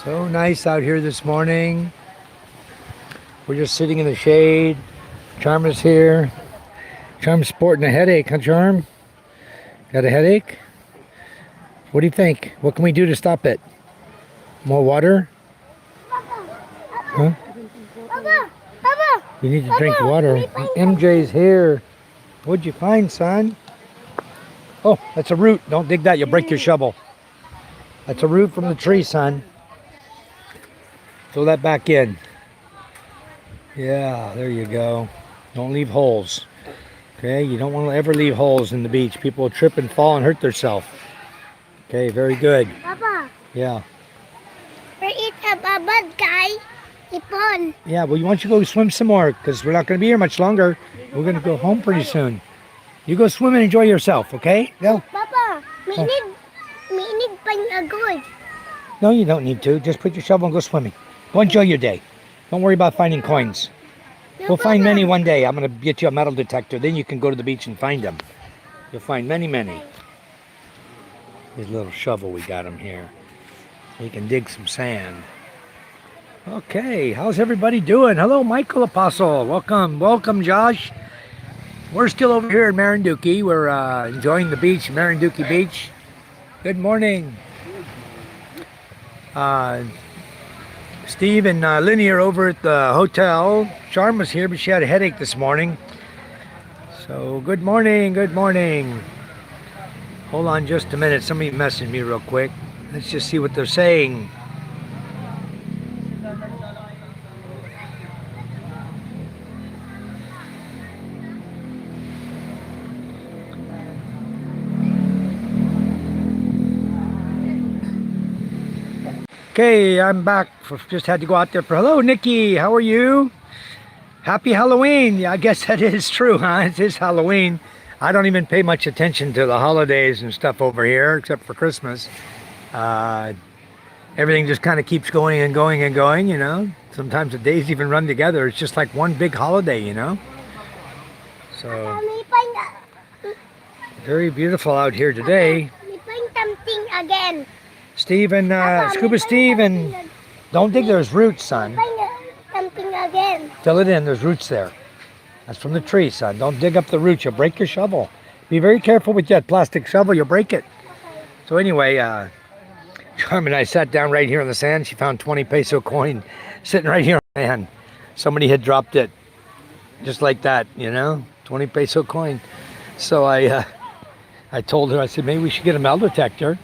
So nice out here this morning. We're just sitting in the shade. Charm is here. Charm's sporting a headache, huh, Charm? Got a headache? What do you think? What can we do to stop it? More water? Huh? You need to drink water. MJ's here. What'd you find, son? Oh, that's a root. Don't dig that. You'll break your shovel. That's a root from the tree, son. Throw that back in. Yeah, there you go. Don't leave holes. Okay, you don't want to ever leave holes in the beach. People will trip and fall and hurt themselves. Okay, very good. Papa, Yeah. there is a bad guy. Typhoon. Yeah, well, why don't you go swim some more? Because we're not going to be here much longer. We're going to go home pretty soon. You go swim and enjoy yourself, okay? Go. Papa, we need pang-agoy. No, you don't need to. Just put your shovel and go swimming. Go enjoy your day. Don't worry about finding coins. We'll find many one day. I'm going to get you a metal detector. Then you can go to the beach and find them. You'll find many, many. His little shovel, we got him here. He can dig some sand. Okay, how's everybody doing? Hello, Michael Apostle. Welcome, welcome, Josh. We're still over here in Marinduque. We're enjoying the beach, Marinduque Beach. Good morning. Steve and Lenny are over at the hotel. Charm was here, but she had a headache this morning. So, good morning, good morning. Hold on just a minute. Somebody messaged me real quick. Let's just see what they're saying. Okay, I'm back. Just had to go out there for hello, Nikki. How are you? Happy Halloween. Yeah, I guess that is true, huh? It is Halloween. I don't even pay much attention to the holidays and stuff over here, except for Christmas. Everything just kind of keeps going and going and going, you know. Sometimes the days even run together. It's just like one big holiday, you know. So, very beautiful out here today. We find something again. Steve and Scuba Steve, and don't dig there's roots, son. Find something again. Fill it in, there's roots there. That's from the tree, son. Don't dig up the roots, you'll break your shovel. Be very careful with that plastic shovel, you'll break it. So anyway, Charm and I sat down right here on the sand. She found 20 peso coin sitting right here on the sand. Somebody had dropped it just like that, you know, 20 peso coin. So I told her, I said, maybe we should get a metal detector.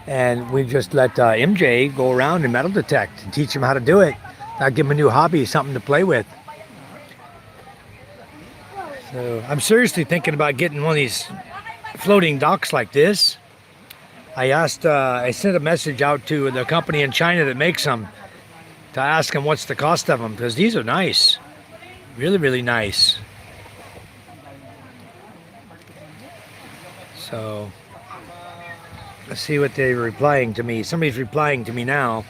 And we just let MJ go around and metal detect and teach him how to do it. I'll give him a new hobby, something to play with. So I'm seriously thinking about getting one of these floating docks like this. I sent a message out to the company in China that makes them to ask them what's the cost of them, because these are nice. Really, really nice. So let's see what they're replying to me. Somebody's replying to me now.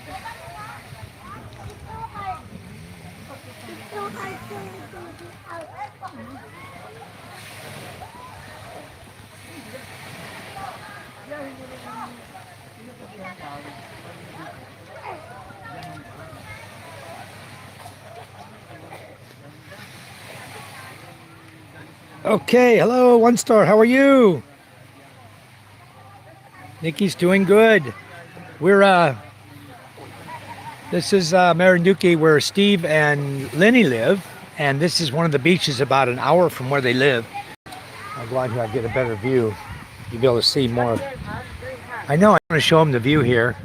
Okay, hello, One Star, how are you? Nikki's doing good. We're this is Marinduque, where Steve and Lenny live, and this is one of the beaches about an hour from where they live. I'll go out here, I'll get a better view. You'll be able to see more. I know, I want to show them the view here.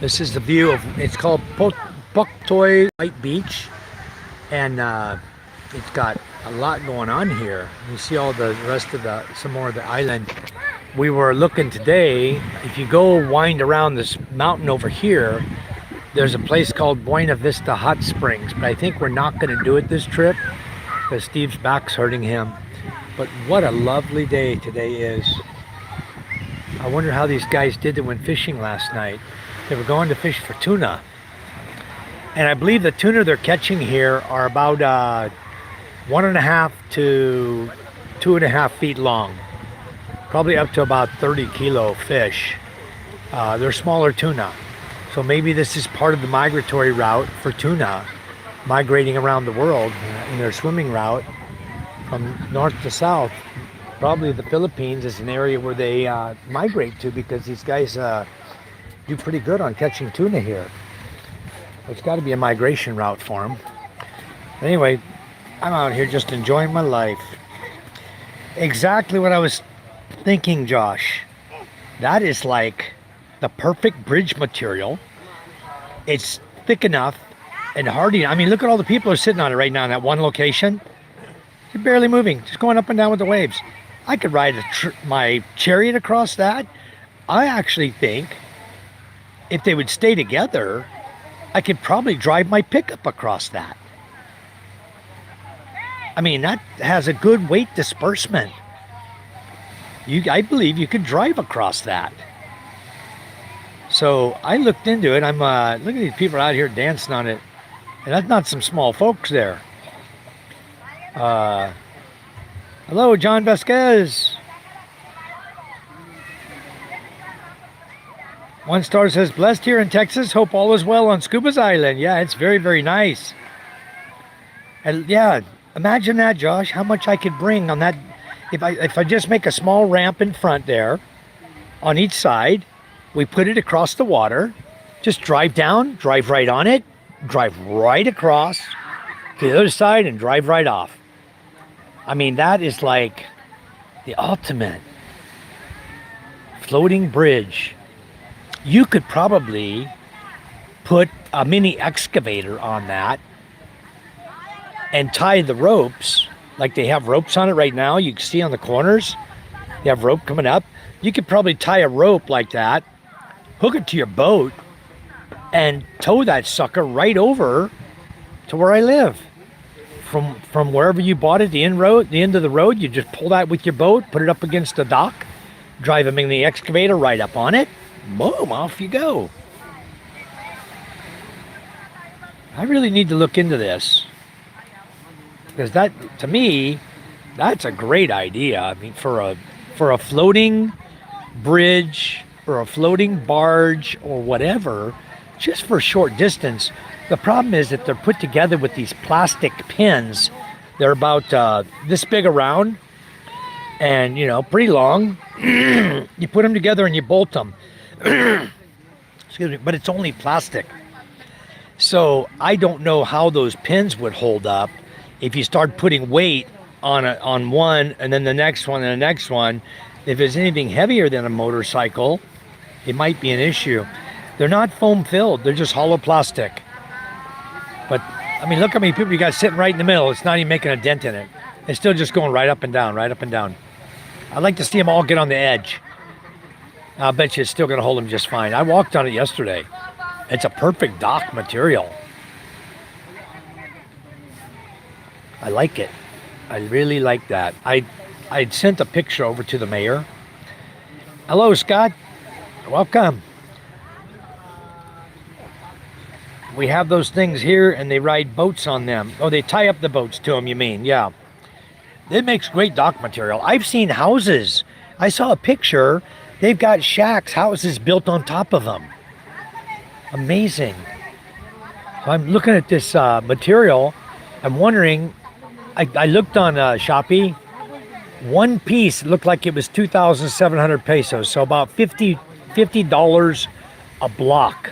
This is the view of, it's called Puktoy White Beach, and it's got a lot going on here. You see all the rest of some more of the island. We were looking today, if you go wind around this mountain over here, there's a place called Buena Vista Hot Springs, but I think we're not going to do it this trip because Steve's back's hurting him. But what a lovely day today is. I wonder how these guys did that went fishing last night. They were going to fish for tuna. And I believe the tuna they're catching here are about 1.5 to 2.5 feet long. Probably up to about 30 kilo fish. They're smaller tuna. So maybe this is part of the migratory route for tuna, migrating around the world in their swimming route from north to south. Probably the Philippines is an area where they migrate to because these guys do pretty good on catching tuna here. It's got to be a migration route for them. Anyway, I'm out here just enjoying my life. Exactly what I was thinking, Josh. That is like the perfect bridge material. It's thick enough and hardy. I mean, look at all the people who are sitting on it right now in that one location. They're barely moving, just going up and down with the waves. I could ride my chariot across that. I actually think if they would stay together, I could probably drive my pickup across that. I mean, that has a good weight disbursement. I believe you could drive across that. So I looked into it. I'm look at these people out here dancing on it, and that's not some small folks there. Hello, John Vasquez. One star says, blessed here in Texas. Hope all is well on Scuba's Island. Yeah, it's very, very nice. And yeah, imagine that, Josh, how much I could bring on that. If I just make a small ramp in front there on each side, we put it across the water, just drive down, drive right on it, drive right across to the other side and drive right off. I mean, that is like the ultimate floating bridge. You could probably put a mini excavator on that and tie the ropes, like they have ropes on it right now. You can see on the corners, they have rope coming up. You could probably tie a rope like that, hook it to your boat, and tow that sucker right over to where I live. From wherever you bought it, the end of the road, you just pull that with your boat, put it up against the dock, drive a mini excavator right up on it, boom, off you go. I really need to look into this, because that, to me, that's a great idea. I mean, for a floating bridge or a floating barge or whatever, just for a short distance. The problem is that they're put together with these plastic pins. They're about this big around and, pretty long. You put them together and you bolt them. Excuse me, but it's only plastic. So I don't know how those pins would hold up if you start putting weight on one and then the next one and the next one. If it's anything heavier than a motorcycle, it might be an issue. They're not foam filled, they're just hollow plastic. But I mean, look how many people you got sitting right in the middle. It's not even making a dent in it. It's still just going right up and down, right up and down. I'd like to see them all get on the edge. I'll bet you it's still going to hold them just fine. I walked on it yesterday. It's a perfect dock material. I like it. I really like that. I'd sent a picture over to the mayor. Hello, Scott. Welcome. We have those things here, and they ride boats on them. Oh, they tie up the boats to them, you mean? Yeah. It makes great dock material. I've seen houses. I saw a picture. They've got shacks, houses built on top of them. Amazing. So I'm looking at this material. I'm wondering, I looked on Shopee. One piece looked like it was 2,700 pesos, so about $50 a block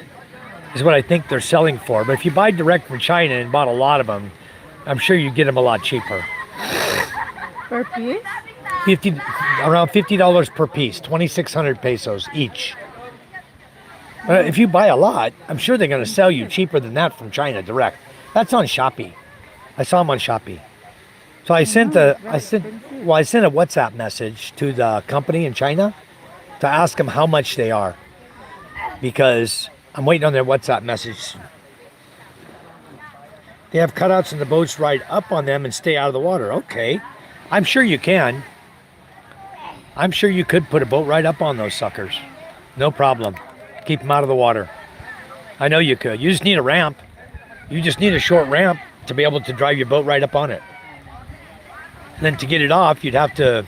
is what I think they're selling for. But if you buy direct from China and bought a lot of them, I'm sure you get them a lot cheaper. Per piece? Around $50 per piece, 2,600 pesos each. If you buy a lot, I'm sure they're going to sell you cheaper than that from China direct. That's on Shopee. I saw them on Shopee. So I sent a WhatsApp message to the company in China to ask them how much they are, because I'm waiting on their WhatsApp message. They have cutouts in the boats ride up on them and stay out of the water. Okay. I'm sure you can. I'm sure you could put a boat right up on those suckers. No problem. Keep them out of the water. I know you could. You just need a ramp. You just need a short ramp to be able to drive your boat right up on it. And then to get it off, you'd have to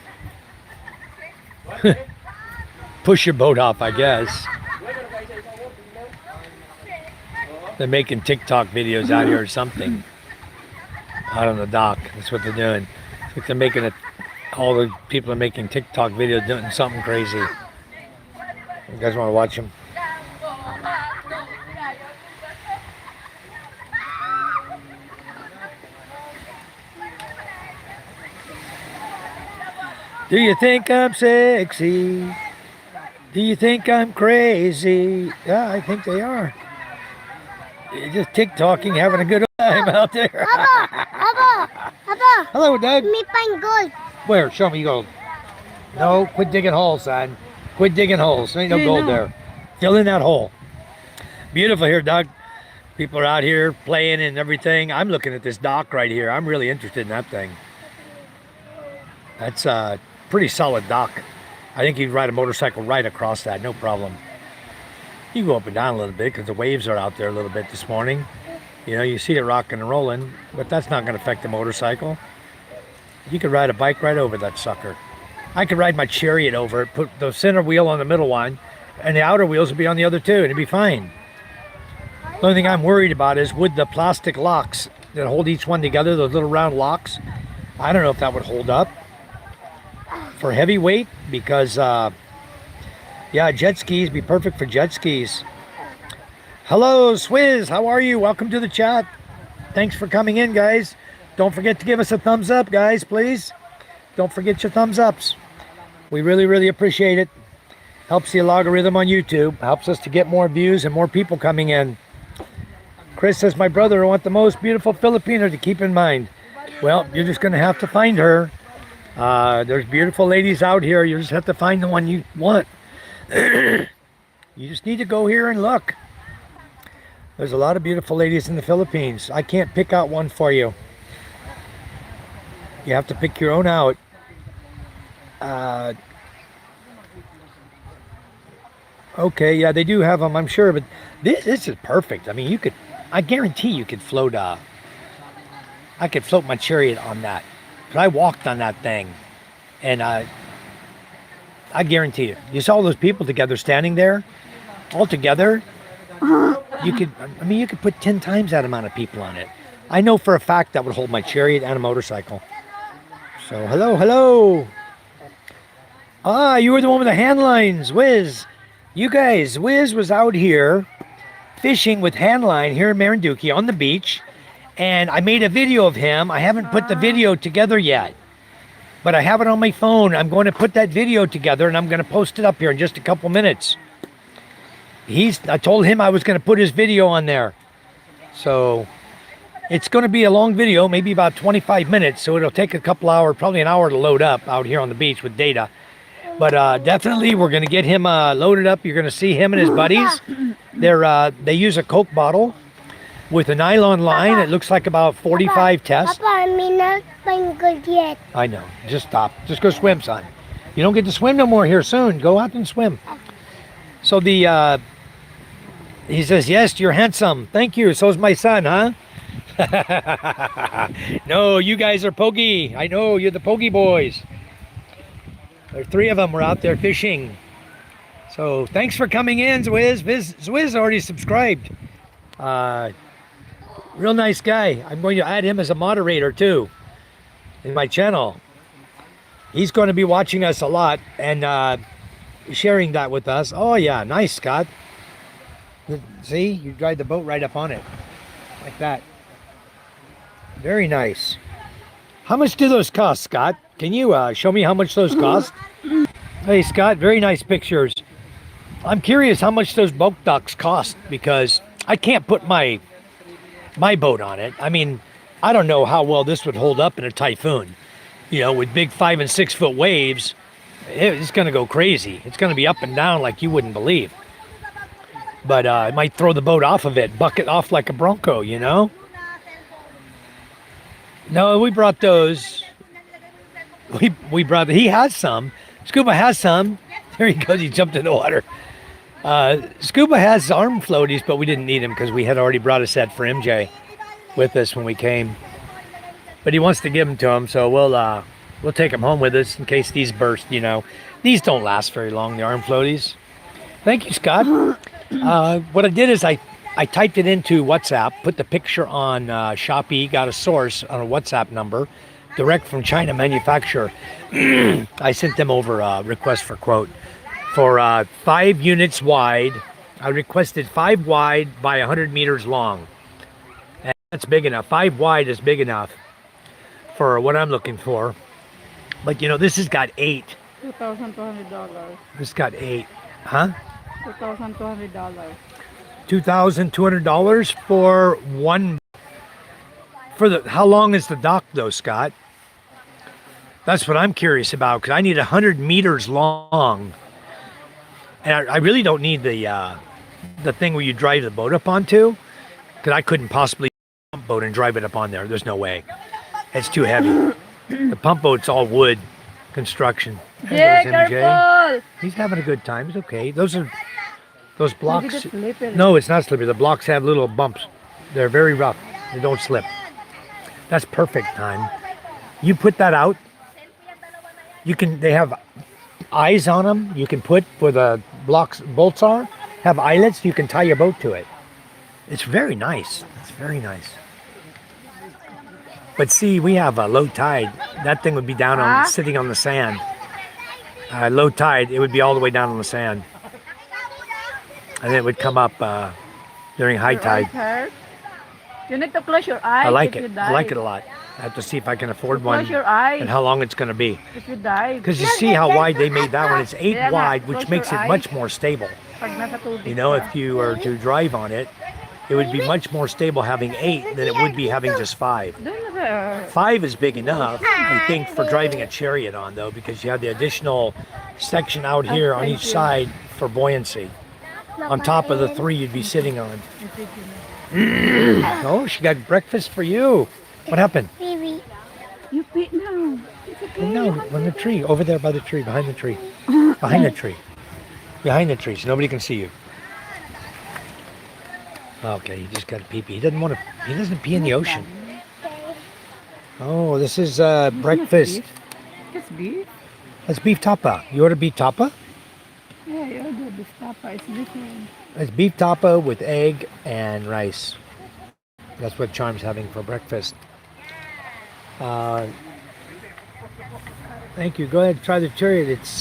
push your boat off, I guess. They're making TikTok videos out here or something. Out on the dock. That's what they're doing. It's like they're making it. All the people are making TikTok videos doing something crazy. You guys want to watch them? Do you think I'm sexy? Do you think I'm crazy? Yeah, I think they are. You're just TikToking, having a good time out there. Abba, Hello, Doug. me find gold. Where? Show me gold. No, quit digging holes, son. Quit digging holes. There ain't no I gold know. there. Fill in that hole. Beautiful here, Doug. People are out here playing and everything. I'm looking at this dock right here. I'm really interested in that thing. That's a pretty solid dock. I think you could ride a motorcycle right across that, no problem. You go up and down a little bit because the waves are out there a little bit this morning. You know, you see it rocking and rolling, but that's not going to affect the motorcycle. You could ride a bike right over that sucker. I could ride my Chariot over it, put the center wheel on the middle one, and the outer wheels would be on the other two, and it'd be fine. The only thing I'm worried about is would the plastic locks that hold each one together, those little round locks, I don't know if that would hold up for heavy weight because, yeah, jet skis be perfect for jet skis. Hello, Swizz. How are you? Welcome to the chat. Thanks for coming in, guys. Don't forget to give us a thumbs up, guys, please. Don't forget your thumbs ups. We really, really appreciate it. Helps the algorithm on YouTube. Helps us to get more views and more people coming in. Chris says, my brother, I want the most beautiful Filipino to keep in mind. Well, you're just going to have to find her. There's beautiful ladies out here. You just have to find the one you want. You just need to go here and look. There's a lot of beautiful ladies in the Philippines. I can't pick out one for you. You have to pick your own out. Okay, yeah, they do have them, I'm sure, but this is perfect. I mean, I guarantee you could float, I could float my Chariot on that. But I walked on that thing, and I guarantee you saw all those people together standing there, all together. You could put 10 times that amount of people on it. I know for a fact that would hold my Chariot and a motorcycle. So, hello. Ah, you were the one with the hand lines, Wiz. You guys, Wiz was out here fishing with hand line here in Marinduque on the beach. And I made a video of him. I haven't put the video together yet, but I have it on my phone. I'm going to put that video together and I'm going to post it up here in just a couple minutes. I told him I was going to put his video on there. So it's going to be a long video, maybe about 25 minutes. So it'll take a couple hours, probably an hour to load up out here on the beach with data. But definitely we're going to get him loaded up. You're going to see him and his buddies. They use a Coke bottle with a nylon line. It looks like about 45 tests. Papa, I may not find gold yet. I know. Just stop. Just go swim, son. You don't get to swim no more here soon. Go out and swim. So he says, yes, you're handsome. Thank you. So's my son, huh? No, you guys are pokey. I know, you're the pokey boys. There's 3 of them were out there fishing. So thanks for coming in, Zwiz. Zwiz already subscribed. Real nice guy. I'm going to add him as a moderator too in my channel. He's going to be watching us a lot and sharing that with us. Oh yeah, nice, Scott. See, you drive the boat right up on it like that. Very nice. How much do those cost, Scott? Can you show me how much those cost? Hey Scott, very nice pictures. I'm curious how much those boat docks cost because I can't put my boat on it. I mean, I don't know how well this would hold up in a typhoon. You know, with big 5 and 6 foot waves, it's going to go crazy. It's going to be up and down like you wouldn't believe. But it might throw the boat off of it, bucket off like a Bronco, you know? No, we brought those. We brought, he has some. Scuba has some. There he goes, he jumped in the water. Scuba has arm floaties, but we didn't need them because we had already brought a set for MJ with us when we came. But he wants to give them to him, so we'll take them home with us in case these burst, you know. These don't last very long, the arm floaties. Thank you, Scott. What I did is I I typed it into WhatsApp, put the picture on Shopee, got a source on a WhatsApp number, direct from China manufacturer. I sent them over a request for quote for 5 units wide. I requested 5 wide by 100 meters long. And that's big enough. 5 wide is big enough for what I'm looking for. But you know, this has got 8. $2,200. This got 8. Huh? $2,200. $2,200 for one. For the how long is the dock though, Scott? That's what I'm curious about because I need 100 meters long, and I really don't need the thing where you drive the boat up onto, because I couldn't possibly pump boat and drive it up on there. There's no way. It's too heavy. The pump boat's all wood construction. Jay, There's MJ. careful! He's having a good time. It's okay. Those blocks. Look at the slippery. No, it's not slippery. The blocks have little bumps. They're very rough. They don't slip. That's perfect time. You put that out. They have eyes on them. You can put where the bolts are. Have eyelets. You can tie your boat to it. It's very nice. It's very nice. But see, we have a low tide. That thing would be down sitting on the sand. Low tide, it would be all the way down on the sand. And then it would come up during high tide. Hurt. You need to close your eyes. I like if it. You I dive. like it a lot. I have to see if I can afford one Close your eyes and how long it's going to be. if you dive. Because you see how wide they made that one. It's 8 Yeah, wide, close which makes your it eyes. much more stable. Pag nasa tubig You know, ka. if you were to drive on it, it would be much more stable having 8 than it would be having just 5. Doon na sa... 5 is big enough, I think, for driving a chariot on, though, because you have the additional section out here on each side for buoyancy. On top of the 3 you'd be sitting on. Oh, she got breakfast for you. What happened? Baby. You pee now. It's okay. No, on the tree, over there by the tree, behind the tree. Behind the tree. Behind the tree, so nobody can see you. Okay, he just got a pee-pee. He doesn't pee in the ocean. Oh, this is breakfast. It's beef. That's beef tapa. You order beef tapa? Yeah, you order beef tapa. It's different. It's beef tapa with egg and rice. That's what Charm's having for breakfast. Thank you. Go ahead, try the chariot. It's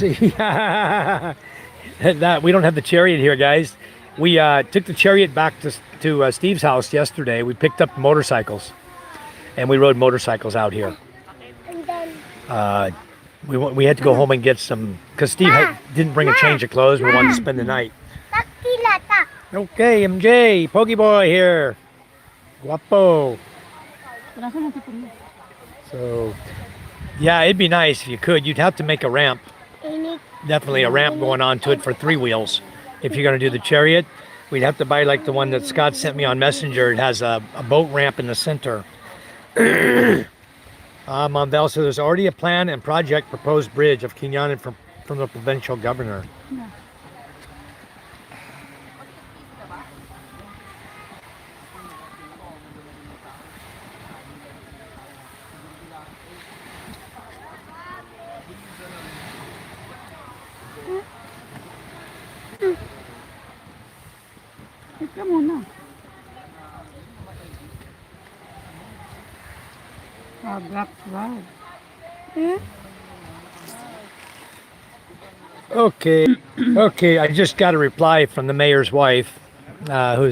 that we don't have the chariot here, guys. We took the chariot back to Steve's house yesterday. We picked up motorcycles, and we rode motorcycles out here. And then We had to go home and get some because Steve didn't bring a change of clothes. We wanted to spend the night. takilata. Okay, MJ, Pokey Boy here. Guapo. Nasaan ang tipon mo? So, yeah, it'd be nice if you could. You'd have to make a ramp. Init. Definitely a ramp going onto it for 3 wheels. If you're going to do the chariot, we'd have to buy like the one that Scott sent me on Messenger. It has a boat ramp in the center. Monvel, so there's already a plan and project proposed bridge of Kinyanan from the provincial governor. Yeah. Ika muna. Black cloud. Eh? Okay, I just got a reply from the mayor's wife,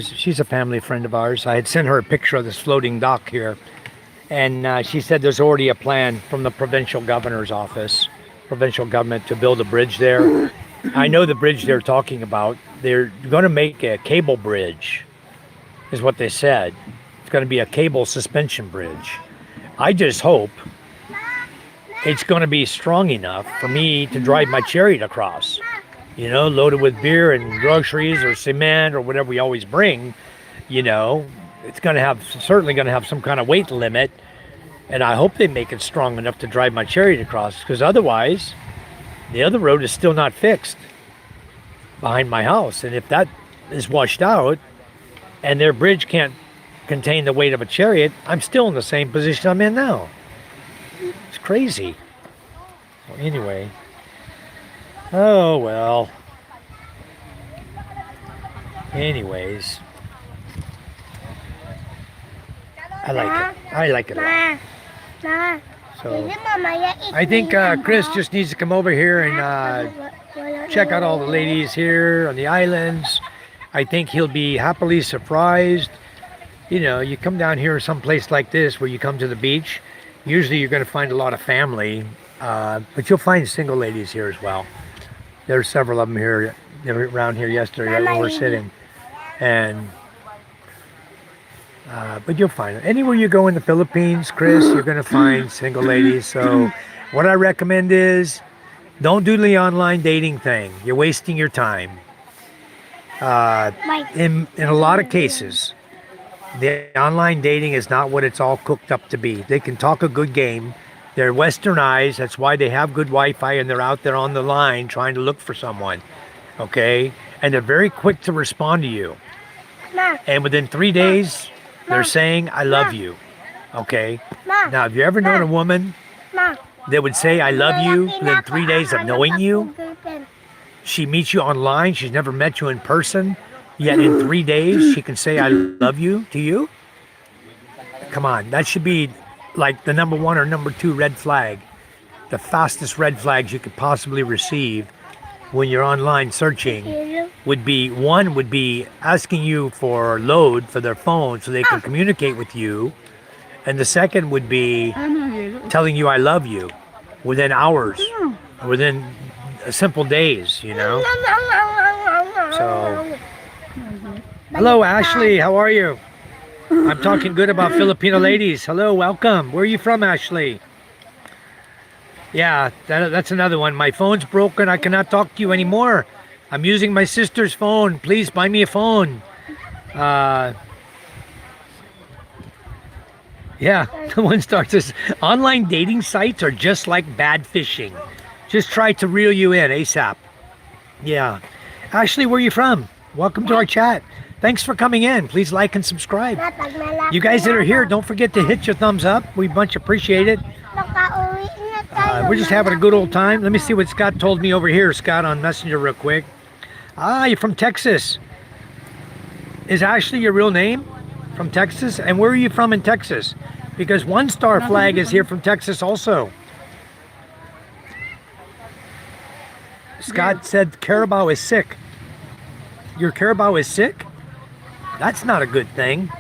she's a family friend of ours. I had sent her a picture of this floating dock here, and she said there's already a plan from the provincial governor's office, provincial government, to build a bridge there. I know the bridge they're talking about. They're going to make a cable bridge, is what they said. It's going to be a cable suspension bridge. I just hope it's going to be strong enough for me to drive my chariot across, you know, loaded with beer and groceries or cement or whatever we always bring. You know, it's going to have, certainly going to have some kind of weight limit, and I hope they make it strong enough to drive my chariot across, because otherwise the other road is still not fixed behind my house, and if that is washed out and their bridge can't contain the weight of a chariot, I'm still in the same position I'm in now. It's crazy. Well, anyway. Oh, well. Anyways. I like it. I like it a lot. Ma. So Hindi mamaya I think Chris just needs to come over here and check out all the ladies here on the islands. I think he'll be happily surprised. You know, you come down here someplace like this where you come to the beach, usually you're going to find a lot of family, but you'll find single ladies here as well. There's several of them here. They were around here yesterday right where we're sitting. And but you'll find it. Anywhere you go in the Philippines, Chris, you're going to find single ladies. So what I recommend is don't do the online dating thing. You're wasting your time. In a lot of cases, the online dating is not what it's all cooked up to be. They can talk a good game. They're westernized. That's why they have good Wi-Fi and they're out there on the line trying to look for someone. Okay? And they're very quick to respond to you. And within 3 days, they're saying, I love you. Okay? Now, have you ever known a woman that would say, I love you within 3 days of knowing you? She meets you online. She's never met you in person. Yet in 3 days, she can say, I love you to you? Come on. That should be like the number 1 or number 2 red flag. The fastest red flags you could possibly receive when you're online searching would be, one would be asking you for load for their phone so they can communicate with you. And the second would be telling you I love you within hours, within simple days, you know? So, hello Ashley, how are you? I'm talking good about Filipino ladies. Hello, welcome. Where are you from, Ashley? Yeah, that's another one. My phone's broken. I cannot talk to you anymore. I'm using my sister's phone. Please buy me a phone. Yeah, the one starts this. Online dating sites are just like bad fishing. Just try to reel you in ASAP. Yeah. Ashley, where are you from? Welcome to our chat. Thanks for coming in. Please like and subscribe. You guys that are here, don't forget to hit your thumbs up. We much appreciate it. We're just having a good old time. Let me see what Scott told me over here. Scott on Messenger real quick. Ah, you're from Texas. Is Ashley your real name? From Texas? And where are you from in Texas? Because One Star Flag is here from Texas also. Scott said Carabao is sick. Your Carabao is sick? That's not a good thing.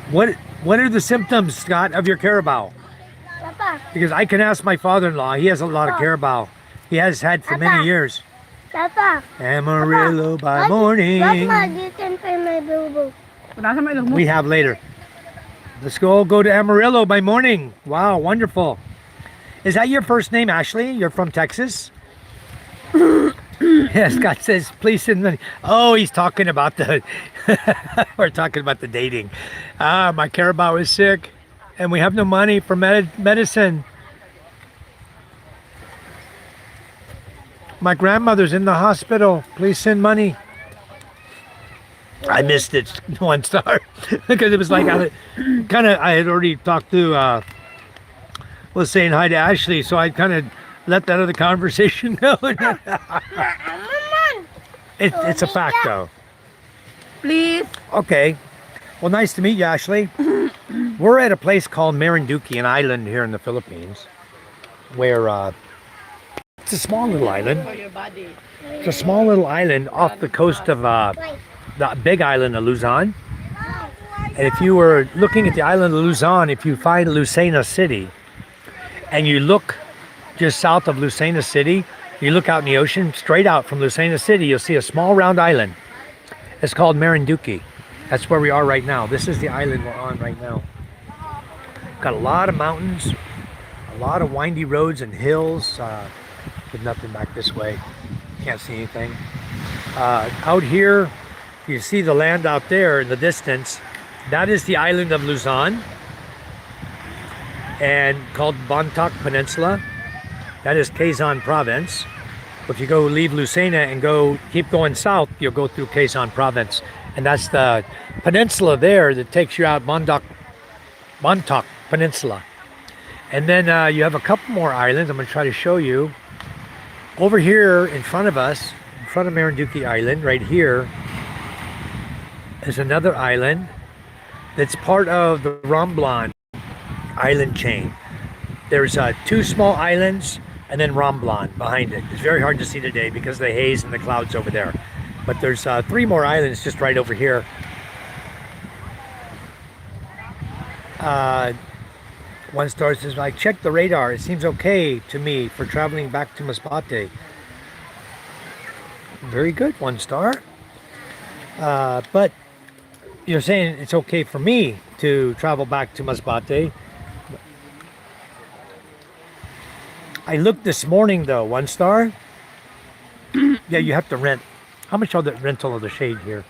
What are the symptoms, Scott, of your Carabao? Because I can ask my father-in-law. He has a lot of Carabao. He has had for many years. Amarillo by morning. We have later. Let's go to Amarillo by morning. Wow, wonderful. Is that your first name, Ashley? You're from Texas? Yeah, Scott says, please send money. Oh, he's talking about the, we're talking about the dating. Ah, my Carabao is sick and we have no money for medicine. My grandmother's in the hospital. Please send money. I missed it, One Star, because it was like I had already talked to, was saying hi to Ashley, so I kind of let that other conversation go. It's a fact, though. Please. Okay. Well, nice to meet you, Ashley. We're at a place called Marinduque, an island here in the Philippines, where it's a small little island. It's a small little island off the coast of the big island of Luzon. And if you were looking at the island of Luzon, if you find Lucena City, and you look just south of Lucena City, you look out in the ocean, straight out from Lucena City, you'll see a small round island. It's called Marinduque. That's where we are right now. This is the island we're on right now. Got a lot of mountains, a lot of windy roads and hills, with nothing back this way. Can't see anything. Out here, you see the land out there in the distance. That is the island of Luzon, and called Bontoc Peninsula. That is Quezon Province. If you go leave Lucena and keep going south, you'll go through Quezon Province. And that's the peninsula there that takes you out, Bontoc Peninsula. And then you have a couple more islands. I'm going to try to show you. Over here in front of us, in front of Marinduque Island, right here, is another island that's part of the Romblon island chain. There's two small islands and then Romblon behind it. It's very hard to see today because of the haze and the clouds over there. But there's three more islands just right over here. One star says, I checked the radar. It seems okay to me for traveling back to Masbate. Very good, 1 star. But you're saying it's okay for me to travel back to Masbate. I looked this morning though, 1 star. Yeah, you have to rent. How much are the rental of the shade here?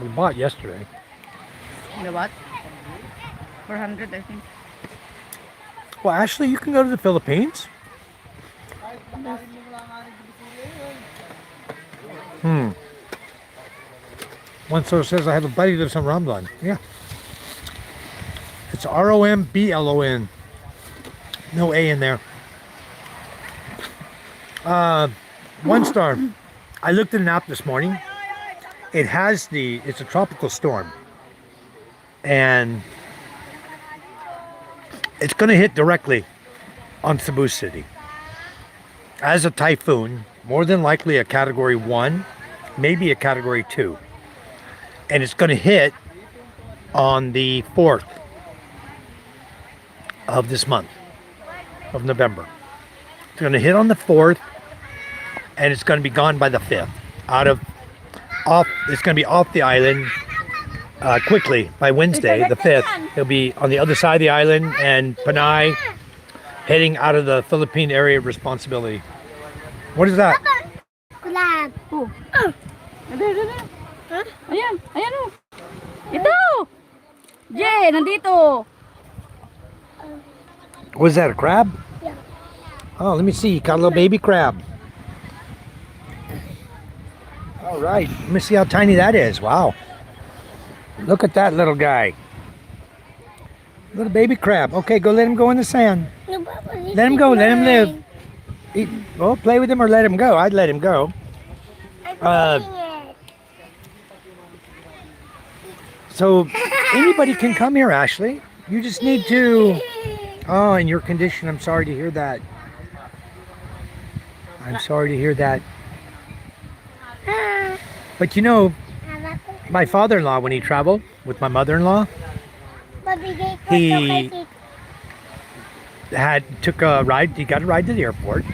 We bought yesterday. The what? 400, I think. Well, Ashley, you can go to the Philippines. One source says I have a buddy who lives in Romblon. Yeah. It's Romblon. No A in there. 1 star. I looked at an app this morning. It's a tropical storm. And it's going to hit directly on Cebu City. As a typhoon, more than likely a category 1, maybe a category 2. And it's going to hit on the 4th of this month of November. It's going to hit on the 4th and it's going to be gone by the 5th. It's going to be off the island quickly by Wednesday, the 5th. It'll be on the other side of the island and Panay heading out of the Philippine area of responsibility. What is that? Kulab. Oh. Ayan, ayan o. Ito! Jay, nandito. Was that, a crab? Yeah. Oh, let me see. Got a little baby crab. All right. Let me see how tiny that is. Wow. Look at that little guy. Little baby crab. Okay, go let him go in the sand. No, Papa, Let him go. Let him live. Well, play with him or let him go. I'd let him go. I'm eating it. So anybody can come here, Ashley. You just need to... Oh, in your condition, I'm sorry to hear that. I'm sorry to hear that. But you know, my father-in-law, when he traveled with my mother-in-law, he took a ride. He got a ride to the airport.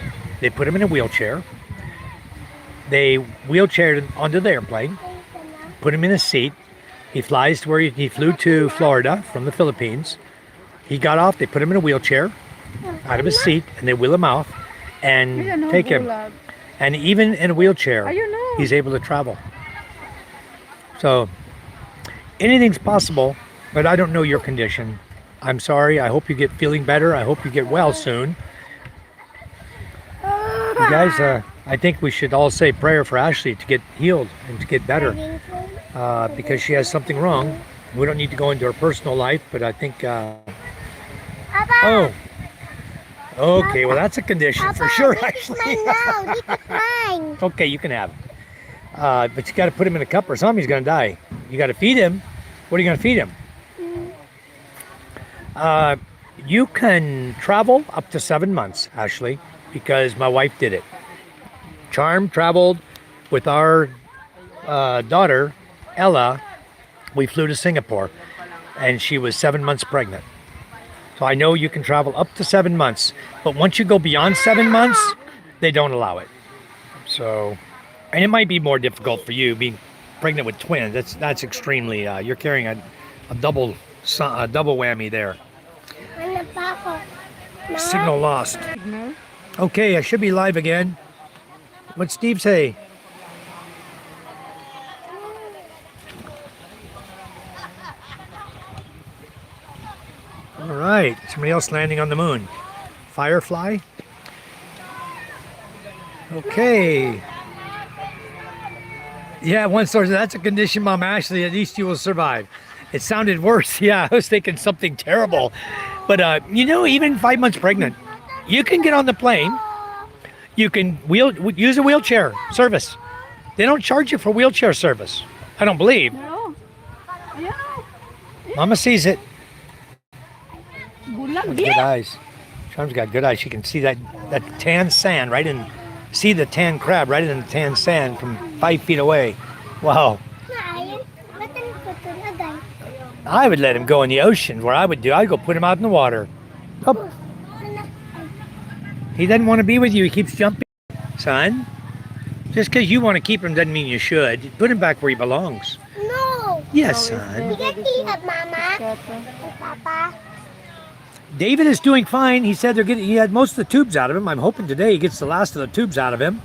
They put him in a wheelchair. They wheelchaired him onto the airplane, put him in a seat. He flies to where he flew to Florida from the Philippines. He got off. They put him in a wheelchair out of his seat, and they wheel him off and take him. And even in a wheelchair, he's able to travel. So anything's possible, but I don't know your condition. I'm sorry. I hope you get feeling better. I hope you get well soon. You guys, I think we should all say prayer for Ashley to get healed and to get better because she has something wrong. We don't need to go into her personal life, but I think... Oh. Okay, well that's a condition Papa, for sure, this is actually. mine now. This is mine. Okay, you can have it. But you got to put him in a cup or something. He's going to die. You got to feed him. What are you going to feed him? You can travel up to 7 months, Ashley, because my wife did it. Charm traveled with our daughter, Ella. We flew to Singapore, and she was 7 months pregnant. So I know you can travel up to 7 months, but once you go beyond 7 months, they don't allow it. So, and it might be more difficult for you being pregnant with twins. That's extremely. You're carrying a double whammy there. Ano, Papa? Signal lost. Okay, I should be live again. What'd Steve say? All right, somebody else landing on the moon. Firefly. Okay. Yeah, one source. That's a condition, Mom Ashley. At least you will survive. It sounded worse. Yeah, I was thinking something terrible. But even 5 months pregnant, you can get on the plane. You can use a wheelchair service. They don't charge you for wheelchair service. I don't believe. No. Ayan o. Mama sees it. Bulag Good din. eyes. Charm's got good eyes. She can see that tan sand right in. See the tan crab right in the tan sand from 5 feet away. Wow. I would let him go in the ocean. Where I'd go put him out in the water. Oh. He doesn't want to be with you. He keeps jumping. Son, just because you want to keep him doesn't mean you should. Put him back where he belongs. No. Yes, son. You get eat up, Mama. Papa. David is doing fine. He said he had most of the tubes out of him. I'm hoping today he gets the last of the tubes out of him.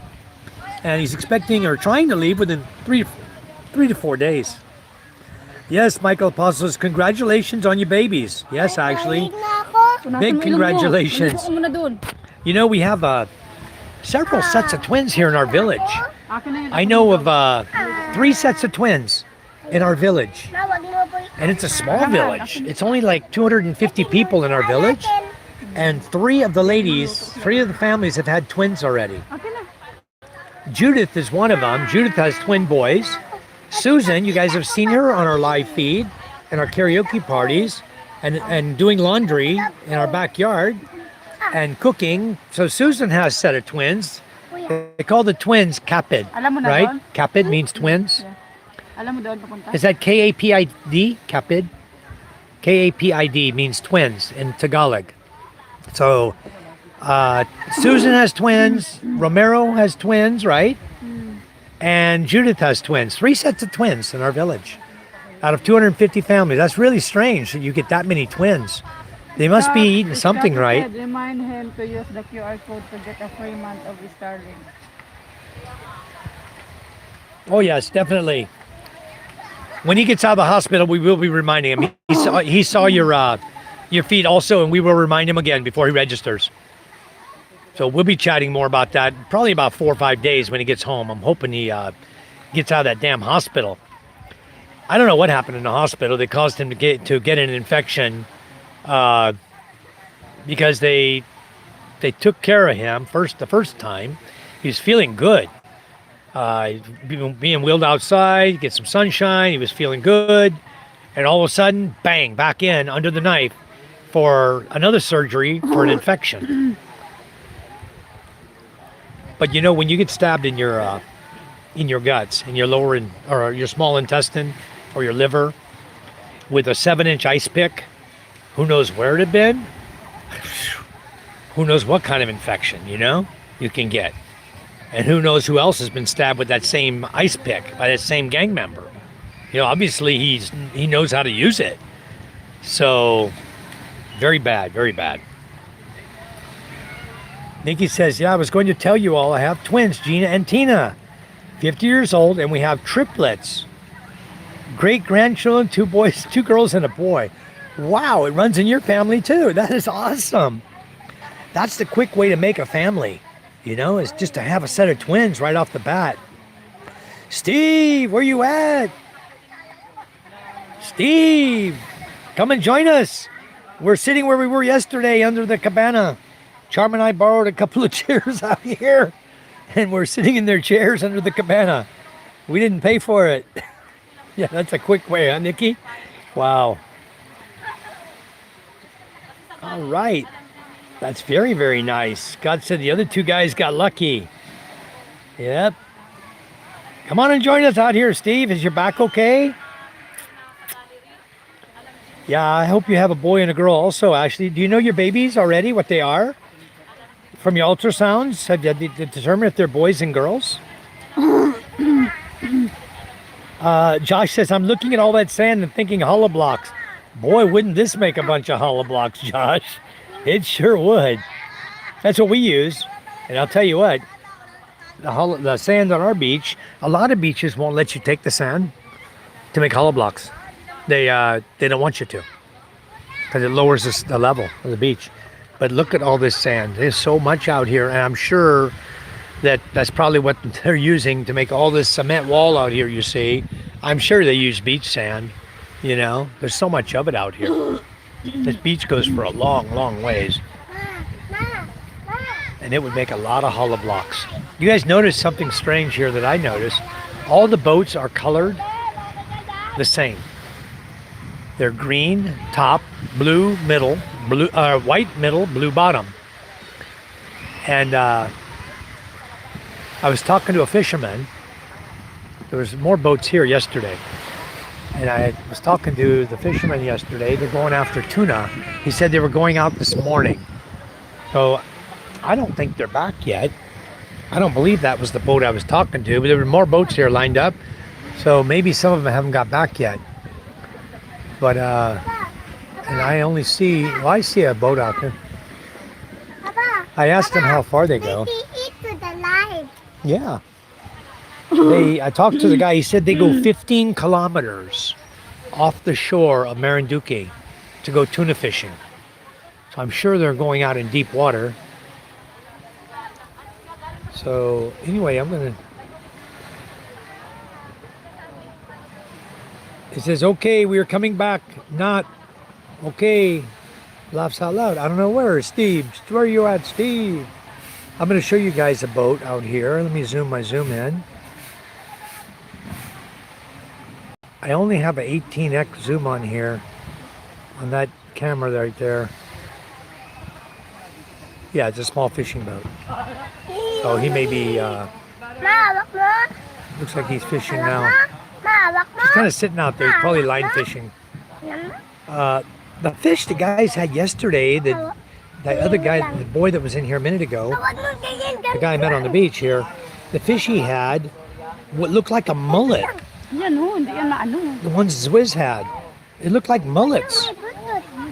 And he's expecting or trying to leave within three to 4 days. Yes, Michael Apostles, congratulations on your babies. Yes, actually. Big congratulations. You know, we have several sets of twins here in our village. I know of 3 sets of twins in our village. And it's a small village. It's only like 250 people in our village. And 3 of the families have had twins already. Judith is one of them. Judith has twin boys. Susan, you guys have seen her on our live feed and our karaoke parties and doing laundry in our backyard and cooking. So Susan has a set of twins. They call the twins Kapid, right? Kapid means twins. Is that K-A-P-I-D? Kapid? K-A-P-I-D means twins in Tagalog. So Susan has twins. Romero has twins, right? And Judith has twins. 3 sets of twins in our village out of 250 families. That's really strange that you get that many twins. They must be eating something right. Remind him to use the QR code to get a free month of Starlink. Oh yes, definitely. When he gets out of the hospital, we will be reminding him. He saw your feed also, and we will remind him again before he registers. So we'll be chatting more about that probably about 4 or 5 days when he gets home. I'm hoping he gets out of that damn hospital. I don't know what happened in the hospital that caused him to get an infection because they took care of him the first time. He was feeling good. Being wheeled outside, get some sunshine. He was feeling good. And all of a sudden, bang, back in under the knife for another surgery for an infection. But you know, when you get stabbed in your guts, in your or your small intestine or your liver with a 7-inch ice pick, who knows where it had been? Who knows what kind of infection, you can get. And who knows who else has been stabbed with that same ice pick by that same gang member. Obviously he knows how to use it. So very bad, very bad. Nikki says, yeah, I was going to tell you all I have twins, Gina and Tina, 50 years old, and we have triplets. Great-grandchildren, 2 boys, 2 girls, and a boy. Wow, it runs in your family too. That is awesome. That's the quick way to make a family, is just to have a set of twins right off the bat. Steve, where you at? Steve, come and join us. We're sitting where we were yesterday under the cabana. Charm and I borrowed a couple of chairs out here, and we're sitting in their chairs under the cabana. We didn't pay for it. Yeah, that's a quick way, huh, Nikki? Wow. All right. That's very, very nice. Scott said the other 2 guys got lucky. Yep. Come on and join us out here, Steve. Is your back okay? Yeah, I hope you have a boy and a girl also, Ashley. Do you know your babies already, what they are? From your ultrasounds, have you determined if they're boys and girls? Josh says, I'm looking at all that sand and thinking hollow blocks. Boy, wouldn't this make a bunch of hollow blocks, Josh? It sure would. That's what we use. And I'll tell you what, the sand on our beach, a lot of beaches won't let you take the sand to make hollow blocks. They don't want you to because it lowers the level of the beach. But look at all this sand. There's so much out here, and I'm sure that's probably what they're using to make all this cement wall out here, you see. I'm sure they use beach sand. You know, there's so much of it out here. This beach goes for a long, long ways, and it would make a lot of hollow blocks. You guys notice something strange here that I noticed? All the boats are colored the same. They're green top, blue middle, white middle, blue bottom. And I was talking to a fisherman. There was more boats here yesterday. And I was talking to the fisherman yesterday. They're going after tuna. He said they were going out this morning. So I don't think they're back yet. I don't believe that was the boat I was talking to, but there were more boats here lined up. So maybe some of them haven't got back yet. But, and I only see, well, I see a boat out there. I asked them how far they go. Eat to the line. Yeah. I talked to the guy. He said they go 15 kilometers off the shore of Marinduque to go tuna fishing. So I'm sure they're going out in deep water. So anyway, it says, okay, we are coming back. Not okay. Laughs out loud. I don't know where. Steve, where are you at, Steve? I'm going to show you guys a boat out here. Let me zoom in. I only have an 18x zoom on here on that camera right there. Yeah, it's a small fishing boat. So he may be, looks like he's fishing now. He's kind of sitting out there. He's probably line fishing. The fish the guys had yesterday, the other guy, the boy that was in here a minute ago, the guy I met on the beach here, the fish he had what looked like a mullet. The ones Zwiz had. It looked like mullets.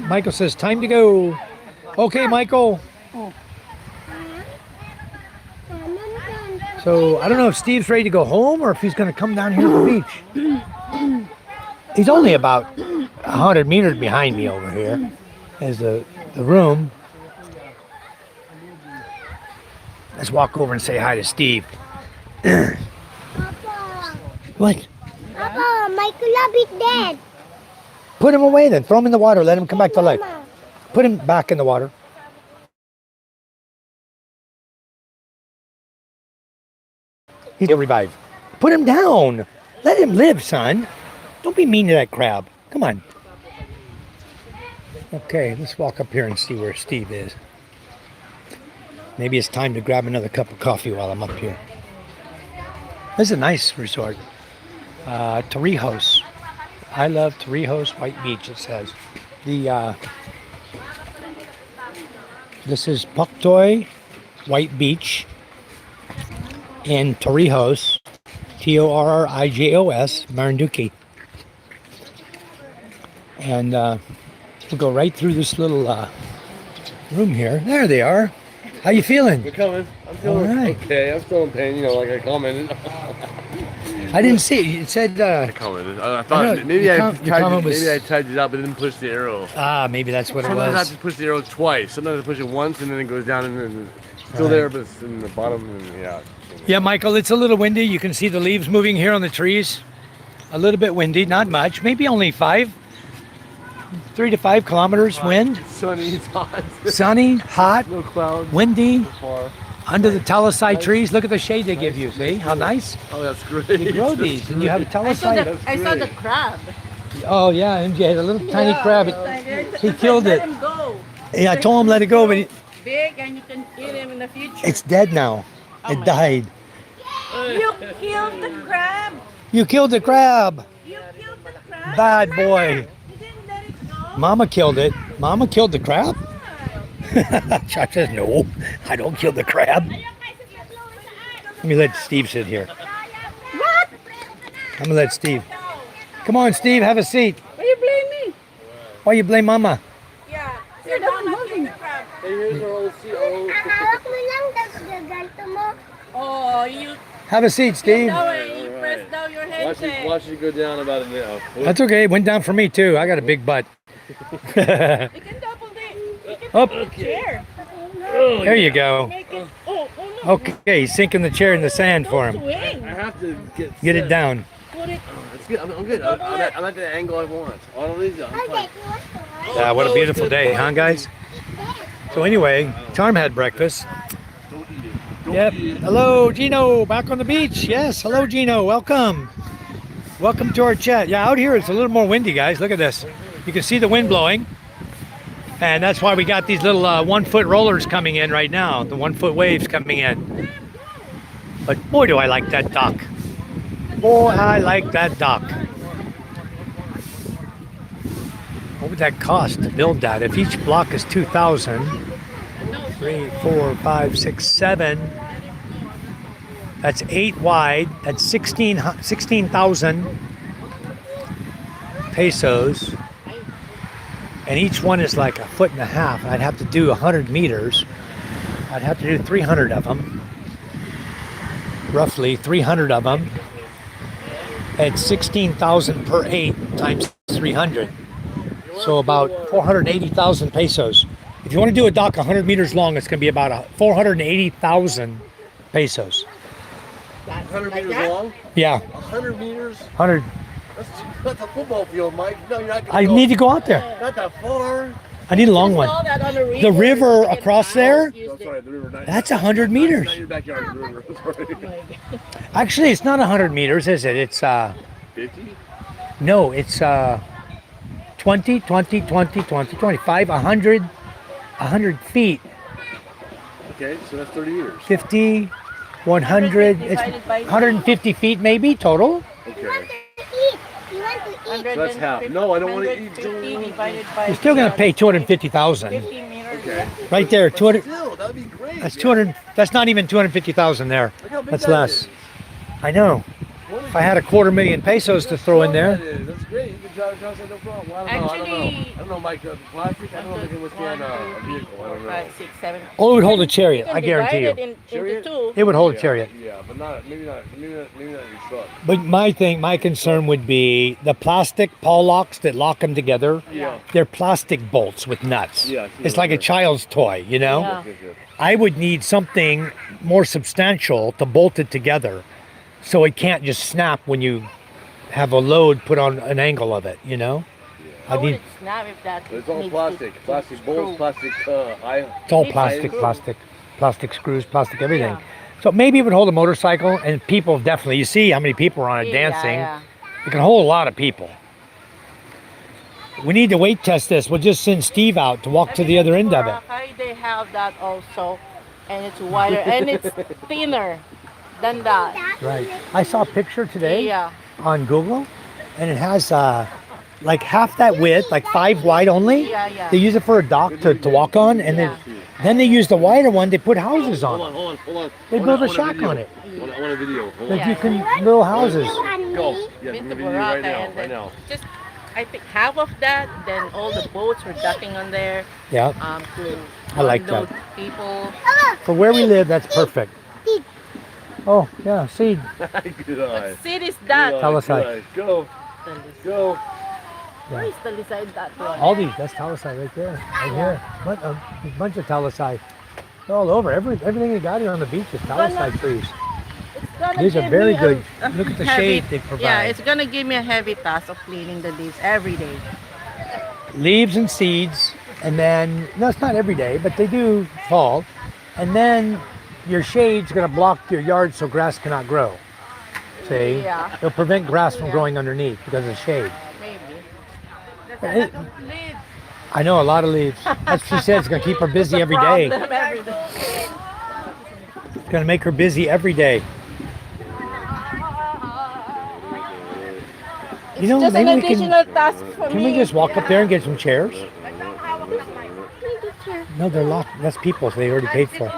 Michael says, time to go. Okay, Michael. So I don't know if Steve's ready to go home or if he's going to come down here to the beach. He's only about 100 meters behind me over here. There's the room. Let's walk over and say hi to Steve. What? Papa, Michael is dead. Put him away then. Throw him in the water. Let him come back to life. Put him back in the water. He'll revive. Put him down. Let him live, son. Don't be mean to that crab. Come on. Okay, let's walk up here and see where Steve is. Maybe it's time to grab another cup of coffee while I'm up here. This is a nice resort. Torrijos. I love Torrijos White Beach, it says. This is Puktoy White Beach in Torrijos, Torrijos, Marinduque. And we'll go right through this little room here. There they are. How you feeling? We're coming. I'm feeling okay. I'm still in pain, like I commented. I didn't see it. It said. I commented. I thought maybe I tied it up and didn't push the arrow. Ah, maybe that's what Sometimes it was. I have to push the arrow twice. Sometimes I push it once and then it goes down and then it's still there, but it's in the bottom. And yeah. Yeah, Michael, it's a little windy. You can see the leaves moving here on the trees. A little bit windy, not much. Maybe only 3 to 5 kilometers wind. Sunny, it's hot. Sunny, hot, No clouds. windy. Far. Under the teleside trees. Look at the shade they give you. See how nice? Oh, that's great. You grow these, and you have a teleside. I saw the crab. Oh yeah, MJ had a little tiny crab. He killed it. Let him go. Yeah, I told him let it go, but Big, and you can eat him in the future. it's dead now. It died. You killed the crab. You killed the crab. You killed the crab. Bad boy. You didn't let it go. Mama killed it. Mama killed the crab? Chuck says, no, I don't kill the crab. Let me let Steve sit here. What? I'm going to let Steve. Come on, Steve, have a seat. Why you blame me? Why you blame Mama? Yeah. You're not moving the crab. Hey, here's our old CO. Hawak mo lang, tapos gaganto mo. Oh, you Have a seat, Steve. you press down your head. Watch it go down about a minute. That's okay. It went down for me, too. I got a big butt. You can double it. You can Up. double the chair. There you go. Make it. Oh no. Okay, he's sinking the chair in the sand for him. Swing. I have to Get it down. Put it. It's good. I'm good. I'm at the angle I want. All of these, I'm fine. Yeah, what a beautiful day, huh, guys? So anyway, Charm had breakfast. Don't eat it. Don't Yep. eat it. Hello, Gino, back on the beach. Yes, hello, Gino. Welcome. Welcome to our chat. Yeah, out here it's a little more windy, guys. Look at this. You can see the wind blowing. And that's why we got these little 1 foot rollers coming in right now. The 1 foot waves coming in. But boy, do I like that dock. Boy, I like that dock. What would that cost to build that? If each block is 2,000, 3, 4, 5, 6, 7. That's 8 wide. That's 16,000 pesos. And each one is like 1.5 feet. I'd have to do 100 meters. I'd have to do 300 of them. Roughly 300 of them. At 16,000 per 8 times 300. So about 480,000 pesos. If you want to do a dock 100 meters long, it's going to be about 480,000 pesos. 100 meters long? Yeah, 100 meters? 100. That's a football field, Mike. No, you're not I going need to go out there. Not that far. I need a long one. The river across there, No, sorry, the river. that's 100 meters. Not your backyard, the river. Sorry. Actually, it's not 100 meters, is it? It's, 50? no, it's 20, 20, 20, 20, 25, 100 feet, Okay, so that's 30 meters. 50, 100, it's 150 feet maybe total. Okay. You want to eat? So that's half. No, I don't want to eat. 150 divided by You're still going to pay 250,000. 50 meters. Okay. Right there, 200. Still, that would be great. That's 200. That's not even 250,000 there. Look how big That's that less. is. I know. If I had 250,000 pesos to throw in there. That's great. You can drive across it, no problem. Well, I don't know. Actually- I don't know, Mike. Plastic. I don't know if it can withstand a vehicle. I don't know. 5, 6, 7. Oh, it would hold a chariot. You can I guarantee divide you. it into Chariot? two. It would hold a chariot. Yeah, but maybe not in your truck. But my concern would be the plastic paw locks that lock them together. Yeah. They're plastic bolts with nuts. Yeah, It's like a child's toy, you know? Yeah. Good, good. I would need something more substantial to bolt it together so it can't just snap when you have a load put on an angle of it, you know? How I would need, it snap if that But it's all needs plastic. to Plastic screw? bolts, plastic it's all plastic, plastic screws, plastic everything. Yeah. So maybe it would hold a motorcycle and people definitely, you see how many people are on it Yeah, dancing. yeah. It can hold a lot of people. We need to weight test this. We'll just send Steve out to walk to the other end of it. Boracay, they have that also, and it's wider and it's thinner than that. Right. I saw a picture today Yeah. on Google, and it has like half that width, like 5 wide only. Yeah, yeah. They use it for a dock to walk on, and then they use the wider one. They put houses Hold on. on. They I build a want shack video. on it. I want a video. Hold Like on. you can little houses. Go. Yeah, Been I'm to gonna video right Boracay now. and Right then now. just I think half of that, then all the boats were docking on there Yeah. to I like that. unload people. For where we live, that's perfect. Oh yeah, seed. Good eye. What city is Good that? eye, Talisay. good eye. Go. Go. Where is the beside that one? All these, that's Talisay right there, right here. What a bunch of Talisay. They're all over. Everything they got here on the beach is Talisay trees. It's gonna These are give very me good. a Look at the heavy- shade they provide. Yeah, it's gonna give me a heavy task of cleaning the leaves every day. Leaves and seeds, and then no, it's not every day, but they do fall. And then your shade's going to block your yard so grass cannot grow. See, Yeah. it'll prevent grass from growing underneath because of the shade. Maybe. That's But a lot of leaves. I know a lot of leaves. That's what she said. It's going to keep her busy every day. Problem every day. It's going to make her busy every day. You know, Just an maybe we additional task for can me. we just walk up there and get some chairs? No, they're locked. That's people's. They already paid for.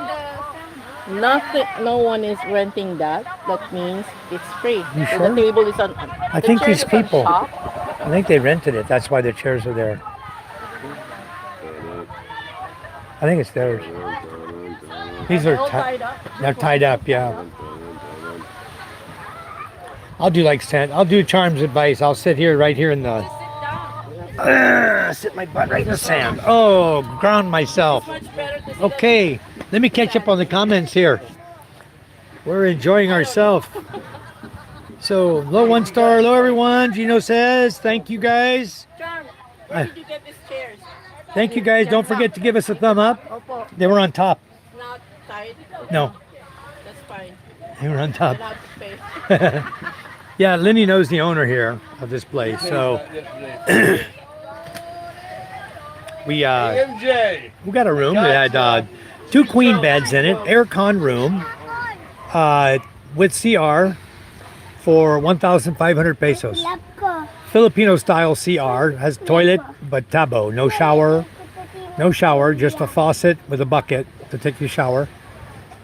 Nothing. No one is renting that. That means it's free. You So sure? the table is on. I the think chair these is on people- top. I think they rented it. That's why their chairs are there. I think it's theirs. These are All tied up. they're tied up, yeah. I'll do like sand. I'll do Charm's advice. I'll sit here, right here in the. Just sit down. Sit my butt right in the sand. Oh, ground myself. Much better to sit Okay, let me catch up on the comments here. We're enjoying ourselves. So, low 1 star, hello everyone. Gino says, thank you guys. John, where did you get these chairs? Thank you guys. Don't forget to give us a thumb up. Opo, They were on top. not tied. No, That's fine. they were on I top. have to pay. Yeah, Lenny knows the owner here of this place. So we MJ. we got a room that had 2 queen beds in it, aircon room with CR for 1,500 pesos. Love ko. Filipino style CR, has toilet but tabo, no shower, just a faucet with a bucket to take your shower.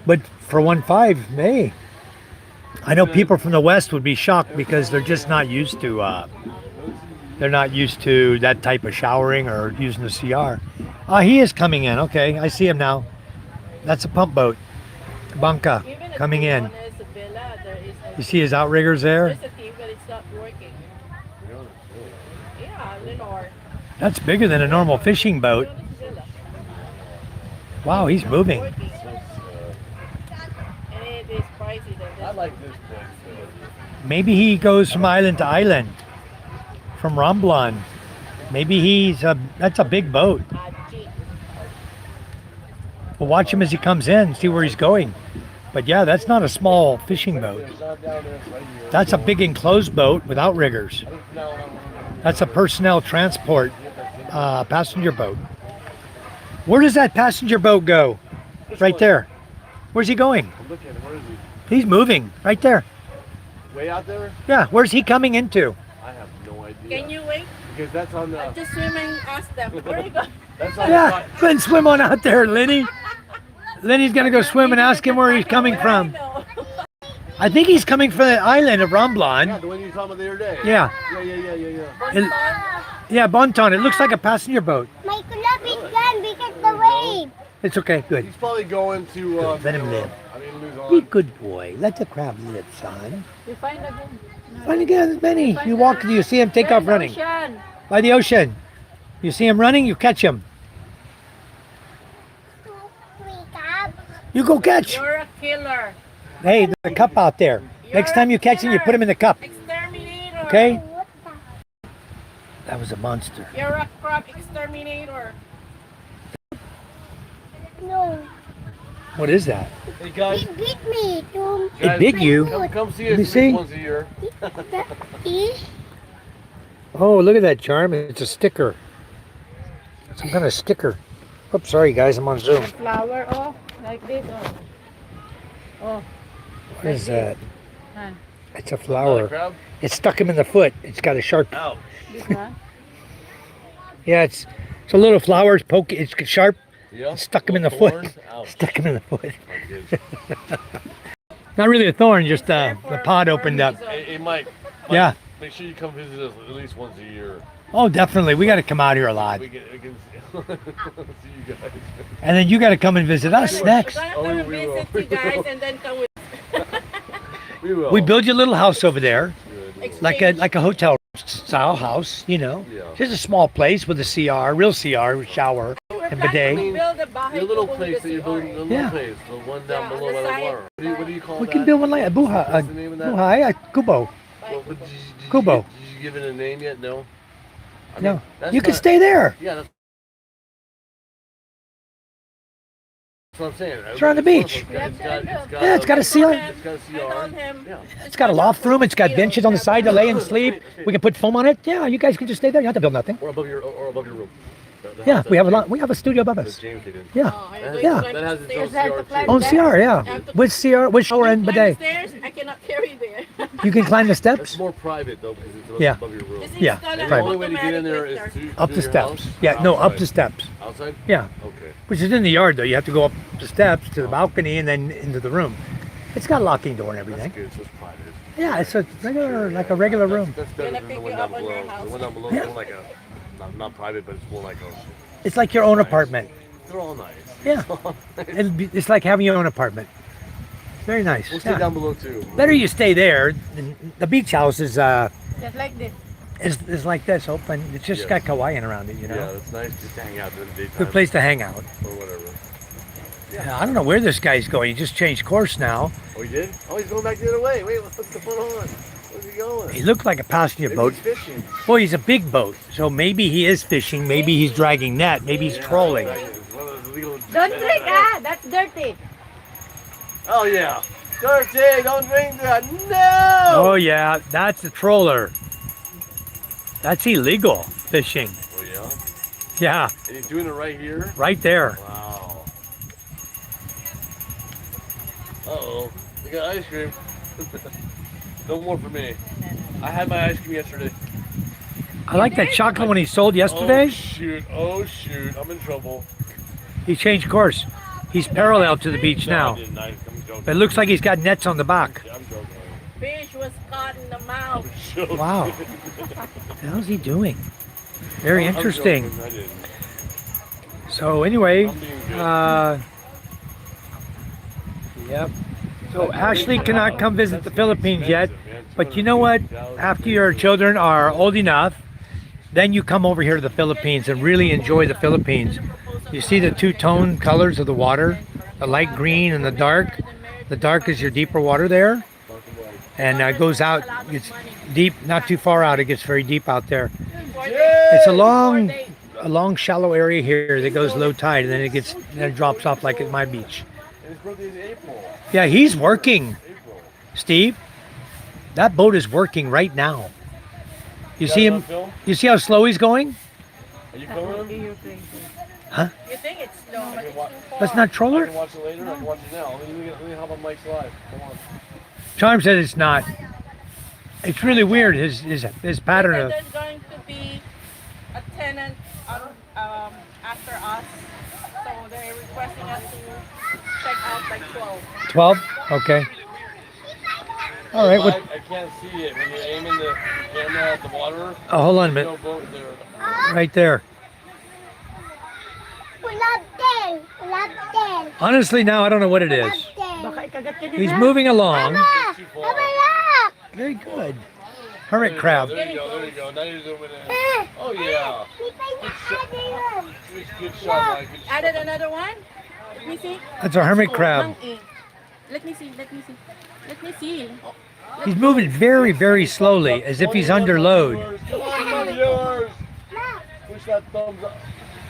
But for 1.5, hey, I know people from the West would be shocked because they're just not used to that type of showering or using the CR. He is coming in. Okay, I see him now. That's a pump boat, Banca, Even if coming in. one is a villa, there is You see his outriggers there? there's a team, but it's not working. Yeah, Lenore. That's bigger than a normal fishing boat. Villa. Wow, he's moving. Working. And it is pricey than I this. like this place. Maybe he goes from island to island, from Romblon. Maybe that's a big boat. Cheap. We'll watch him as he comes in, see where he's going. But yeah, that's not a small fishing boat. It's not down there, it's right here. That's a big enclosed boat with outriggers. That's a personnel transport passenger boat. Where does that passenger boat go? Right there. Where's he going? I'm looking at him. Where is he? He's moving right there. Way out there? Yeah, where's he coming into? I have no idea. Can you wait? Because that's on the. I'm just swimming. Ask them. Where are you going? That's on Yeah, the. go ahead and swim on out there, Lenny. Lenny's gonna go swim and ask him where he's coming from. I think he's coming from the island of Yeah, Romblon. the one you were talking about the other day. Yeah, Yeah. yeah, Bonton. It looks like a passenger boat. May kulapit gan because the wave. It's okay, good. He's probably going to. Let him live. I mean, Be a Luzon. good boy. Let the crab live, son. You find again. Find again, Benny. You walk, you see him take off running Ocean. by the ocean. You see him running, you catch him. You go catch. You're a killer. Hey, there's a cup out there. Next time you catch him, you put him in the cup. Exterminator. Okay? That was a monster. You're a crab exterminator. No. What is that? Hey guys, It beat me. To It bit you. come see Let me us see. once a year. eat. Oh, look at that charm. It's a sticker. Some kind of sticker. Oops, sorry guys, I'm on Zoom. Flower, oh, like this, oh. Oh, What is that? huh. It's a Another flower. crab? It stuck him in the foot. It's got a sharp. Ouch. This one. Yeah, it's a little flower. It's poke. It's sharp. Yeah. Stuck him in the Thorns? foot. Ouch. Stuck him in the foot. My goodness. Not really a thorn, just There the for- pod for opened up. reason. Hey, Mike. Yeah. Make sure you come visit us at least once a year. Oh, definitely. We got to come out here a lot. We can see you guys. And then you got to come and visit us next. We're Oh, gonna we visit will. you guys and then come with We will. We build you a little house over there, Good. like a hotel style house, you know. Yeah. Just a small place with a CR, real CR, with shower and bidet. We build a bahay Your little ko place with that you're the building, the CR. little Yeah. place, the one down Yeah, below on the by the side. water. What do you call We that? can build one like a buha, What's the name of that? buhay, a kubo. Well, but did Kubo. Did you give it a name yet? No. I No, that's you can not- stay there. Yeah, that's what I'm saying. It's on the beach. Yeah, Yeah, it's got a ceiling. It's got a I told CR. him. Yeah. It's got a loft room. It's got benches on the side to lay and sleep. We can put foam on it. Yeah, you guys can just stay there. You don't have to build nothing. Or above your room. The Yeah, house we have a that lot. We have a studio above James- us. that James did in. Yeah, Oh, are you That going Yeah. to climb that has the its own stairs? I have to CR climb too. on the CR. Yeah, stairs. with CR, with shower and Climb bidet. the stairs, I cannot carry there. You can climb the That's steps more private though because it's Yeah. above your room. This is Yeah, installed And the private. only way to get in there is automatic to up to the your steps. house? Yeah, no, up Outside? the steps. Outside? Yeah, Okay. which is in the yard though. You have to go up the steps to the balcony and then into the room. It's got a locking door and That's everything. good. So it's private. Yeah, it's a regular, like a regular room. That's better Gonna than the pick one you down up on your below. house. The one down below Yeah. is more like a not private, but it's more like a. It's like your own apartment. They're all nice. Yeah, it's like having your own apartment. Very nice. We'll stay Yeah. down below too. Better you stay there. The beach house is Just like this. is like this, open. It's just Yeah. got Hawaiian around it, you know. Yeah, it's nice just to hang out during the daytime. Good place to hang out. Or whatever. Yeah, I don't know where this guy's going. He just changed course now. Oh, he did? Oh, he's going back the other way. Wait, what's going on? What's he going? He looked like a passenger Maybe boat. he's fishing. Well, he's a big boat, so maybe he is fishing. Maybe he's dragging net. Maybe he's trolling. It's one of those illegal- Don't drink, that's dirty. Oh yeah. Dirty, don't drink that. No! Oh yeah, that's the troller. That's illegal fishing. Oh yeah? Yeah, And he's doing it right here? right there. Wow. Uh-oh. We got ice cream. No more for me. I had my ice cream yesterday. I like that chocolate one he sold Oh yesterday. shoot. Oh shoot. I'm in trouble. He changed course. He's parallel to the beach No, I now. didn't. I'm joking. But it looks like he's got nets on the back. Yeah, I'm joking. Fish was caught in the mouth. I'm joking. Wow. What the hell is he doing? Very I'm interesting. joking. I didn't. So anyway, I'm being good. yep. So Ashley cannot come visit the Philippines yet, but you know what? After your children are old enough, then you come over here to the Philippines and really enjoy the Philippines. You see the two-tone colors of the water, the light green and the dark. The dark is your deeper water there, and it goes out. It's deep, not too far out. It gets very deep out there. It's a long, shallow area here that goes low tide, and then it drops off like at my beach. And his birthday is April. Yeah, he's working, April. Steve. That boat is working right now. You see him? Film? You see how slow he's going? Are you filming him? You think? Huh? You think it's slow, but it's too far. That's not I troller? can watch it later. I can watch it now. Let me hop on Mike's live. Come on. Charm said it's not. It's really weird. His pattern of. There's going to be a tenant after us, so they're requesting us to check out by 12. 12? Okay. All right. What? I can't see it when you're aiming the camera at the water. Oh, hold on a There's no minute. boat there. Right there. Ulabden. Honestly, now I don't know what it is. Baka ikagat ka din, He's ha? moving along. It's too far. Very good. Hermit crab. There you go. There you go. Now you're zooming in. Oh yeah. Good shot, Mike. Good shot. Added another one? Let me see. That's a hermit Oh, crab. hang in. Let me see. Let me see. Let me see. Oh, He's moving very, very slowly, as if he's under load. Come on, yours. Push that thumbs up.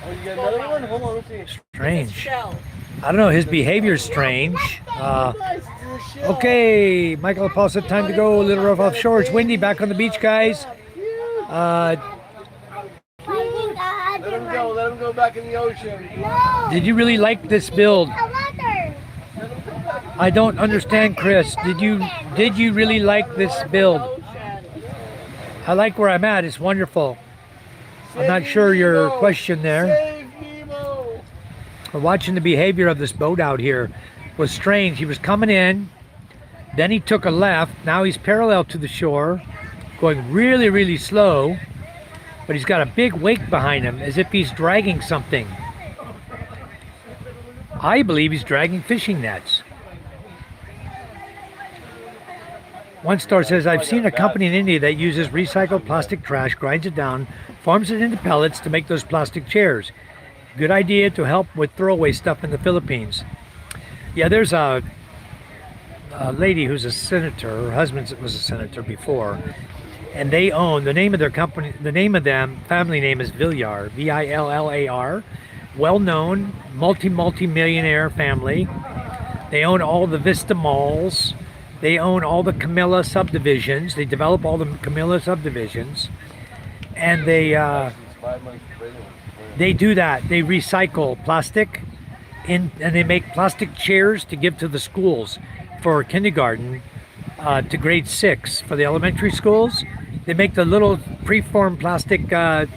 Oh, you got another one? Hold on, let's see. Strange. shell. I don't know. His behavior is strange. Okay, Michael Paul said time to go. A little rough offshore. It's windy. Back on the beach, guys. Let him go back in the ocean. Did you really like this build? I don't understand, Chris. Did you really like this build? Ocean. I like where I'm at. It's wonderful. I'm not sure your question there. Save Nemo. We're watching the behavior of this boat out here. Was strange. He was coming in, then he took a left. Now he's parallel to the shore, going really, really slow, but he's got a big wake behind him as if he's dragging something. I believe he's dragging fishing nets. One store says, I've seen a company in India that uses recycled plastic trash, grinds it down, forms it into pellets to make those plastic chairs. Good idea to help with throwaway stuff in the Philippines. Yeah, there's a lady who's a senator. Her husband was a senator before, and they own the name of their company. The name of them family name is Villar, Villar. Well-known, multi-millionaire family. They own all the Vista malls. They own all the Camilla subdivisions. They develop all the Camilla subdivisions, and they 5 months later. do that. They recycle plastic, and they make plastic chairs to give to the schools for kindergarten to grade 6 for the elementary schools. They make the little preformed plastic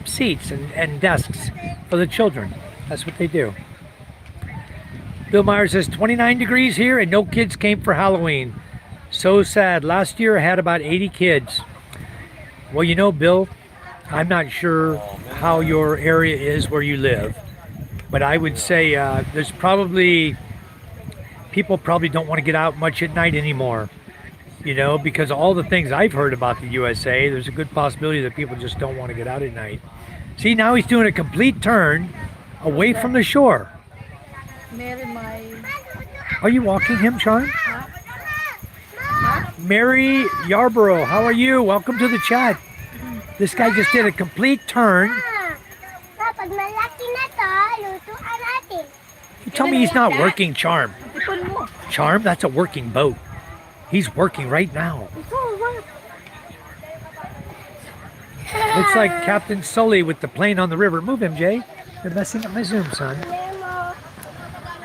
seats and desks for the children. That's what they do. Bill Myers says 29 degrees here and no kids came for Halloween. So sad. Last year I had about 80 kids. Well, you know, Bill, I'm not sure how your area is where you live, but I would say there's probably people probably don't want to get out much at night anymore, you know, because all the things I've heard about the USA, there's a good possibility that people just don't want to get out at night. See, now he's doing a complete turn away from the shore. Mary, my... Are you walking him, Sean? Huh? Mary Yarborough, how are you? Welcome to the chat. This guy just did a complete turn. Kapag malaki na to, lutuan natin. You tell me he's not working Charm. Ipon mo. Charm, that's a working boat. He's working right now. Looks like Captain Sully with the plane on the river. Move, MJ. You're messing up my Zoom, son.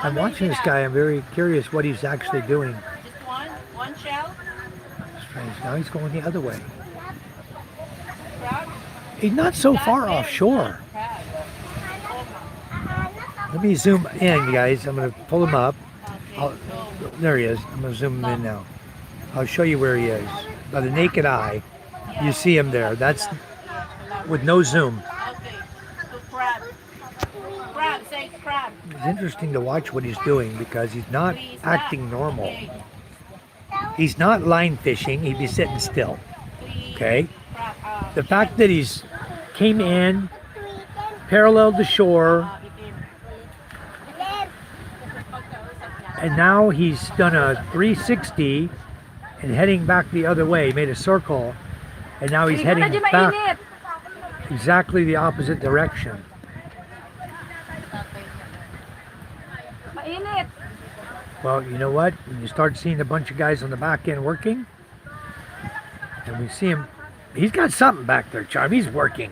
I'm watching this guy. I'm very curious what he's actually doing. Just one shell. Strange. Now he's going the other way. Crab. He's not so far offshore. Crab. Let me zoom in, guys. I'm going to pull him up. There he is. I'm going to zoom him in now. I'll show you where he is. By the naked eye, you see him there. That's with no zoom. Okay. So crab. Crab. Say crab. It's interesting to watch what he's doing because he's not acting normal. He's not line fishing. He'd be sitting still. Okay? Crab. The fact that he's came in, paralleled the shore, and now he's done a 360 and heading back the other way. He made a circle, and now he's heading back exactly the opposite direction. Mainit. Well, you know what? When you start seeing a bunch of guys on the back end working, and we see him, he's got something back there, Charm. He's working.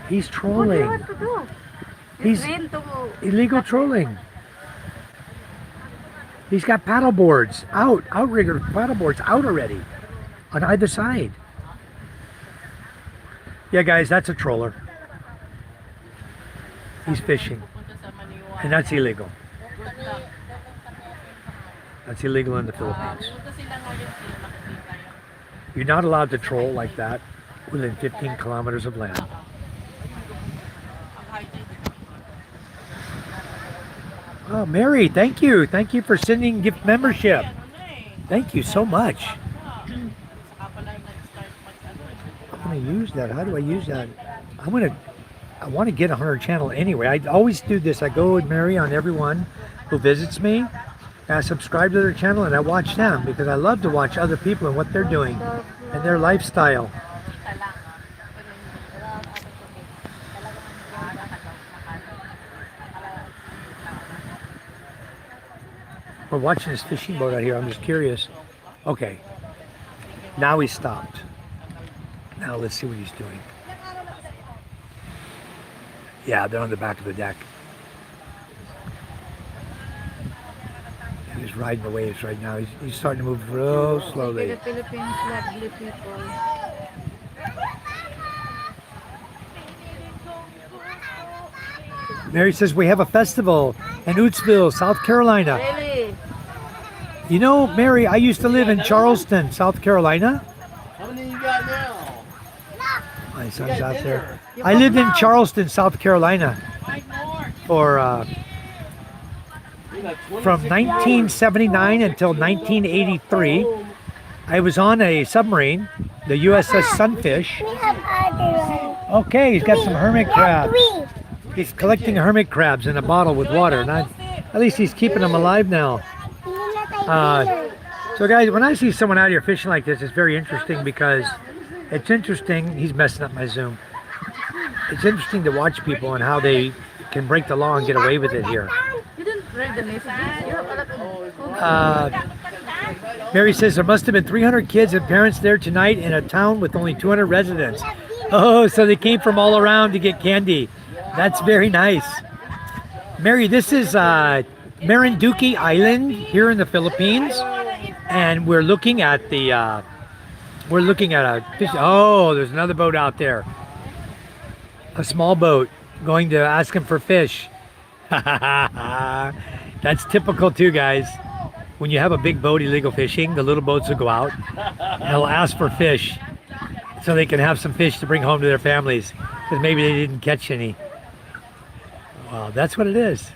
He's trolling. He's illegal trolling. He's got paddle boards out, outrigger paddle boards out already on either side. Yeah, guys, that's a troller. He's fishing, and that's illegal. That's illegal in the Philippines. You're not allowed to troll like that within 15 kilometers of land. Oh, Mary, thank you. Thank you for sending gift membership. Thank you so much. I'm going to use that. How do I use that? I want to get on her channel anyway. I always do this. I go with Mary on everyone who visits me. And I subscribe to their channel and I watch them because I love to watch other people and what they're doing and their lifestyle. We're watching this fishing boat out here. I'm just curious. Okay. Now he's stopped. Now let's see what he's doing. Yeah, they're on the back of the deck. He's riding the waves right now. He's starting to move real slowly. The Philippines, lovely people. Mary says we have a festival in Ootsville, South Carolina. Really? You know, Mary, I used to live in Charleston, South Carolina. How many you got now? My son's out there. I lived in Charleston, South Carolina for from 1979 until 1983. I was on a submarine, the USS Sunfish. We have other one. Okay, he's got some hermit crabs. He's collecting hermit crabs in a bottle with water, and at least he's keeping them alive now. So guys, when I see someone out here fishing like this, it's very interesting because it's interesting. He's messing up my Zoom. It's interesting to watch people and how they can break the law and get away with it here. You didn't read the messages? You have a lot of... Mary says there must have been 300 kids and parents there tonight in a town with only 200 residents. Oh, so they came from all around to get candy. That's very nice. Mary, this is Marinduque Island here in the Philippines, and we're looking at a fish. Oh, there's another boat out there. A small boat going to ask him for fish. That's typical too, guys. When you have a big boat illegal fishing, the little boats will go out and they'll ask for fish so they can have some fish to bring home to their families because maybe they didn't catch any. Wow, that's what it is.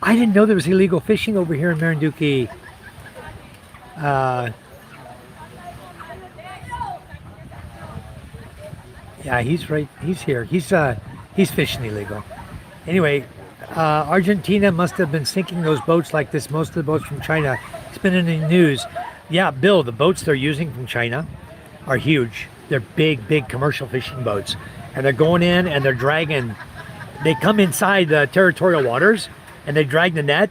I didn't know there was illegal fishing over here in Marinduque. Yeah, he's right. He's here. He's fishing illegal. Anyway, Argentina must have been sinking those boats like this. Most of the boats from China It's been in the news. Yeah, Bill, the boats they're using from China are huge. They're big, big commercial fishing boats. And they're going in and they're dragging, they come inside the territorial waters and they drag the net.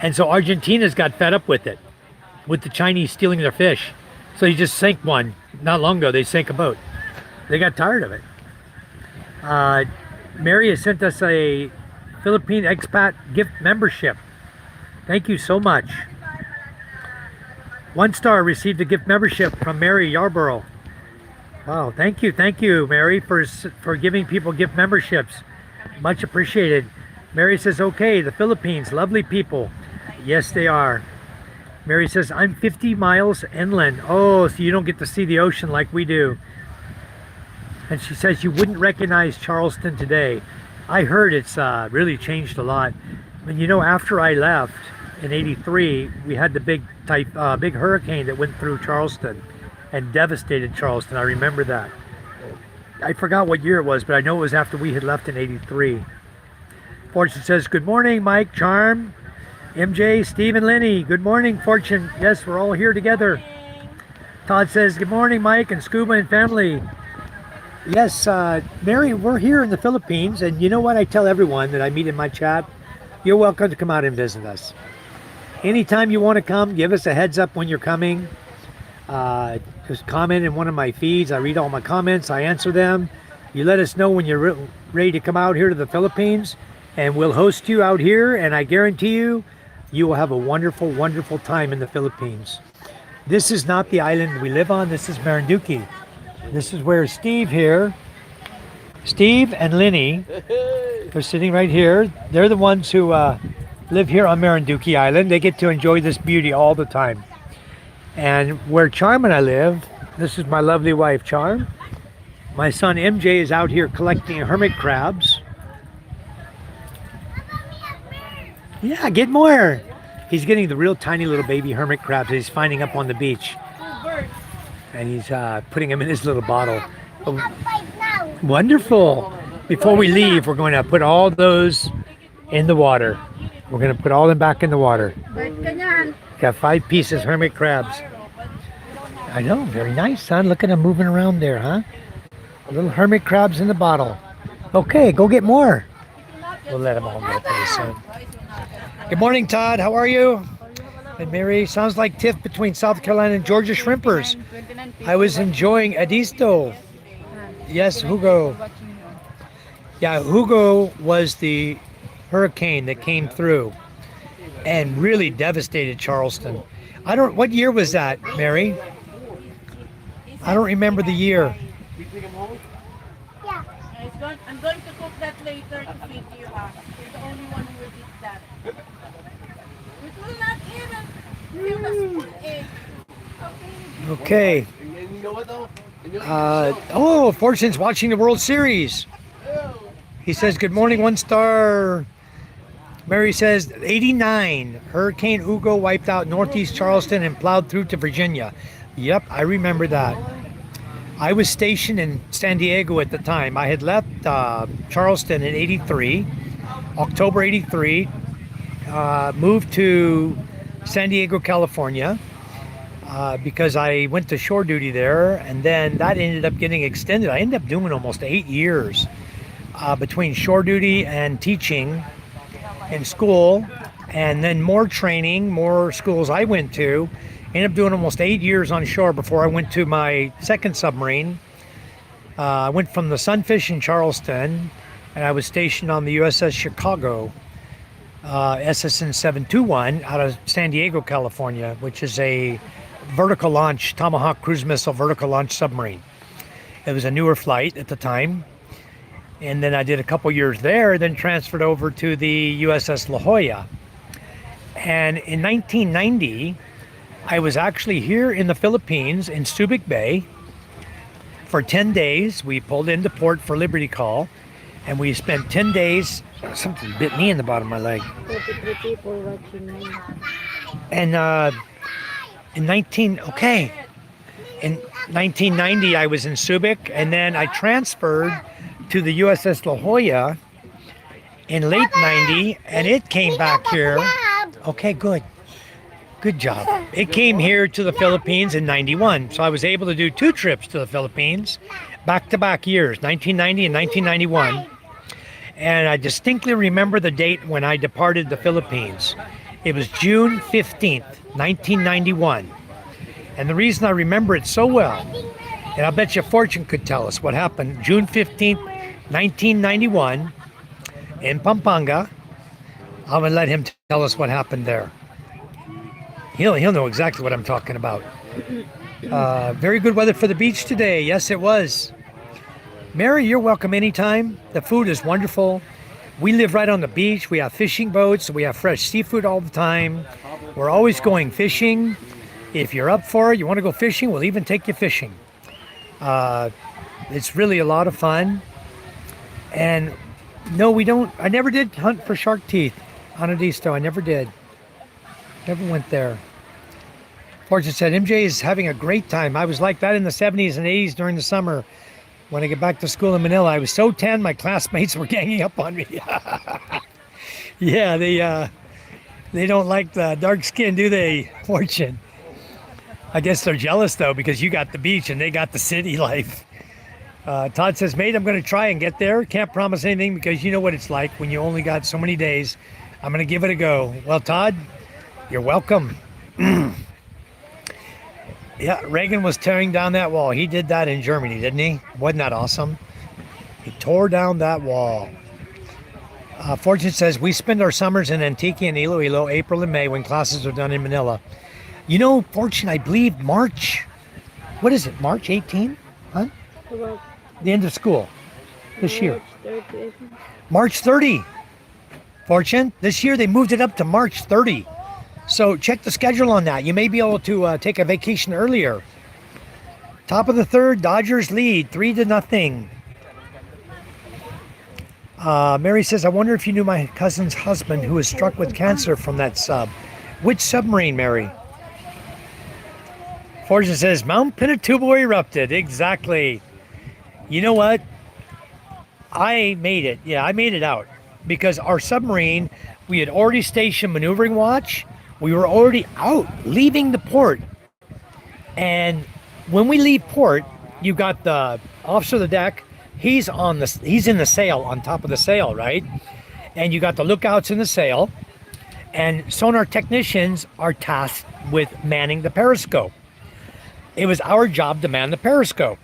And so Argentina's got fed up with it, with the Chinese stealing their fish. So you just sank one. Not long ago, they sank a boat. They got tired of it. Mary has sent us a Philippine Expat gift membership. Thank you so much. 1 star received a gift membership from Mary Yarborough. Wow, thank you, Mary, for giving people gift memberships. Much appreciated. Mary says, okay, the Philippines, lovely people. Yes, they are. Mary says, I'm 50 miles inland. Oh, so you don't get to see the ocean like we do. And she says, you wouldn't recognize Charleston today. I heard it's really changed a lot. And you know, after I left in '83, we had the big hurricane that went through Charleston and devastated Charleston. I remember that. I forgot what year it was, but I know it was after we had left in '83. Fortune says, good morning, Mike, Charm, MJ, Steve, and Lenny. Good morning, Fortune. Yes, we're all here together. Todd says, good morning, Mike and Scuba and family. Yes, Mary, we're here in the Philippines, and you know what I tell everyone that I meet in my chat? You're welcome to come out and visit us. Anytime you want to come, give us a heads up when you're coming. Just comment in one of my feeds. I read all my comments. I answer them. You let us know when you're ready to come out here to the Philippines, and we'll host you out here, and I guarantee you, you will have a wonderful, wonderful time in the Philippines. This is not the island we live on. This is Marinduque. This is where Steve and Lenny are sitting right here. They're the ones who live here on Marinduque Island. They get to enjoy this beauty all the time. And where Charm and I live, this is my lovely wife, Charm. My son, MJ, is out here collecting hermit crabs. Yeah, get more. He's getting the real tiny little baby hermit crabs that he's finding up on the beach. And he's putting them in his little bottle. Wonderful. Before we leave, we're going to put all those in the water. We're going to put all them back in the water. Got 5 pieces hermit crabs. I know, very nice, son. Look at them moving around there, huh? Little hermit crabs in the bottle. Okay, go get more. We'll let them all go pretty soon. Good morning, Todd. How are you? And Mary, sounds like Tiff between South Carolina and Georgia shrimpers. I was enjoying Edisto. Yes, Hugo. Yeah, Hugo was the hurricane that came through and really devastated Charleston. What year was that, Mary? I don't remember the year. Yeah. I'm going to cook that later to feed you. You're the only one who will eat that. It will not even feel the spoon egg. Okay. And you know what though? Fortune's watching the World Series. He says, good morning, 1 star. Mary says, 89. Hurricane Hugo wiped out northeast Charleston and plowed through to Virginia. Yep, I remember that. I was stationed in San Diego at the time. I had left Charleston in '83, October '83, moved to San Diego, California, because I went to shore duty there, and then that ended up getting extended. I ended up doing almost 8 years between shore duty and teaching in school, and then more training, more schools I went to. Ended up doing almost 8 years on shore before I went to my second submarine. I went from the Sunfish in Charleston, and I was stationed on the USS Chicago, SSN 721, out of San Diego, California, which is a vertical launch, Tomahawk cruise missile vertical launch submarine. It was a newer flight at the time. And then I did a couple years there, then transferred over to the USS La Jolla. And in 1990, I was actually here in the Philippines in Subic Bay for 10 days. We pulled into port for Liberty Call, and we spent 10 days. Something bit me in the bottom of my leg. 33 people watching me. And in 1990, I was in Subic, and then I transferred to the USS La Jolla in late 90, and it came back here. Okay, good. Good job. It came here to the Philippines in 91. So I was able to do 2 trips to the Philippines, back-to-back years, 1990 and 1991. And I distinctly remember the date when I departed the Philippines. It was June 15th, 1991. And the reason I remember it so well, and I bet you Fortune could tell us what happened June 15th, 1991 in Pampanga. I'm going to let him tell us what happened there. He'll know exactly what I'm talking about. Very good weather for the beach today. Yes, it was. Mary, you're welcome anytime. The food is wonderful. We live right on the beach. We have fishing boats. We have fresh seafood all the time. We're always going fishing. If you're up for it, you want to go fishing, we'll even take you fishing. It's really a lot of fun. And no, we don't. I never did hunt for shark teeth on Edisto. I never did. Never went there. Fortune said, MJ is having a great time. I was like that in the 70s and 80s during the summer. When I get back to school in Manila, I was so tan, my classmates were ganging up on me. Yeah, they don't like the dark skin, do they, Fortune? I guess they're jealous, though, because you got the beach and they got the city life. Todd says, mate, I'm going to try and get there. Can't promise anything because you know what it's like when you only got so many days. I'm going to give it a go. Well, Todd, you're welcome. Yeah, Reagan was tearing down that wall. He did that in Germany, didn't he? Wasn't that awesome? He tore down that wall. Fortune says, we spend our summers in Antique and Iloilo, April and May when classes are done in Manila. You know, Fortune, I believe March, what is it, March 18? Huh? About The end of school this year. March 30th. March 30. Fortune, this year they moved it up to March 30. So check the schedule on that. You may be able to take a vacation earlier. Top of the third, Dodgers lead 3-0. Mary says, I wonder if you knew my cousin's husband who was struck with cancer from that sub. Which submarine, Mary? Fortune says, Mount Pinatubo erupted. Exactly. You know what? I made it. Yeah, I made it out. Because our submarine, we had already stationed maneuvering watch. We were already out, leaving the port. And when we leave port, you got the officer of the deck. He's in the sail, on top of the sail, right? And you got the lookouts in the sail. And sonar technicians are tasked with manning the periscope. It was our job to man the periscope.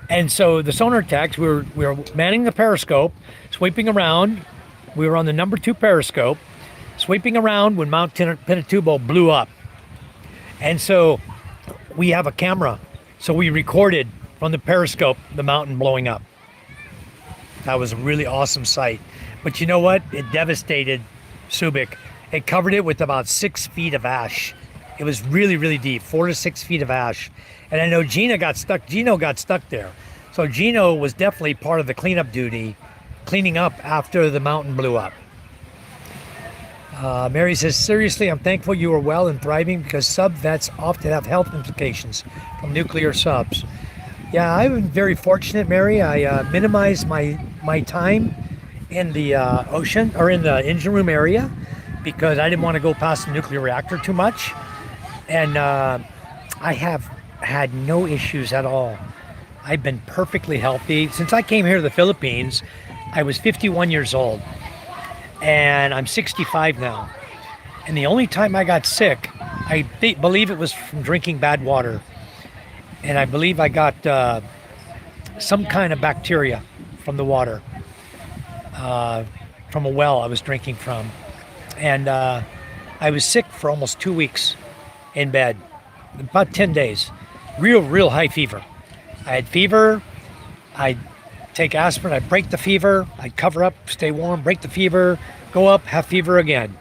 And so the sonar techs, we were manning the periscope, sweeping around. We were on the number 2 periscope, sweeping around when Mount Pinatubo blew up. And so we have a camera. So we recorded from the periscope the mountain blowing up. That was a really awesome sight. But you know what? It devastated Subic. It covered it with about 6 feet of ash. It was really, really deep, 4 to 6 feet of ash. And I know Gino got stuck there. So Gino was definitely part of the cleanup duty, cleaning up after the mountain blew up. Mary says, seriously, I'm thankful you are well and thriving because sub vets often have health implications from nuclear subs. Yeah, I've been very fortunate, Mary. I minimized my time in the ocean or in the engine room area because I didn't want to go past the nuclear reactor too much. And I have had no issues at all. I've been perfectly healthy. Since I came here to the Philippines, I was 51 years old. And I'm 65 now. And the only time I got sick, I believe it was from drinking bad water. And I believe I got some kind of bacteria from the water, from a well I was drinking from. And I was sick for almost 2 weeks in bed, about 10 days. Real high fever. I had fever. I'd take aspirin, I'd break the fever, I'd cover up, stay warm, break the fever, go up, have fever again.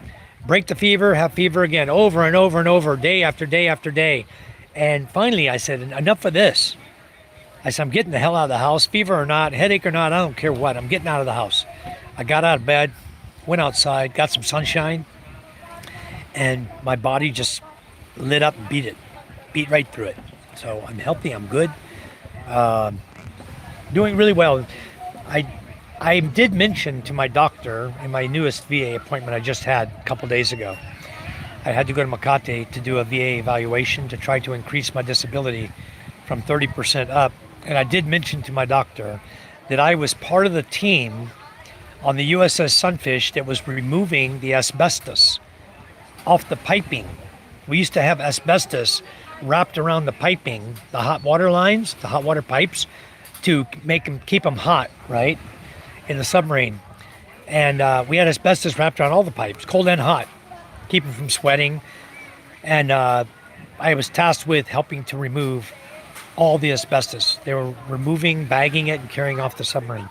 Break the fever, have fever again, over and over and over, day after day after day. And finally I said, enough of this. I said, I'm getting the hell out of the house, fever or not, headache or not, I don't care what, I'm getting out of the house. I got out of bed, went outside, got some sunshine, and my body just lit up and beat right through it. So I'm healthy, I'm good. Doing really well. I did mention to my doctor in my newest VA appointment I just had a couple days ago I had to go to Makati to do a VA evaluation to try to increase my disability from 30% up. And I did mention to my doctor that I was part of the team on the USS Sunfish that was removing the asbestos off the piping. We used to have asbestos wrapped around the piping, the hot water lines, the hot water pipes, to keep them hot, right, in the submarine. And we had asbestos wrapped around all the pipes, cold and hot, keep them from sweating. And I was tasked with helping to remove all the asbestos. They were removing, bagging it, and carrying off the submarine.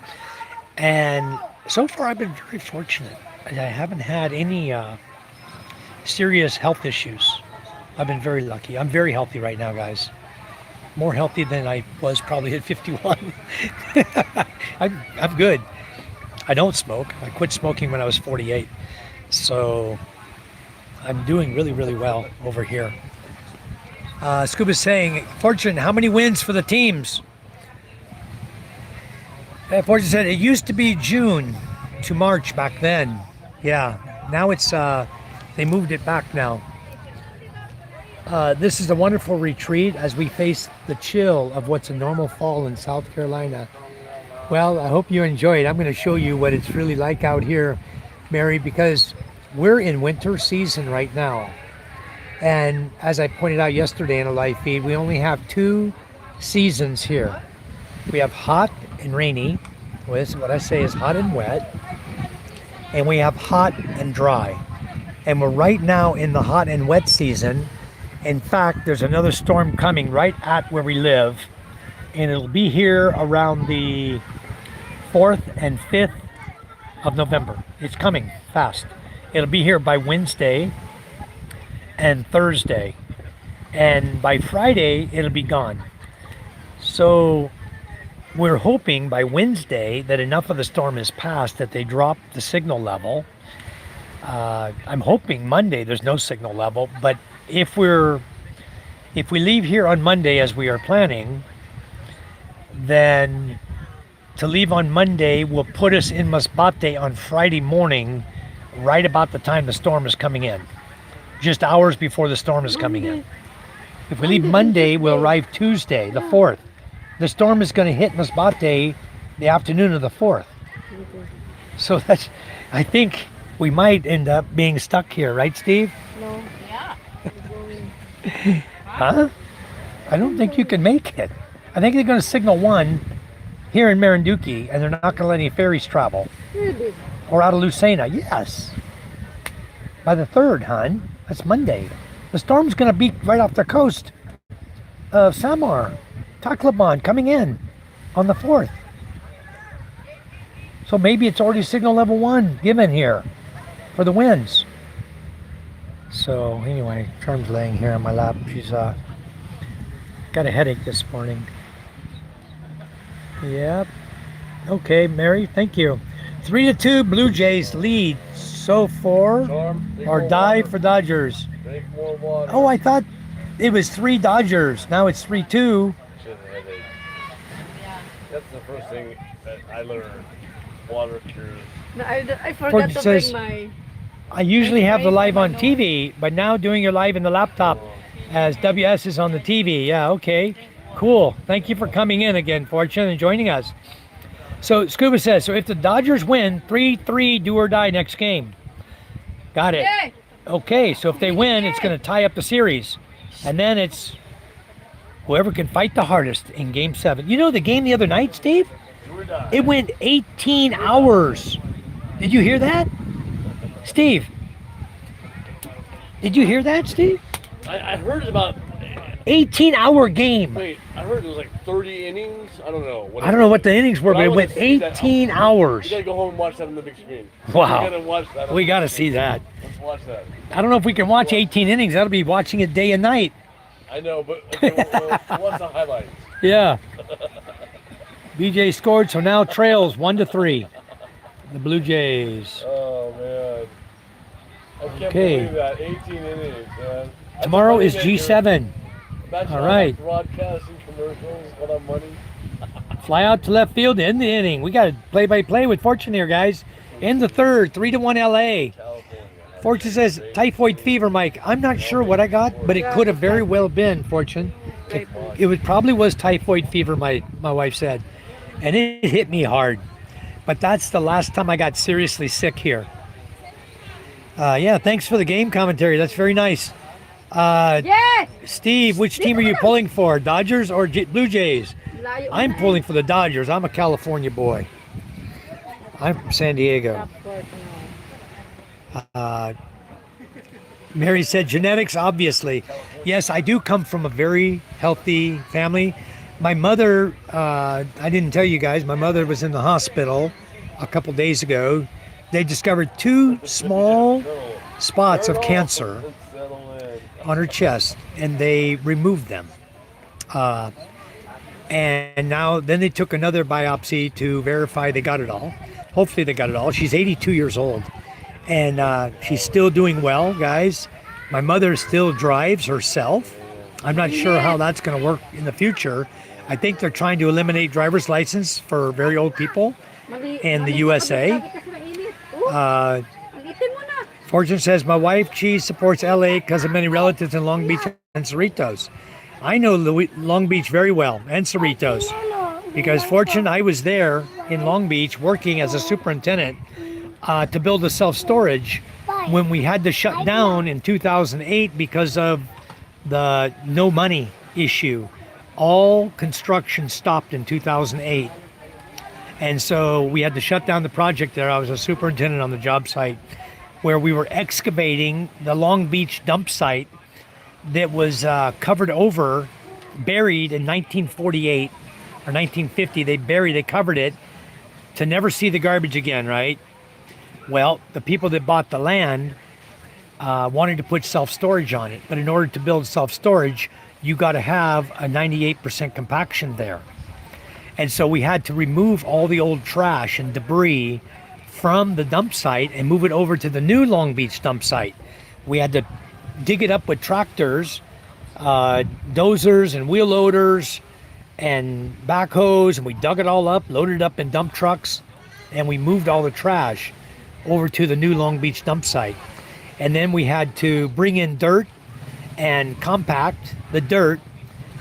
And so far, I've been very fortunate. I haven't had any serious health issues. I've been very lucky. I'm very healthy right now, guys. More healthy than I was probably at 51. I'm good. I don't smoke. I quit smoking when I was 48. So I'm doing really, really well over here. Scuba's saying, Fortune, how many wins for the teams? Fortune said it used to be June to March back then. Yeah, now it's, they moved it back now. This is a wonderful retreat as we face the chill of what's a normal fall in South Carolina. Well, I hope you enjoy it. I'm going to show you what it's really like out here, Mary, because we're in winter season right now. And as I pointed out yesterday in a live feed, we only have 2 seasons here. We have hot and rainy, what I say is hot and wet, and we have hot and dry. And we're right now in the hot and wet season. In fact, there's another storm coming right at where we live, and it'll be here around the 4th and 5th of November. It's coming fast. It'll be here by Wednesday and Thursday, and by Friday it'll be gone. So we're hoping by Wednesday that enough of the storm is passed that they drop the signal level. I'm hoping Monday there's no signal level, but if we leave here on Monday as we are planning, then to leave on Monday will put us in Masbate on Friday morning, right about the time the storm is coming in, just hours before the storm is coming in. If we leave Monday, we'll arrive Tuesday, the 4th. The storm is going to hit Masbate the afternoon of the 4th. So that's, I think we might end up being stuck here, right, Steve? No. Yeah. Huh? I don't think you can make it. I think they're going to signal 1 here in Marinduque, and they're not going to let any ferries travel. Really? Or out of Lucena, yes. By the 3rd, hon. That's Monday. The storm's going to be right off the coast of Samar, Tacloban, coming in on the 4th. So maybe it's already signal level 1 given here for the winds. So anyway, Charm's laying here on my lap. She's got a headache this morning. Yep. Okay, Mary, thank you. 3-2, Blue Jays lead so far, or die for Dodgers. Drink more water. Oh, I thought it was 3 Dodgers. Now it's 3-2. She has a headache. That's the first thing that I learned. Water cures. No, I forgot Fortune to says- bring my... I usually have the live on TV, but now doing your live in the laptop as WS is on the TV. Yeah, okay. Cool. Thank you for coming in again, Fortune, and joining us. So Scuba says, so if the Dodgers win, 3-3, do or die next game. Got it. Yay! Okay, so if they win, it's going to tie up the series. And then it's whoever can fight the hardest in Game 7. You know the game the other night, Steve? Do or die. It went 18 hours. Did you hear that? Steve? Did you hear that, Steve? I heard about. 18-hour game. Wait, I heard it was like 30 innings. I don't know. I don't know what the innings were, But but I it wanna went see that. 18 hours. You gotta go home and watch that on the big screen. Wow. You gotta watch that. on We the got to big see screen. that. Let's watch that. I don't know if we can watch 18 innings. That'll be watching it day and night. I know, but okay, we'll watch the highlights. Yeah. BJ scored, so now trails 1-3. The Blue Jays. Oh man. I can't Okay. believe that. 18 innings, man. That's Tomorrow money is maker. G7. Imagine All right. Broadcasting commercials, what on money. Fly out to left field to end the inning. We got to play-by-play with Fortune here, guys. In the 3rd, 3-1 LA. California. Fortune says typhoid fever, Mike. I'm not sure what I got, but it could have very well been, Fortune. It was probably was typhoid fever, my wife said. And it hit me hard. But that's the last time I got seriously sick here. Yeah, thanks for the game commentary. That's very nice. Yes! Steve, which team are you pulling for? Dodgers or Blue Jays? I'm pulling for the Dodgers. I'm a California boy. I'm from San Diego. Mary said genetics, obviously. Yes, I do come from a very healthy family. My mother, I didn't tell you guys, my mother was in the hospital a couple days ago. They discovered 2 small spots of cancer on her chest, and they removed them. And now, then they took another biopsy to verify they got it all. Hopefully they got it all. She's 82 years old, and she's still doing well, guys. My mother still drives herself. I'm not sure how that's going to work in the future. I think they're trying to eliminate driver's license for very old people in the USA. Fortune says, my wife, she supports LA because of many relatives in Long Beach and Cerritos. I know Long Beach very well, and Cerritos, because Fortune, I was there in Long Beach working as a superintendent to build a self-storage when we had to shut down in 2008 because of the no money issue. All construction stopped in 2008. And so we had to shut down the project there. I was a superintendent on the job site where we were excavating the Long Beach dump site that was covered over, buried in 1948 or 1950. They covered it to never see the garbage again, right? Well, the people that bought the land wanted to put self-storage on it. But in order to build self-storage, you got to have a 98% compaction there. And so we had to remove all the old trash and debris from the dump site and move it over to the new Long Beach dump site. We had to dig it up with tractors, dozers and wheel loaders and backhoes, and we dug it all up, loaded it up in dump trucks, and we moved all the trash over to the new Long Beach dump site. And then we had to bring in dirt and compact the dirt,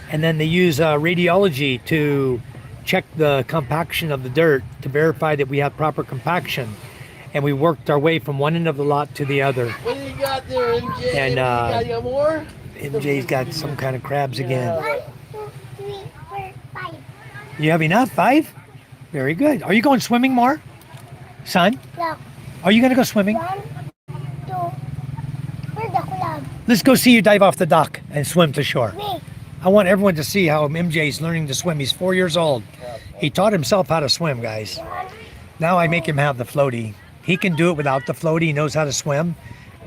and then they use radiology to check the compaction of the dirt to verify that we have proper compaction. And we worked our way from one end of the lot to the other. What do you got there, MJ? And you got more? MJ's got some kind of crabs again. 1, 2, 3, 4, 5. You have enough? 5? Very good. Are you going swimming more, son? Look, Are you going to go swimming? 1, 2. Where's the club? Let's go see you dive off the dock and swim to shore. Wait. I want everyone to see how MJ's learning to swim. He's 4 years old. He taught himself how to swim, guys. Now I make him have the floaty. He can do it without the floaty. He knows how to swim,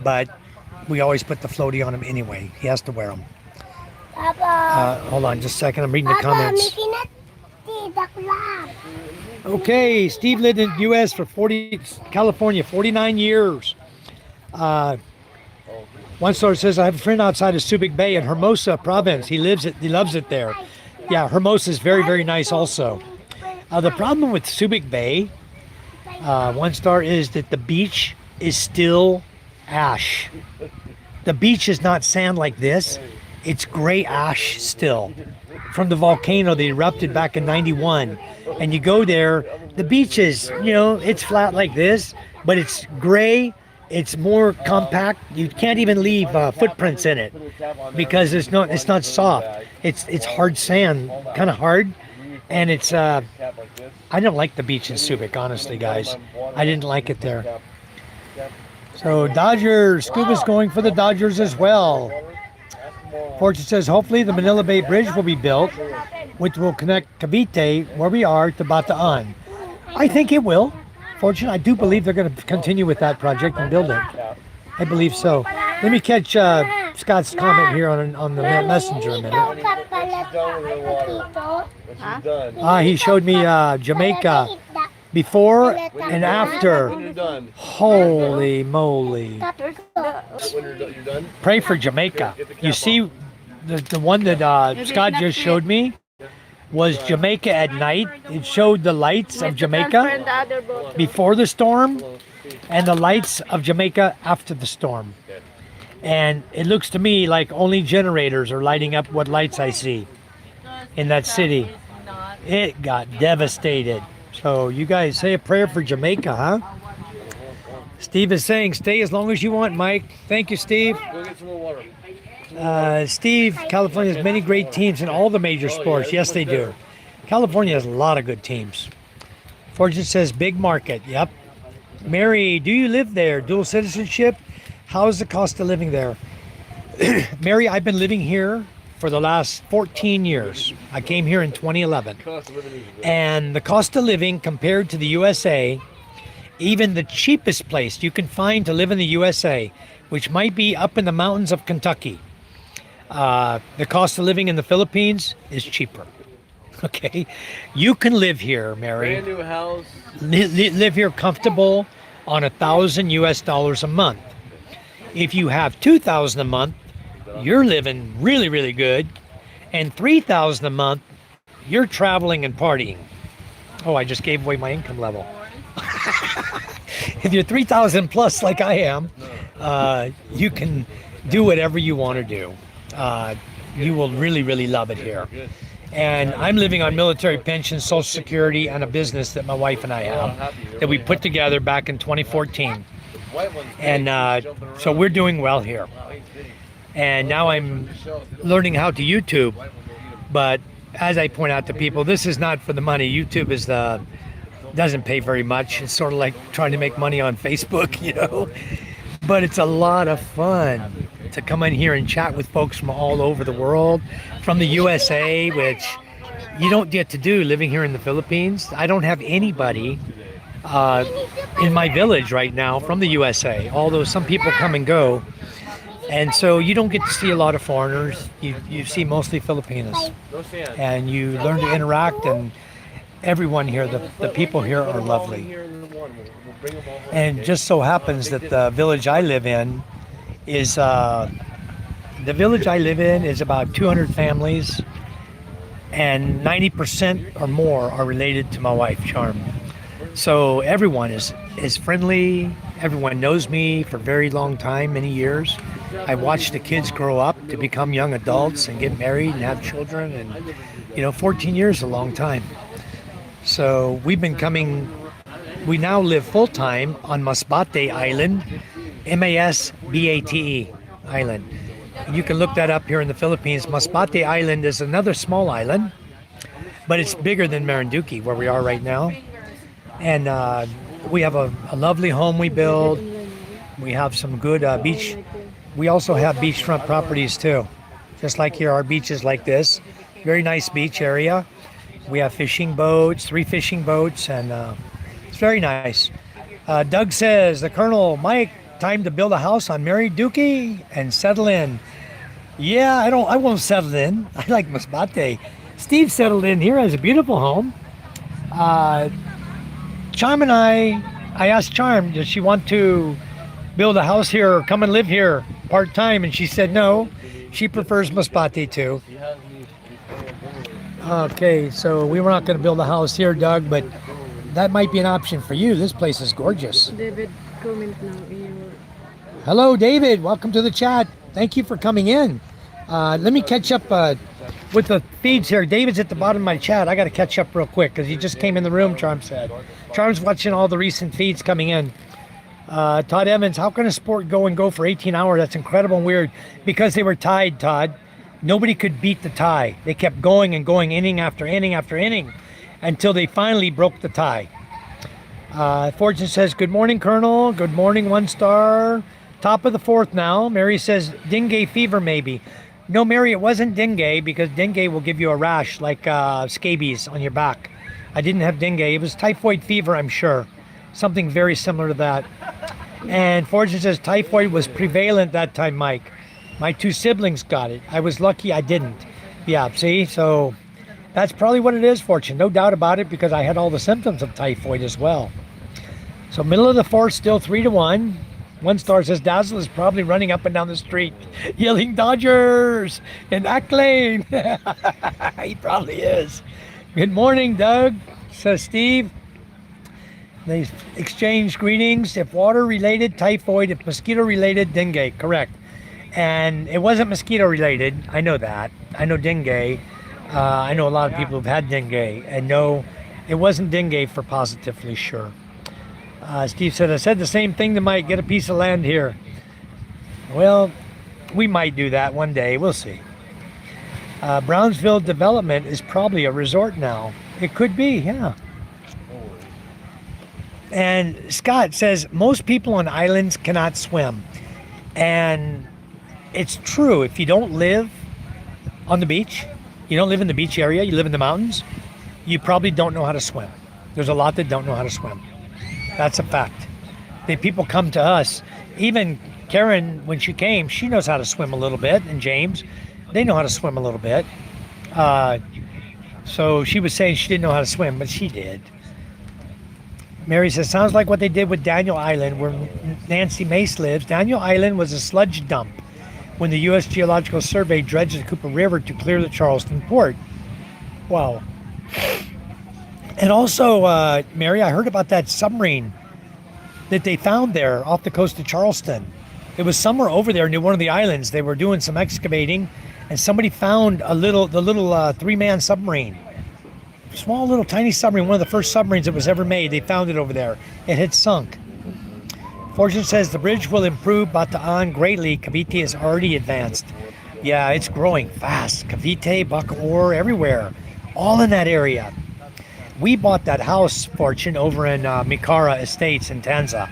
but we always put the floaty on him anyway. He has to wear them. Papa. Hold on just a second. I'm reading the Papa, comments. making it the club. Okay, Steve lived in the U.S. for California, 49 years. One source says, I have a friend outside of Subic Bay in Hermosa province. He loves it there. Yeah, Hermosa is very, very nice also. The problem with Subic Bay, one star, is that the beach is still ash. The beach is not sand like this. It's gray ash still from the volcano that erupted back in 91. And you go there, the beach is, it's flat like this, but it's gray. It's more compact. You can't even leave footprints in it because it's not soft. It's hard sand, kind of hard. And it's, I don't like the beach in Subic, honestly, guys. I didn't like it there. So Dodgers, Scuba's going for the Dodgers as well. Fortune says, hopefully the Manila Bay Bridge will be built, which will connect Cavite, where we are, to Bataan. I think it will. Fortune, I do believe they're going to continue with that project and build it. I believe so. Let me catch Scott's comment here on the messenger a minute. He showed me Jamaica before and after. When you're done. Holy moly. When you're done. Pray for Jamaica. You see, the one that Scott just showed me was Jamaica at night. It showed the lights of Jamaica before the storm, and the lights of Jamaica after the storm. And it looks to me like only generators are lighting up what lights I see in that city. It got devastated. So you guys say a prayer for Jamaica, huh? Steve is saying, stay as long as you want, Mike. Thank you, Steve. Go get some more water. Steve, California has many great teams in all the major sports. Yes, they do. California has a lot of good teams. Fortune says big market. Yep. Mary, do you live there? Dual citizenship? How is the cost of living there? Mary, I've been living here for the last 14 years. I came here in 2011. And the cost of living compared to the USA, even the cheapest place you can find to live in the USA, which might be up in the mountains of Kentucky, the cost of living in the Philippines is cheaper. Okay, you can live here, Mary. Brand new house. Live here comfortable on $1,000 a month. If you have $2,000 a month, you're living really, really good, and $3,000 a month, you're traveling and partying. Oh, I just gave away my income level. If you're 3,000 plus like I am, you can do whatever you want to do. You will really, really love it here. And I'm living on military pension, Social Security, and a business that my wife and I have that we put together back in 2014. And so we're doing well here. And now I'm learning how to YouTube. But as I point out to people, this is not for the money. YouTube is doesn't pay very much. It's sort of like trying to make money on Facebook, you know. But it's a lot of fun to come in here and chat with folks from all over the world, from the USA, which you don't get to do living here in the Philippines. I don't have anybody in my village right now from the USA, although some people come and go. And so you don't get to see a lot of foreigners. You see mostly Filipinos. And you learn to interact, and everyone here, the people here are lovely. And it just so happens that the village I live in is about 200 families, and 90% or more are related to my wife, Charm. So everyone is friendly. Everyone knows me for a very long time, many years. I watched the kids grow up to become young adults and get married and have children, and 14 years is a long time. So we've been coming. We now live full-time on Masbate Island, Masbate Island. You can look that up here in the Philippines. Masbate Island is another small island, but it's bigger than Marinduque, where we are right now. And we have a lovely home we build. We have some good beach. We also have beachfront properties too. Just like here, our beach is like this. Very nice beach area. We have fishing boats, 3 fishing boats, and it's very nice. Doug says, the Colonel, Mike, time to build a house on Marinduque and settle in. Yeah, I won't settle in. I like Masbate. Steve settled in here, has a beautiful home. Charm and I asked Charm, does she want to build a house here or come and live here part-time? And she said no. She prefers Masbate too. Okay, so we were not going to build a house here, Doug, but that might be an option for you. This place is gorgeous. David, comment lang iyo. Hello, David. Welcome to the chat. Thank you for coming in. Let me catch up with the feeds here. David's at the bottom of my chat. I got to catch up real quick because he just came in the room, Charm said. Charm's watching all the recent feeds coming in. Todd Evans, how can a sport go for 18 hours? That's incredible and weird. Because they were tied, Todd. Nobody could beat the tie. They kept going and going, inning after inning after inning, until they finally broke the tie. Fortune says, good morning, Colonel. Good morning, 1 star. Top of the 4th now. Mary says, dengue fever maybe. No, Mary, it wasn't dengue, because dengue will give you a rash like scabies on your back. I didn't have dengue. It was typhoid fever, I'm sure. Something very similar to that. And Fortune says, typhoid was prevalent that time, Mike. My 2 siblings got it. I was lucky I didn't. Yeah, see? So that's probably what it is, Fortune. No doubt about it, because I had all the symptoms of typhoid as well. So middle of the 4th, still 3-1. 1 star says, Dazzle is probably running up and down the street, yelling Dodgers in Ack Lane. He probably is. Good morning, Doug, says Steve. They exchanged greetings. If water-related, typhoid. If mosquito-related, dengue. Correct. And it wasn't mosquito-related. I know that. I know dengue. I know a lot of people who've had dengue. And no, it wasn't dengue for positively sure. Steve said, I said the same thing to Mike. Get a piece of land here. Well, we might do that one day. We'll see. Brownsville development is probably a resort now. It could be, yeah. And Scott says most people on islands cannot swim. And it's true. If you don't live on the beach, you don't live in the beach area, you live in the mountains, you probably don't know how to swim. There's a lot that don't know how to swim. That's a fact. The people come to us. Even Karen, when she came, she knows how to swim a little bit, and James, they know how to swim a little bit. So she was saying she didn't know how to swim, but she did. Mary says, sounds like what they did with Daniel Island, where Nancy Mace lives. Daniel Island was a sludge dump when the U.S. Geological Survey dredged the Cooper River to clear the Charleston port. Wow. And also, Mary, I heard about that submarine that they found there off the coast of Charleston. It was somewhere over there near one of the islands. They were doing some excavating, and somebody found the little three-man submarine. Small little tiny submarine, one of the first submarines that was ever made. They found it over there. It had sunk. Fortune says the bridge will improve Bataan greatly. Cavite is already advanced. Yeah, it's growing fast. Cavite, Bacoor, everywhere. All in that area. We bought that house, Fortune, over in Mikara Estates in Tanza.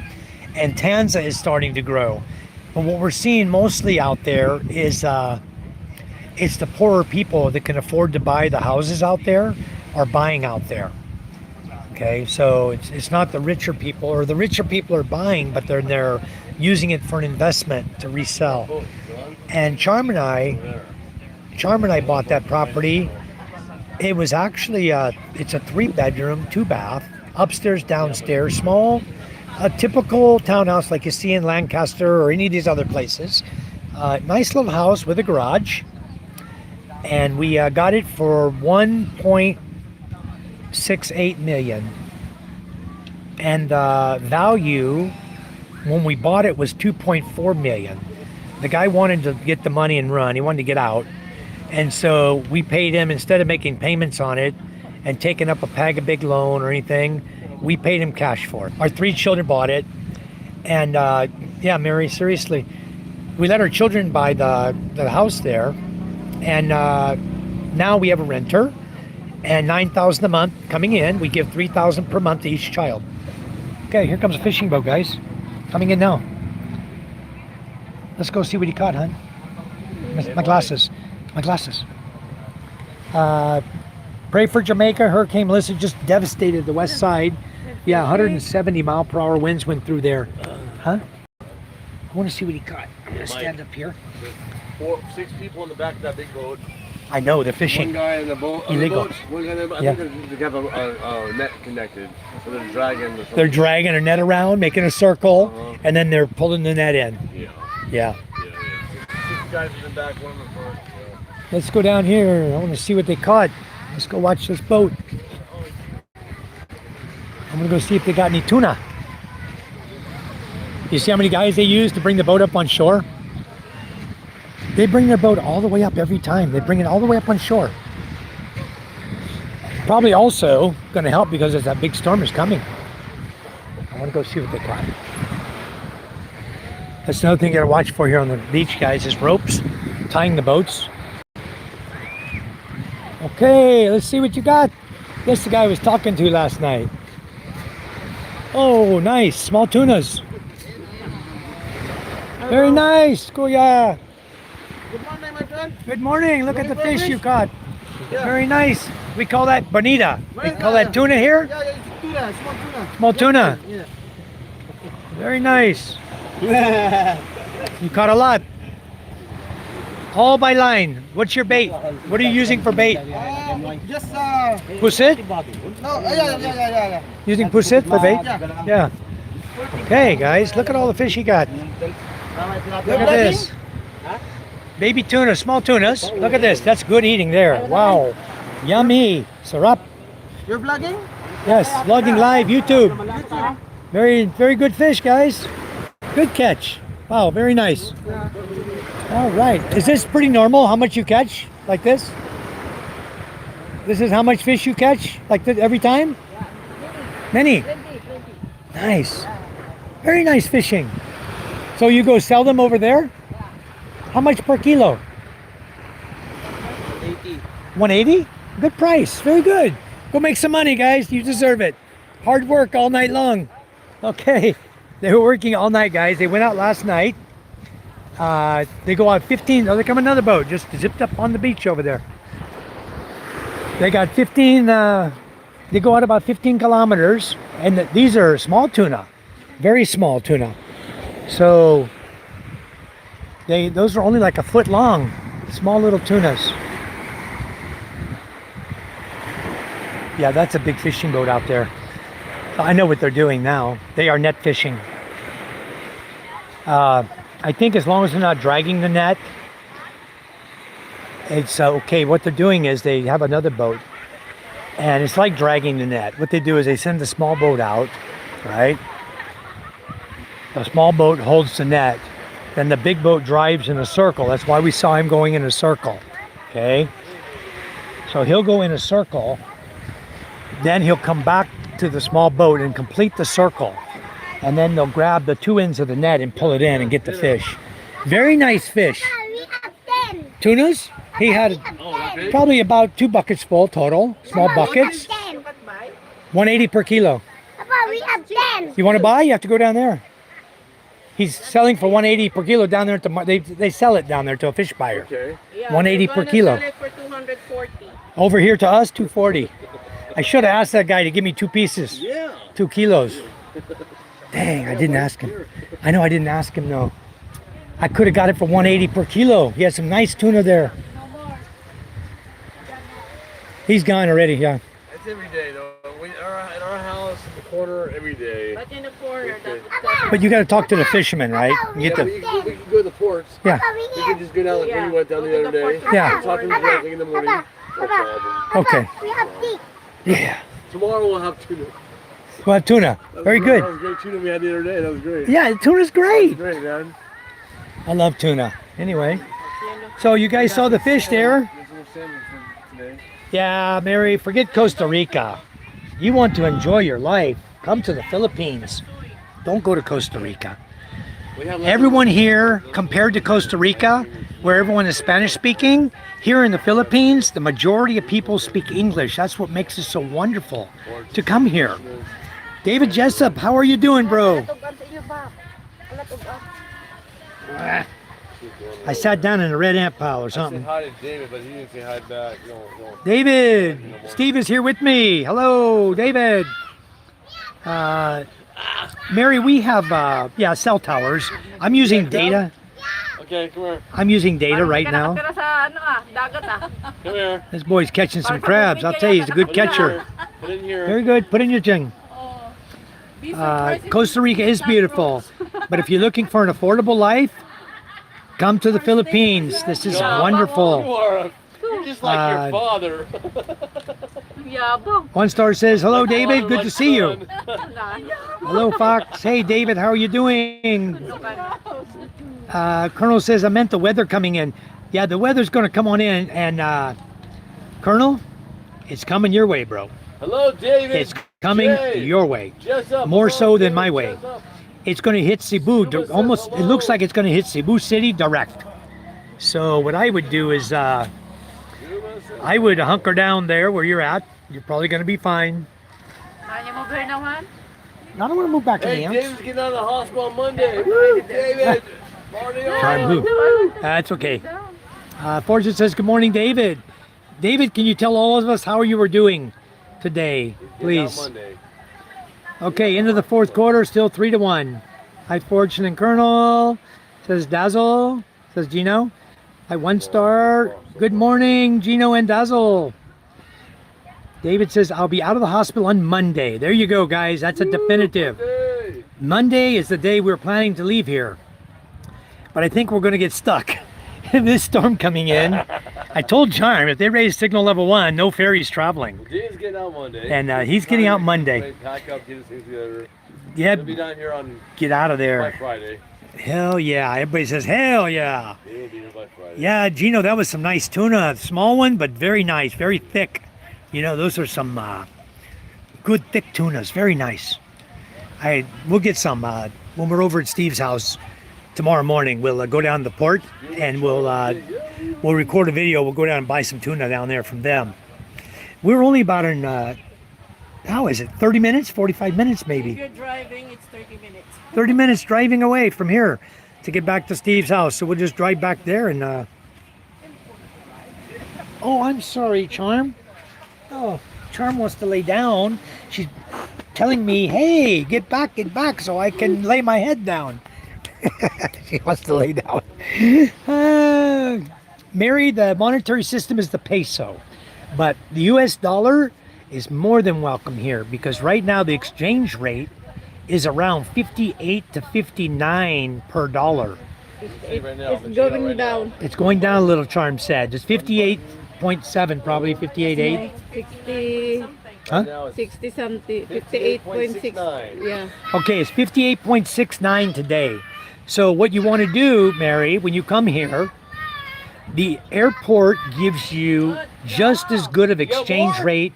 And Tanza is starting to grow. But what we're seeing mostly out there is it's the poorer people that can afford to buy the houses out there are buying out there. Okay, so it's not the richer people, or the richer people are buying, but they're using it for an investment to resell. And Charm and I bought that property. It was actually it's a 3-bedroom, 2-bath, upstairs, downstairs, small, a typical townhouse like you see in Lancaster or any of these other places. Nice little house with a garage, and we got it for 1.68 million, and value when we bought it was 2.4 million. The guy wanted to get the money and run. He wanted to get out, and so we paid him, instead of making payments on it and taking up a big loan or anything, we paid him cash for it. Our 3 children bought it, and yeah, Mary, seriously, we let our children buy the house there, and now we have a renter, and $9,000 a month coming in. We give $3,000 per month to each child. Okay, here comes a fishing boat, guys, coming in now. Let's go see what he caught, hon. My glasses. Pray for Jamaica. Hurricane Melissa just devastated the west side. Yeah, 170 mile per hour winds went through there. Huh? I want to see what he caught. I'm gonna stand up here. 6 people in the back of that big boat. I know, they're fishing. One guy in the boat. Illegal. One guy, I think they have a net connected, so they're dragging. They're dragging a net around, making a circle, and then they're pulling the net in. Yeah. 6 guys in the back, one in the front. Let's go down here. I want to see what they caught. Let's go watch this boat. I'm gonna go see if they got any tuna. You see how many guys they use to bring the boat up on shore? They bring their boat all the way up every time. They bring it all the way up on shore. Probably also going to help because that big storm is coming. I want to go see what they caught. That's another thing you got to watch for here on the beach, guys, is ropes, tying the boats. Okay, let's see what you got. That's the guy I was talking to last night. Oh, nice. Small tunas. Very nice. Kuya. Good morning, my friend. Good morning. Look at the fish you caught. Very nice. We call that bonita. We call that tuna here? Yeah, it's tuna, small tuna. Small tuna. Yeah. Very nice. You caught a lot. All by line. What's your bait? What are you using for bait? Just Pusit? no, yeah. Using pusit for bait? Yeah. Okay, guys, look at all the fish you got. Look at this. Baby tuna, small tunas. Look at this. That's good eating there. Wow. Yummy. Sarap. You're vlogging? Yes, vlogging live, YouTube. Very, very good fish, guys. Good catch. Wow, very nice. All right. Is this pretty normal? How much you catch like this? This is how much fish you catch like this every time? Many. Nice. Very nice fishing. So you go sell them over there? How much per kilo? 80. 180? Good price. Very good. Go make some money, guys. You deserve it. Hard work all night long. Okay. They were working all night, guys. They went out last night. They go out 15. Oh, there come another boat. Just zipped up on the beach over there. They got 15. They go out about 15 kilometers. And these are small tuna. Very small tuna. So those are only like a foot long. Small little tunas. Yeah, that's a big fishing boat out there. I know what they're doing now. They are net fishing. I think as long as they're not dragging the net, it's okay. What they're doing is they have another boat, and it's like dragging the net. What they do is they send the small boat out, right? The small boat holds the net, then the big boat drives in a circle. That's why we saw him going in a circle, okay? So he'll go in a circle, then he'll come back to the small boat and complete the circle. And then they'll grab the two ends of the net and pull it in and get the fish. Very nice fish. We have 10. Tunas? He had probably about 2 buckets full total. Small buckets. 10. 180 per kilo. Papa, we have 10. You want to buy? You have to go down there. He's selling for 180 per kilo down there at the they sell it down there to a fish buyer. Okay. Yeah, 180 we're per gonna kilo. sell it for 240. Over here to us, 240. I should have asked that guy to give me 2 pieces. Yeah. 2 kilos. Dang, I didn't ask him. I know I didn't ask him, though. I could have got it for 180 per kilo. He has some nice tuna there. He's gone already, yeah. That's every day, though. At our house, in the corner, every day. But in the corner, that's But you got to talk to the fisherman, right? You get Yeah, the, we can go to the ports. yeah, Papa, we We can just go down like Yeah. we went down the other day. Yeah. Talk to him first thing in the morning. No problem. okay. we have 6. Yeah. Tomorrow we'll have tuna. Well, tuna. Very That good. was great tuna we had the other day. That was great. Yeah, tuna's great. Great, man. I love tuna. Anyway, so you guys saw the fish there. There's a little salmon for today. Yeah, Mary, forget Costa Rica. You want to enjoy your life, come to the Philippines. Don't go to Costa Rica. We have Everyone here, compared to Costa Rica, where everyone is Spanish speaking, here in the Philippines, the majority of people speak English. That's what makes it so wonderful to come here. David Jessup, how are you doing, bro? I sat down in a red ant pile or I said something. hi to David, but he didn't say hi back. No. David, Steve is here with me. Hello, David. Mary, we have cell towers. I'm using data. Okay, come here. I'm using data right now. Nakatira sa ano dagat Come here. This boy's catching some crabs. I'll tell you, he's a good Put it in catcher. here. Put it in here. Very good. Put in your thing. Costa Rica is beautiful, but if you're looking for an affordable life, come to the Philippines. This is You wonderful. are. You're just like your father. Yabang. One star says, hello, David. Good to see you. Hello, Fox. Hey, David. How are you doing? Colonel says, I meant the weather coming in. Yeah, the weather's going to come on in. And Colonel, it's coming your way, bro. Hello, David. It's coming Jay. your way. Jessup. More Hello, so than David. my way. Jessup. It's going to hit Cebu. Almost, it looks like it's going to hit Cebu City direct. So what I would do is I would hunker down there where you're at. You're probably going to be fine. Kaya mo ba naman? I don't want to move back to Hey, the amps. David's getting out of the hospital on Monday. David. Party Time on. move. That's okay. Fortune says, good morning, David. David, can you tell all of us how you were doing today, please? Monday. Okay, into the fourth quarter, still 3-1. Hi, Fortune and Colonel. Says Dazzle. Says Gino. Hi, 1 star. Good morning, Gino and Dazzle. David says, I'll be out of the hospital on Monday. There you go, guys. That's a definitive. Hey. Monday is the day we're planning to leave here. But I think we're going to get stuck. this storm coming in. I told Charm if they raise signal level 1, no ferries traveling. James getting out Monday. And he's getting out Monday. Pack up, get his things together. Yeah, He'll be down here on get out of by there. Friday. Hell yeah. Everybody says, hell yeah. He'll be here by Friday. Yeah, Gino, that was some nice tuna. Small one, but very nice, very thick. You know, those are some good thick tunas. Very nice. We'll get some when we're over at Steve's house tomorrow morning. We'll go down to the port and we'll record a video. We'll go down and buy some tuna down there from them. We're only about in, how is it, 30 minutes, 45 minutes If maybe. you're driving, it's 30 minutes. 30 minutes driving away from here to get back to Steve's house. So we'll just drive back there and, oh, I'm sorry, Charm. Oh, Charm wants to lay down. She's telling me, hey, get back so I can lay my head down. She wants to lay down. Mary, the monetary system is the peso, but the US dollar is more than welcome here because right now the exchange rate is around 58 to 59 per dollar. Right now, It's going down. It's going down a little, Charm said. It's 58.7, probably 58.8. 60, Huh? Now it's 60 something, 58.6. 58.69. Yeah. Okay, it's 58.69 today. So what you want to do, Mary, when you come here, the airport gives you just as good of exchange rate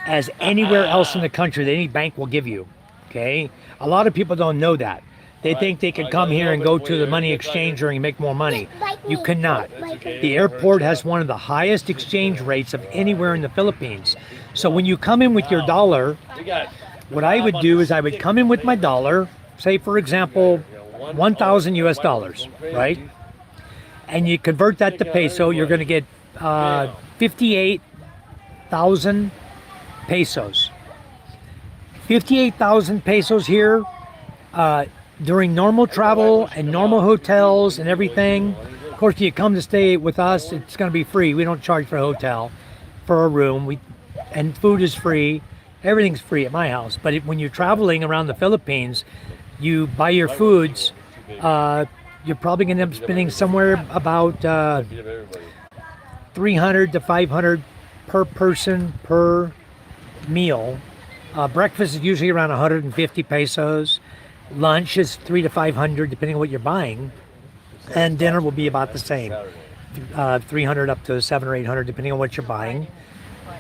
as anywhere else in the country that any bank will give you. Okay? A lot of people don't know that. They think they can come here and go to the money exchanger and make more money. You cannot. The airport has one of the highest exchange rates of anywhere in the Philippines. So when you come in with your dollar, We got what I would do is I would come in with my dollar, say for example, 1,000 US dollars, right? And you convert that to peso, you're going to get 58,000 pesos. 58,000 pesos here during normal travel and normal hotels and everything. Of course, if you come to stay with us, it's going to be free. We don't charge for a hotel, for a room. And food is free. Everything's free at my house. But when you're traveling around the Philippines, you buy your foods. You're probably going to end up spending somewhere about 300 to 500 per person per meal. Breakfast is usually around 150 pesos. Lunch is 300 to 500 depending on what you're buying. And dinner will be about the same. 300 up to 700 or 800 depending on what you're buying.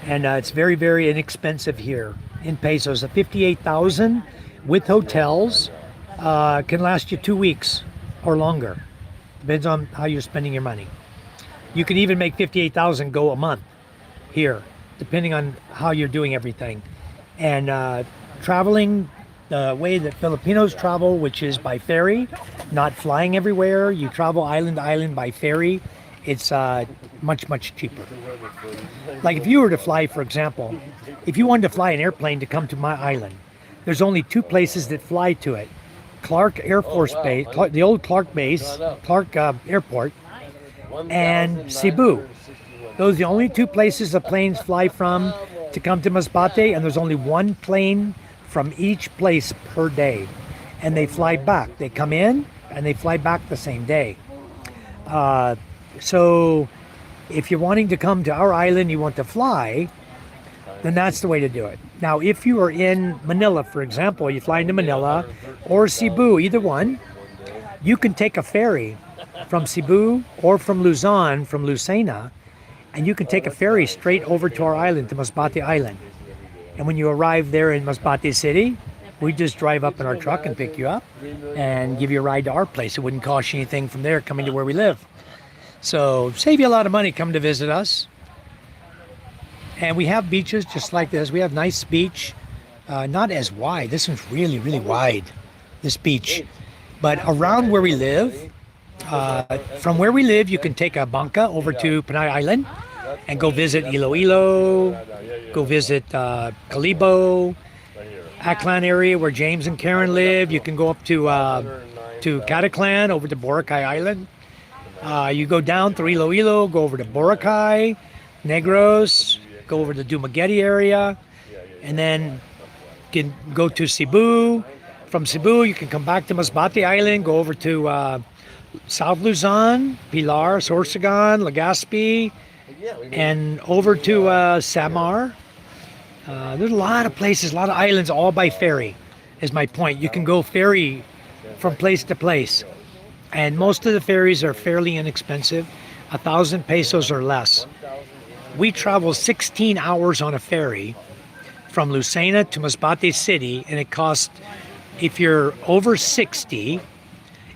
And it's very, very inexpensive here in pesos. 58,000 with hotels can last you 2 weeks or longer. Depends on how you're spending your money. You can even make 58,000 go a month here, depending on how you're doing everything. And traveling the way that Filipinos travel, which is by ferry, not flying everywhere. You travel island to island by ferry. It's much, much cheaper. Like if you were to fly, for example, if you wanted to fly an airplane to come to my island, there's only two places that fly to it. Clark Air Force Base, the old Clark Base, Clark Airport, and Cebu. Those are the only two places the planes fly from to come to Masbate, and there's only one plane from each place per day. And they fly back. They come in and they fly back the same day. So if you're wanting to come to our island, you want to fly, then that's the way to do it. Now, if you are in Manila, for example, you fly into Manila or Cebu, either one, you can take a ferry from Cebu or from Luzon, from Lucena, and you can take a ferry straight over to our island, to Masbate Island. And when you arrive there in Masbate City, we just drive up in our truck and pick you up and give you a ride to our place. It wouldn't cost you anything from there coming to where we live. So save you a lot of money coming to visit us. And we have beaches just like this. We have nice beach, not as wide. This one's really, really wide, this beach. But around where we live, from where we live, you can take a banca over to Panay Island and go visit Iloilo, go visit Calibo, Aklan area where James and Karen live. You can go up to Cataclan, over to Boracay Island. You go down through Iloilo, go over to Boracay, Negros, go over to Dumaguete area, and then you can go to Cebu. From Cebu, you can come back to Masbate Island, go over to South Luzon, Pilar, Sorsogon, Legazpi, and over to Samar. There's a lot of places, a lot of islands, all by ferry, is my point. You can go ferry from place to place. And most of the ferries are fairly inexpensive, 1,000 pesos or less. We travel 16 hours on a ferry from Lucena to Masbate City, and it costs, if you're over 60,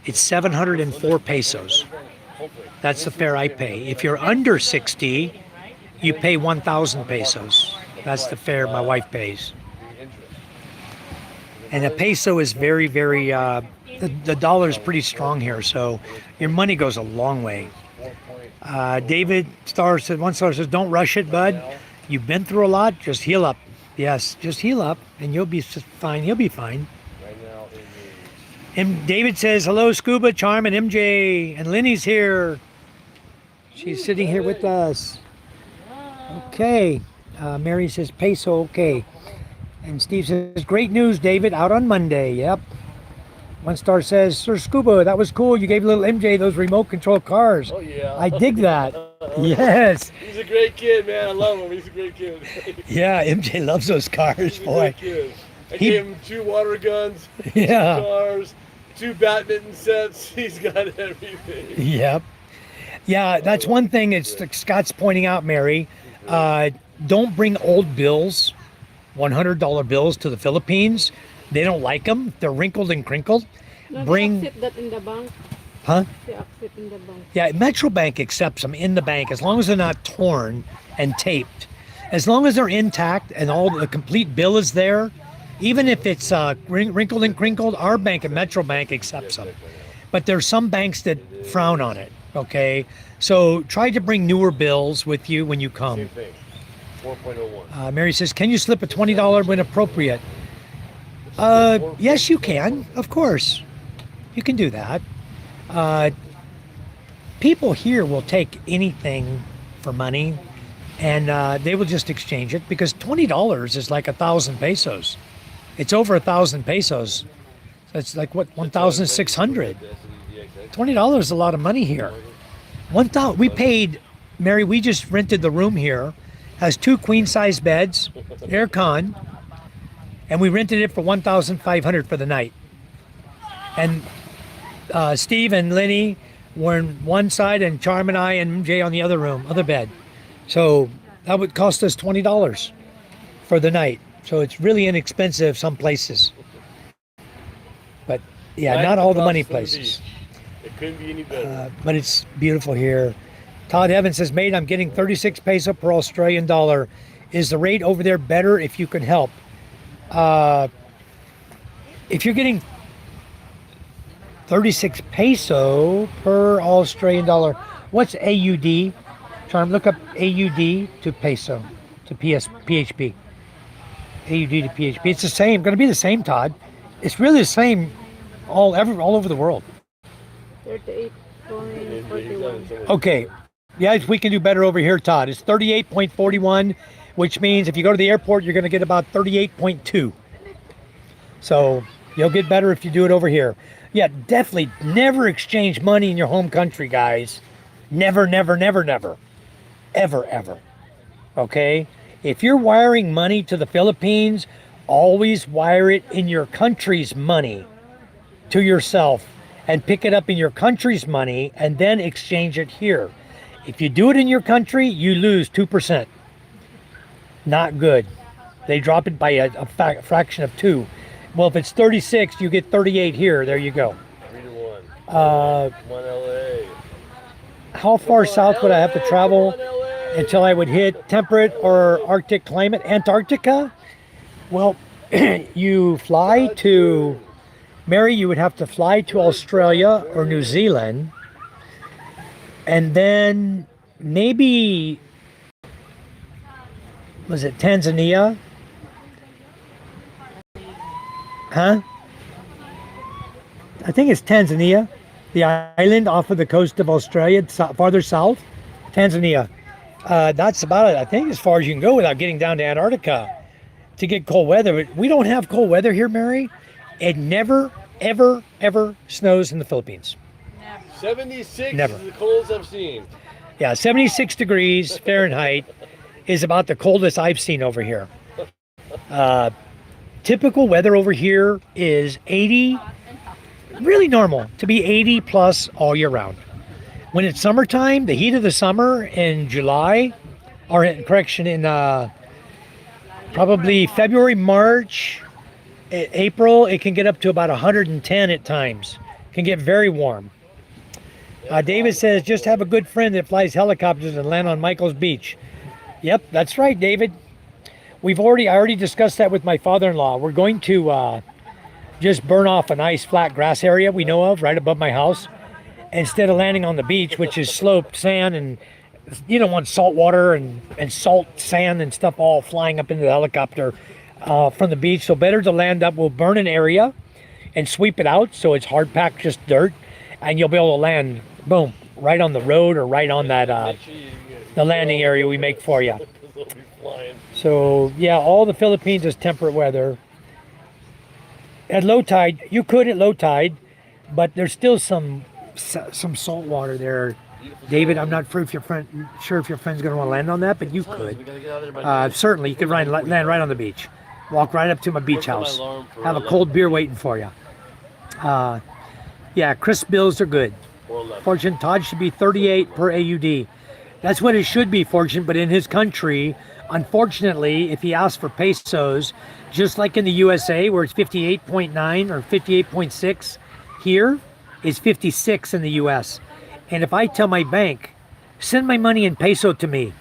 it's 704 pesos. That's the fare I pay. If you're under 60, you pay 1,000 pesos. That's the fare my wife pays. And a peso is very, very, the dollar is pretty strong here, so your money goes a long way. David Star said, one star says, don't rush it, bud. You've been through a lot, just heal up. Yes, just heal up and you'll be fine. You'll be fine. And David says, hello, Scuba, Charm, and MJ. And Lenny's here. She's sitting here with us. Okay. Mary says, peso, okay. And Steve says, great news, David, out on Monday. Yep. One star says, Sir Scuba, that was cool. You gave little MJ those remote control cars. Oh, yeah. I dig that. Yes. He's a great kid, man. I love him. He's a great kid. Yeah, MJ loves those cars, He's a boy. great kid. I gave him 2 water guns, Yeah. 2 cars, 2 badminton sets. He's got everything. Yep. Yeah, that's one thing it's Scott's pointing out, Mary. Don't bring old bills, $100 bills to the Philippines. They don't like them. They're wrinkled and crinkled. Bring, accept that in the bank. huh? They accept in the bank. Yeah, Metro Bank accepts them in the bank as long as they're not torn and taped. As long as they're intact and all the complete bill is there, even if it's wrinkled and crinkled, our bank and Metro Bank accepts them. But there's some banks that frown on it, okay? So try to bring newer bills with you when you come. Same thing. 4.01. Mary says, can you slip a $20 when appropriate? Yes, you can. Of course. You can do that. People here will take anything for money, and they will just exchange it because $20 is like 1,000 pesos. It's over 1,000 pesos. So it's like, what, 1,600? $20 is a lot of money here. 1,000. We paid, Mary, we just rented the room here. Has 2 queen-size beds, air con, and we rented it for $1,500 for the night. And Steve and Lenny were in one side, and Charm and I and MJ on the other bed. So that would cost us $20 for the night. So it's really inexpensive some places. But yeah, not all the money places. It couldn't be any better. But it's beautiful here. Todd Evans says, mate, I'm getting 36 peso per Australian dollar. Is the rate over there better if you can help? If you're getting 36 peso per Australian dollar, what's AUD? Charm, look up AUD to peso, to PHP. AUD to PHP. It's the same, going to be the same, Todd. It's really the same all over the world. 38.41. Okay. Yes, we can do better over here, Todd. It's 38.41, which means if you go to the airport, you're going to get about 38.2. So you'll get better if you do it over here. Yeah, definitely never exchange money in your home country, guys. Never, never, never, never. Ever, ever. Okay? If you're wiring money to the Philippines, always wire it in your country's money to yourself and pick it up in your country's money and then exchange it here. If you do it in your country, you lose 2%. Not good. They drop it by a fraction of 2. Well, if it's 36, you get 38 here. There you go. 3 to 1. 1 LA. How far south would I have to travel until I would hit temperate or Arctic climate? Antarctica? Well, you fly to, Mary, you would have to fly to Australia or New Zealand. And then maybe, was it Tanzania? Huh? I think it's Tanzania, the island off of the coast of Australia, farther south. Tanzania. That's about it, I think, as far as you can go without getting down to Antarctica to get cold weather. We don't have cold weather here, Mary. It never, ever, ever snows in the Philippines. 76 Never. is the coldest I've seen. Yeah, 76 degrees Fahrenheit is about the coldest I've seen over here. Typical weather over here is 80, really normal to be 80 plus all year round. When it's summertime, the heat of the summer in July, or correction, in probably February, March, April, it can get up to about 110 at times. Can get very warm. David says, just have a good friend that flies helicopters and land on Michael's Beach. Yep, that's right, David. I already discussed that with my father-in-law. We're going to just burn off a nice flat grass area we know of right above my house, instead of landing on the beach, which is sloped sand, and you don't want salt water and salt sand and stuff all flying up into the helicopter from the beach. So better to land up. We'll burn an area and sweep it out so it's hard packed, just dirt, and you'll be able to land, boom, right on the road or right on that the landing area we make for you. So yeah, all the Philippines is temperate weather. At low tide, you could at low tide, but there's still some salt water there. David, I'm not sure if your friend's going to want to land on that, but you could. Certainly, you could land right on the beach. Walk right up to my beach house. Have a cold beer waiting for you. Yeah, crisp bills are good. Fortune, Todd should be 38 per AUD. That's what it should be, Fortune, but in his country, unfortunately, if he asks for pesos, just like in the USA, where it's 58.9 or 58.6, here is 56 in the US. And if I tell my bank, send my money in peso to me,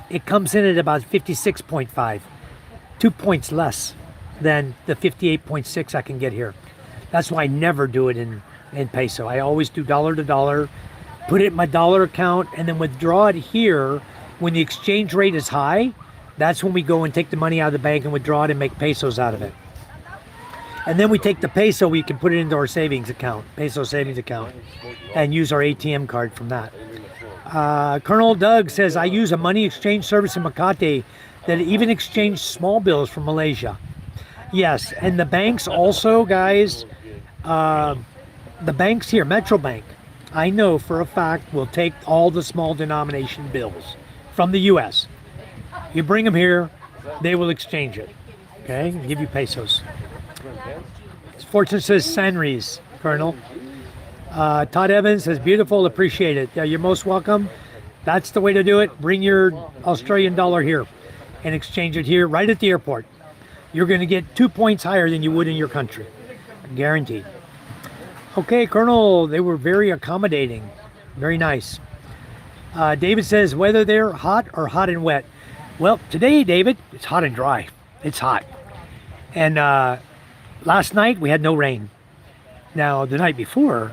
it comes in at about 56.5, 2 points less than the 58.6 I can get here. That's why I never do it in peso. I always do dollar to dollar, put it in my dollar account, and then withdraw it here when the exchange rate is high. That's when we go and take the money out of the bank and withdraw it and make pesos out of it. And then we take the peso, we can put it into our savings account, peso savings account, and use our ATM card from that. Colonel Doug says, I use a money exchange service in Makati that even exchange small bills from Malaysia. Yes, and the banks also, guys, the banks here, Metro Bank, I know for a fact will take all the small denomination bills from the US. You bring them here, they will exchange it, okay, and give you pesos. Fortune says Sanris, Colonel. Todd Evans says, beautiful, appreciate it. Yeah, you're most welcome. That's the way to do it. Bring your Australian dollar here and exchange it here right at the airport. You're going to get 2 points higher than you would in your country. Guaranteed. Okay, Colonel, they were very accommodating. Very nice. David says, whether they're hot or hot and wet. Well, today, David, it's hot and dry. It's hot. And last night, we had no rain. Now, the night before,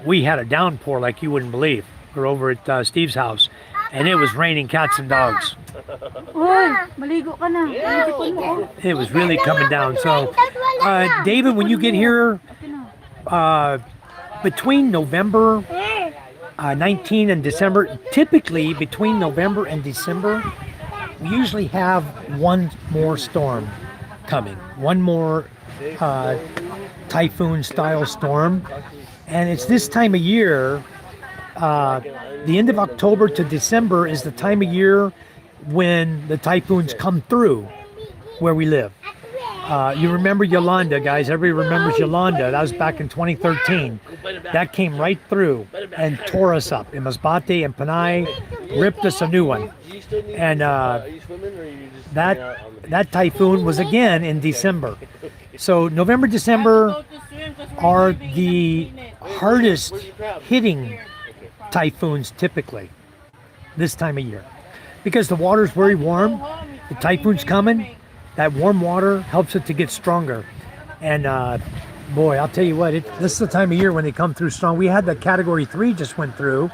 we had a downpour like you wouldn't believe. We're over at Steve's house, and it was raining cats and dogs. Uy, maligo ka na. Maligo mo. It was really coming down. So, David, when you get here, between November 19 and December, typically between November and December, we usually have one more storm coming, one more typhoon style storm. And it's this time of year, the end of October to December is the time of year when the typhoons come through where we live. You remember Yolanda, guys. Everybody remembers Yolanda. That was back in 2013. That came right through and tore us up. In Masbate and Panay, ripped us a new one. And that typhoon was again in December. So November, December are the hardest hitting typhoons typically this time of year. Because the water's very warm, the typhoon's coming, that warm water helps it to get stronger. And boy, I'll tell you what, this is the time of year when they come through strong. We had the Category 3 just went through,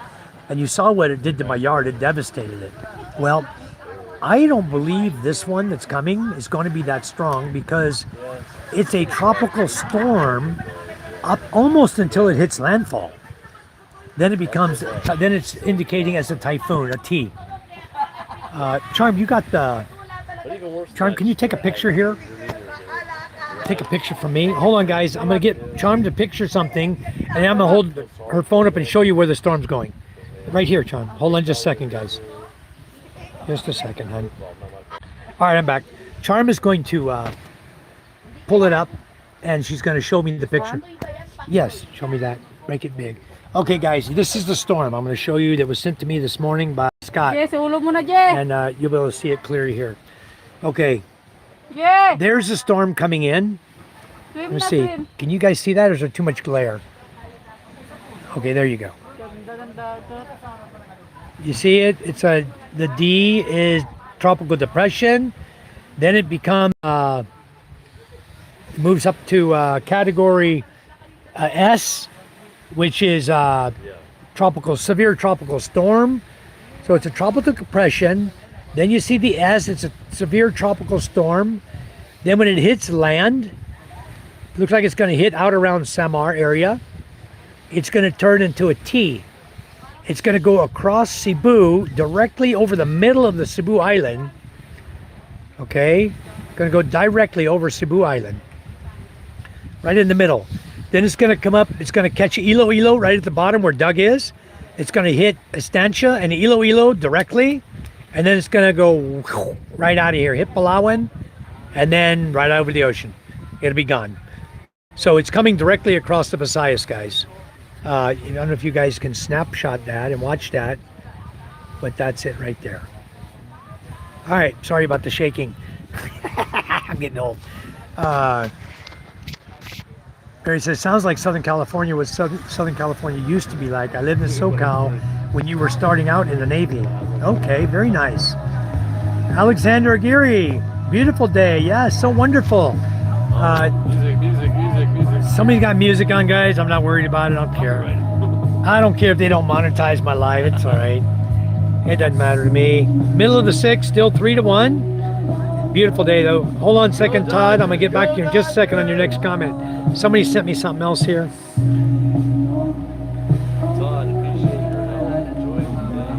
and you saw what it did to my yard. It devastated it. Well, I don't believe this one that's coming is going to be that strong because it's a tropical storm up almost until it hits landfall. Then it's indicating as a typhoon, a T. Charm, you got the... Charm, can you take a picture here? take a picture for me. Hold on, guys. I'm gonna get Charm to picture something, and I'm gonna hold her phone up and show you where the storm's going. Right here, Charm. Hold on just a second, guys. Just a second, hon. All right, I'm back. Charm is going to pull it up, and she's going to show me the picture. Yes, show me that. Make it big. Okay, guys, this is the storm I'm going to show you that was sent to me this morning by Scott. Yes, ulo mo na, Jay. And you'll be able to see it clearly here. Okay, Yeah. there's the storm coming in. Let Swim me na, see. swim. Can you guys see that, or is there too much glare? Okay, there you go. You see it? It's the D is tropical depression. Then it becomes moves up to category S, which is severe tropical storm. So it's a tropical depression. Then you see the S, it's a severe tropical storm. Then when it hits land, it looks like it's going to hit out around Samar area. It's going to turn into a T. It's going to go across Cebu, directly over the middle of the Cebu Island. Okay, going to go directly over Cebu Island, right in the middle. Then it's going to come up. It's going to catch Iloilo right at the bottom where Doug is. It's going to hit Estancia and Iloilo directly, and then it's going to go right out of here, hit Palawan, and then right over the ocean. It'll be gone. So it's coming directly across the Visayas, guys. I don't know if you guys can snapshot that and watch that, but that's it right there. All right, sorry about the shaking. I'm getting old. Barry says, sounds like Southern California was Southern California used to be like. I lived in SoCal when you were starting out in the Navy. Okay, very nice. Alexander Aguirre, beautiful day. Yeah, so wonderful. Music. Somebody's got music on, guys. I'm not worried about it. I don't care. I don't care if they don't monetize my live. It's all right. It doesn't matter to me. Middle of the 6th, still 3-1. Beautiful day, though. Hold on a second, Todd. I'm going to get back to you in just a second on your next comment. Somebody sent me something else here. Todd, appreciate your help. Enjoy the day, guys.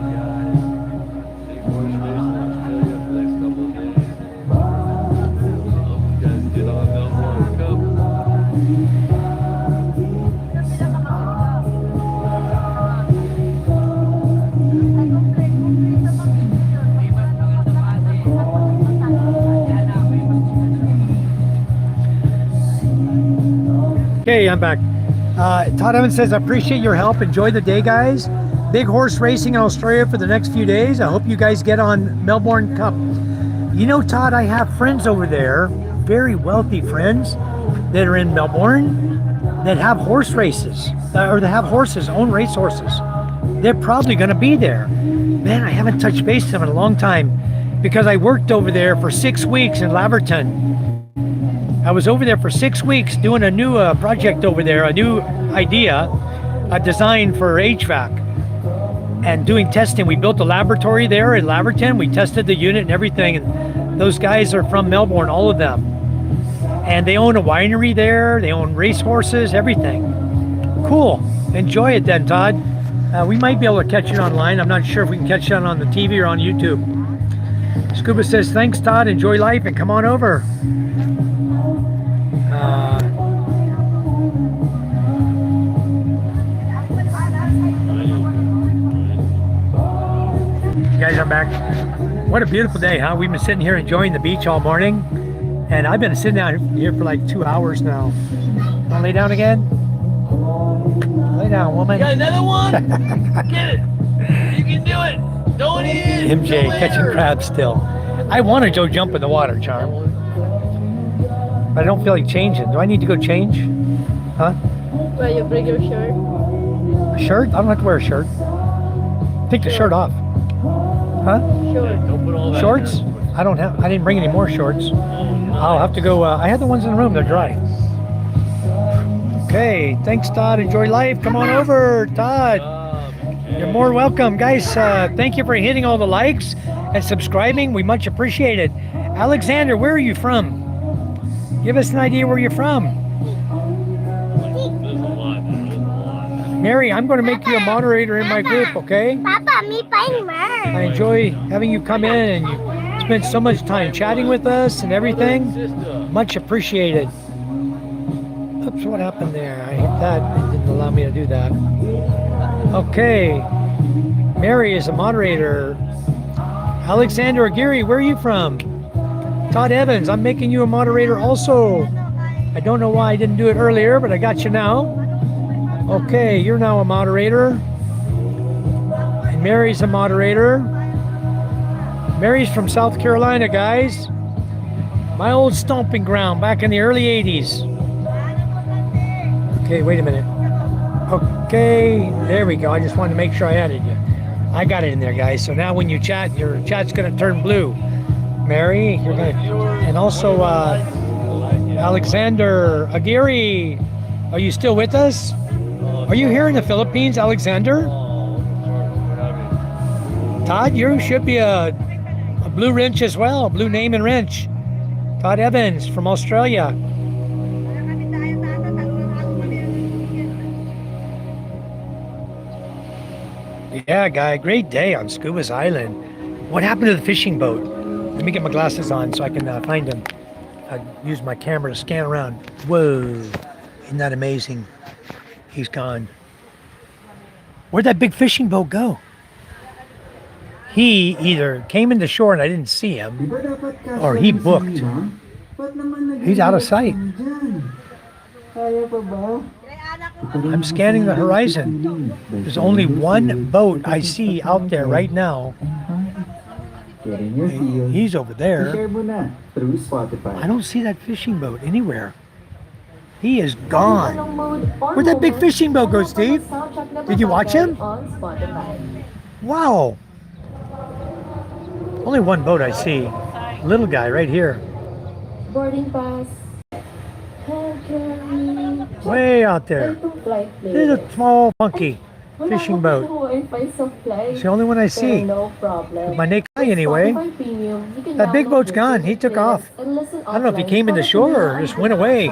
Big horse race in Australia for the next couple of days. Hope you guys get on Melbourne Cup. Okay, I'm back. Todd Evans says, I appreciate your help. Enjoy the day, guys. Big horse racing in Australia for the next few days. I hope you guys get on Melbourne Cup. You know, Todd, I have friends over there, very wealthy friends that are in Melbourne that have horse races, or that have horses, own race horses. They're probably going to be there. Man, I haven't touched base with them in a long time because I worked over there for 6 weeks in Laverton. I was over there for 6 weeks doing a new project over there, a new idea, a design for HVAC, and doing testing. We built a laboratory there in Laverton. We tested the unit and everything. And those guys are from Melbourne, all of them. And they own a winery there. They own race horses, everything. Cool. Enjoy it then, Todd. We might be able to catch it online. I'm not sure if we can catch it on the TV or on YouTube. Scuba says, thanks, Todd. Enjoy life and come on over. Guys, I'm back. What a beautiful day, huh? We've been sitting here enjoying the beach all morning, and I've been sitting down here for like 2 hours now. Want to lay down again? Lay down, woman. Got another one? Get it. You can do it. Don't eat it. MJ catching crabs still. I want to go jump in the water, Charm, but I don't feel like changing. Do I need to go change? Huh? Well, you bring your shirt. A shirt? I don't have to wear a shirt. Take the shirt off. Huh? Sure. Don't put all that Shorts? in there. I didn't bring any more shorts. I'll have to go. I have the ones in the room. They're dry. Okay. Thanks, Todd. Enjoy life. Come on over, Todd. You're more welcome. Guys, thank you for hitting all the likes and subscribing. We much appreciate it. Alexander, where are you from? Give us an idea where you're from. There's a lot. Mary, I'm going to make you a moderator in my group, okay? Papa, me buying I mer. enjoy having you come in and you spend so much time chatting with us and everything. Sister. Much appreciated. Oops, what happened there? I hit that. It didn't allow me to do that. Okay. Mary is a moderator. Alexander Aguirre, where are you from? Todd Evans, I'm making you a moderator also. I don't know why I didn't do it earlier, but I got you now. Okay, you're now a moderator. And Mary's a moderator. Mary's from South Carolina, guys. My old stomping ground back in the early 80s. Okay, wait a minute. Okay, there we go. I just wanted to make sure I added you. I got it in there, guys. So now when you chat, your chat's going to turn blue. Mary, you're going to... And also, Alexander Aguirre, are you still with us? Are you here in the Philippines, Alexander? Todd, you should be a blue wrench as well, a blue name and wrench. Todd Evans from Australia. Yeah, guy, great day on Scuba's Island. What happened to the fishing boat? Let me get my glasses on so I can find him. I use my camera to scan around. Whoa, isn't that amazing? He's gone. Where'd that big fishing boat go? He either came into shore and I didn't see him, or he booked. He's out of sight. I'm scanning the horizon. There's only one boat I see out there right now. He's over there. I don't see that fishing boat anywhere. He is gone. Where'd that big fishing boat go, Steve? Did you watch him? Wow. Only one boat I see. Little guy right here. Boarding pass. Way out there. There's a small, funky fishing boat. It's the only one I see. With my naked eye anyway. That big boat's gone. He took off. I don't know if he came into shore or just went away.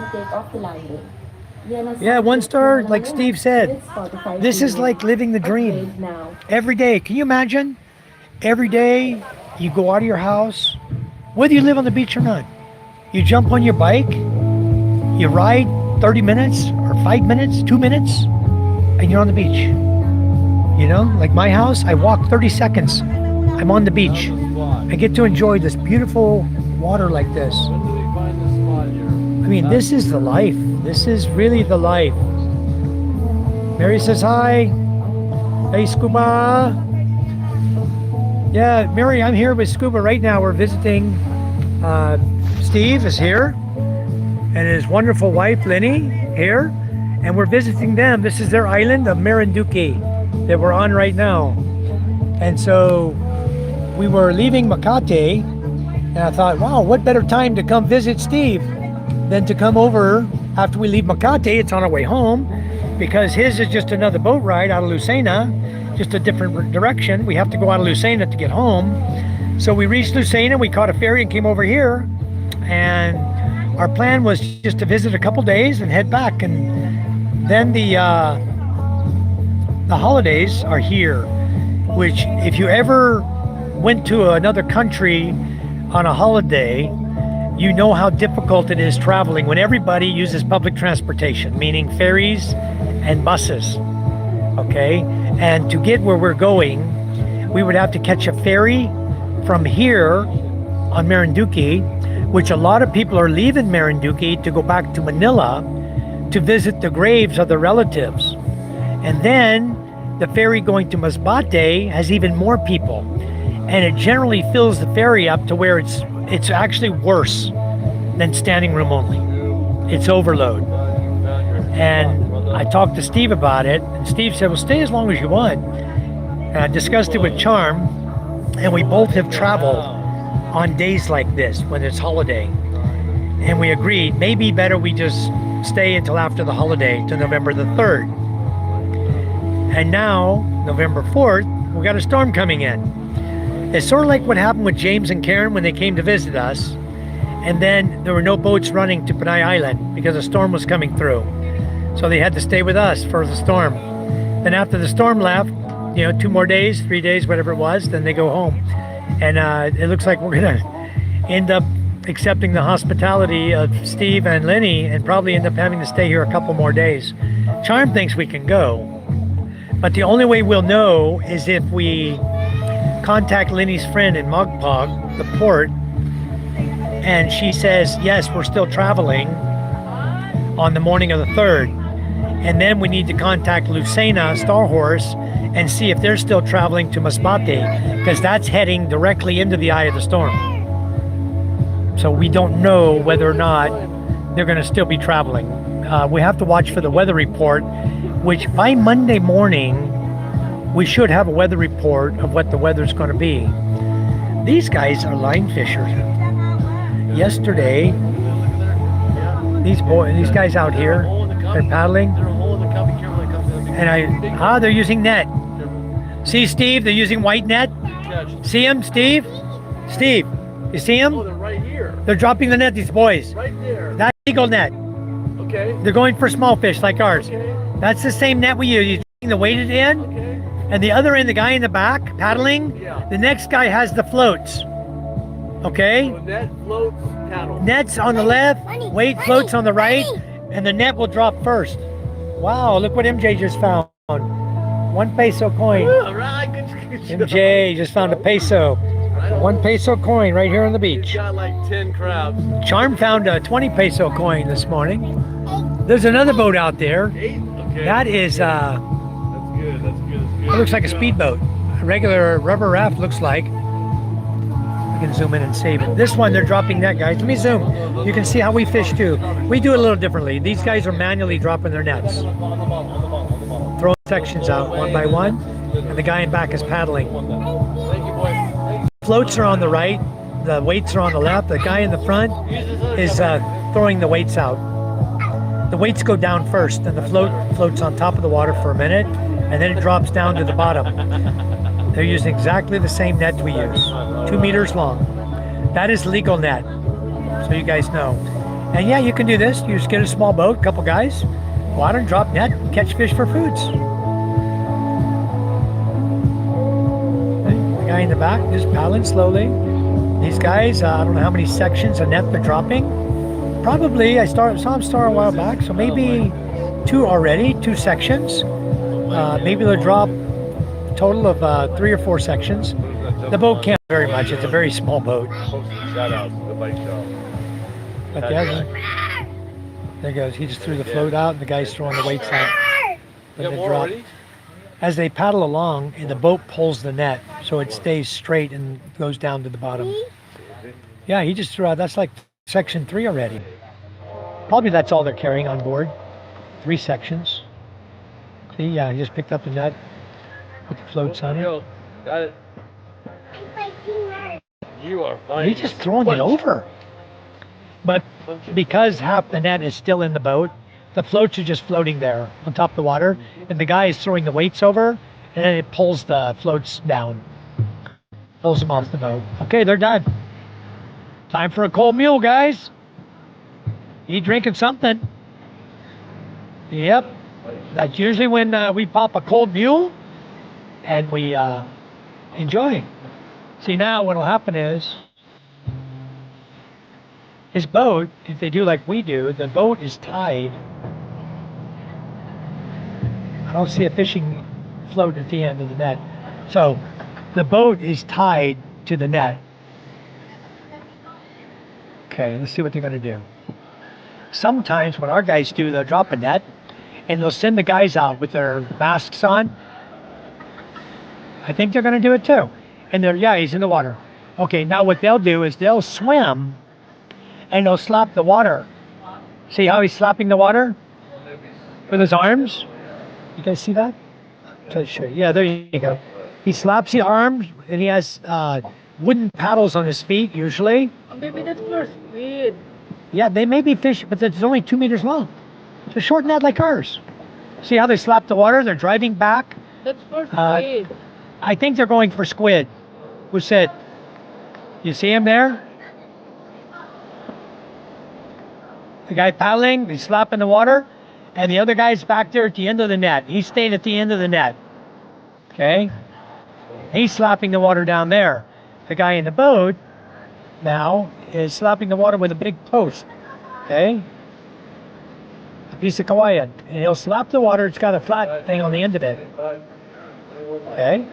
Yeah, 1 star, like Steve said. This is like living the dream. Every day. Can you imagine? Every day you go out of your house, whether you live on the beach or not. You jump on your bike, you ride 30 minutes or 5 minutes, 2 minutes, and you're on the beach. You know, like my house, I walk 30 seconds. I'm on the beach. I get to enjoy this beautiful water like this. I mean, this is the life. This is really the life. Mary says hi. Hey, Scuba. Yeah, Mary, I'm here with Scuba right now. We're visiting. Steve is here and his wonderful wife, Lenny, here. And we're visiting them. This is their island of Marinduque that we're on right now. And so we were leaving Makati, and I thought, wow, what better time to come visit Steve than to come over after we leave Makati. It's on our way home because his is just another boat ride out of Lucena, just a different direction. We have to go out of Lucena to get home. So we reached Lucena, we caught a ferry and came over here. And our plan was just to visit a couple days and head back. And then the holidays are here, which if you ever went to another country on a holiday, you know how difficult it is traveling when everybody uses public transportation, meaning ferries and buses, okay? And to get where we're going, we would have to catch a ferry from here on Marinduque, which a lot of people are leaving Marinduque to go back to Manila to visit the graves of their relatives. And then the ferry going to Masbate has even more people. And it generally fills the ferry up to where it's actually worse than standing room only. It's overload. And I talked to Steve about it, and Steve said, well, stay as long as you want. And I discussed it with Charm, and we both have traveled on days like this when it's holiday. And we agreed, maybe better we just stay until after the holiday, to November the 3rd. And now, November 4th, we got a storm coming in. It's sort of like what happened with James and Karen when they came to visit us. And then there were no boats running to Panay Island because a storm was coming through. So they had to stay with us for the storm. Then after the storm left, 2 more days, 3 days, whatever it was, then they go home. And it looks like we're gonna end up accepting the hospitality of Steve and Lenny and probably end up having to stay here a couple more days. Charm thinks we can go, but the only way we'll know is if we contact Lenny's friend in Mogpog, the port, and she says, yes, we're still traveling on the morning of the 3rd. And then we need to contact Lucena, Star Horse, and see if they're still traveling to Masbate, because that's heading directly into the eye of the storm. So we don't know whether or not they're going to still be traveling. We have to watch for the weather report, which by Monday morning, we should have a weather report of what the weather's going to be. These guys are line fishers. Yesterday, these guys out here, they're paddling, and they're using net. See, Steve, they're using white net. See them, Steve? Steve, you see them? Oh, they're right here. They're dropping the net, these boys. Right there. That's eagle net. Okay. They're going for small fish like ours. Okay. That's the same net we use. You're taking the weighted end, Okay. and the other end, the guy in the back paddling, Yeah. the next guy has the floats. Okay? So net floats paddle. Net's on the left, weight floats on the right, and the net will drop first. Wow, look what MJ just found. 1 peso coin. All right. Good job. MJ just found a peso. Right on. 1 peso coin right here on the He's beach. got like 10 crabs. Charm found a 20 peso coin this morning. There's another boat out there. 8. Okay. That is, That's good. That's good. That's good. it looks like a Good job. speedboat. A regular rubber raft looks like. I can zoom in and save it. This one, they're dropping net, guys. Let me zoom. You can see how we fish too. We do it a little differently. These guys are manually dropping their nets. Throwing sections out one by one, and the guy in back is paddling. Thank you, boy. Floats are on the right, the weights are on the left. The guy in the front is throwing the weights out. The weights go down first, and the floats on top of the water for a minute, and then it drops down to the bottom. They're using exactly the same net we use, 2 meters long. That is legal net, so you guys know. And yeah, you can do this. You just get a small boat, a couple guys, go out and drop net, catch fish for foods. The guy in the back just paddling slowly. These guys, I don't know how many sections of net they're dropping. Probably, saw them start a while back, so maybe 2 already, 2 sections. Maybe they'll drop a total of 3 or 4 sections. The boat can't very much. It's a very small boat. Shout out to the bike shop. But yeah, there goes. He just threw the float out, and the guy's throwing the weights out. You Let got it more drop. already? As they paddle along, and the boat pulls the net, so it stays straight and goes down to the bottom. Yeah, he just threw out. That's like section 3 already. Probably that's all they're carrying on board. 3 sections. See, yeah, he just picked up the net, put the floats on it. Yo, got it. You are fine. He's just throwing it over. But because half the net is still in the boat, the floats are just floating there on top of the water, and the guy is throwing the weights over, and then it pulls the floats down, pulls them off the boat. Okay, they're done. Time for a cold mule, guys. You drinking something? Yep. That's usually when we pop a cold mule, and we enjoy. See, now what'll happen is, his boat, if they do like we do, the boat is tied. I don't see a fishing float at the end of the net. So the boat is tied to the net. Okay, let's see what they're gonna do. Sometimes what our guys do, they'll drop a net and they'll send the guys out with their masks on. I think they're gonna do it too. And yeah, he's in the water. Okay, now what they'll do is they'll swim and they'll slap the water. See how he's slapping the water with his arms? You guys see that? Try to show you. Yeah, there you go. He slaps the arms, and he has wooden paddles on his feet usually. Maybe that's first. Weird. Yeah, they may be fish, but it's only 2 meters long. It's a short net like ours. See how they slap the water? They're driving back. That's first. Uh, I think they're going for squid. What's it? You see him there? The guy paddling, he's slapping the water, and the other guy's back there at the end of the net. He stayed at the end of the net. Okay? He's slapping the water down there. The guy in the boat now is slapping the water with a big post. Okay? A piece of kawayan. And he'll slap the water, it's got a flat thing on the end of it. Okay?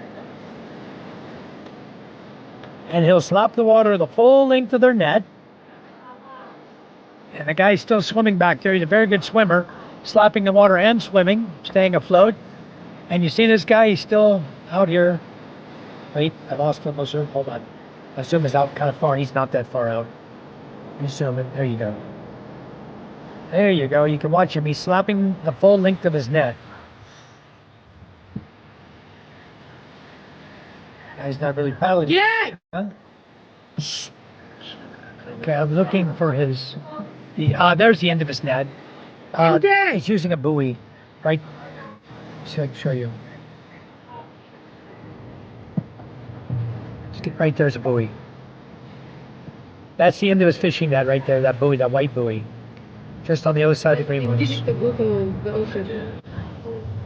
And he'll slap the water the full length of their net. And the guy's still swimming back there. He's a very good swimmer, slapping the water and swimming, staying afloat. And you see this guy, he's still out here. Wait, I lost him. Hold on. I assume he's out kind of far. He's not that far out. I'm assuming. There you go. There you go. You can watch him. He's slapping the full length of his net. Guy's not really paddling. Yeah! Huh? Okay, I'm looking for his... there's the end of his net. He's using a buoy. Right? See if I can show you. Right there's a buoy. That's the end of his fishing net right there, that buoy, that white buoy. Just on the other side of the green ones.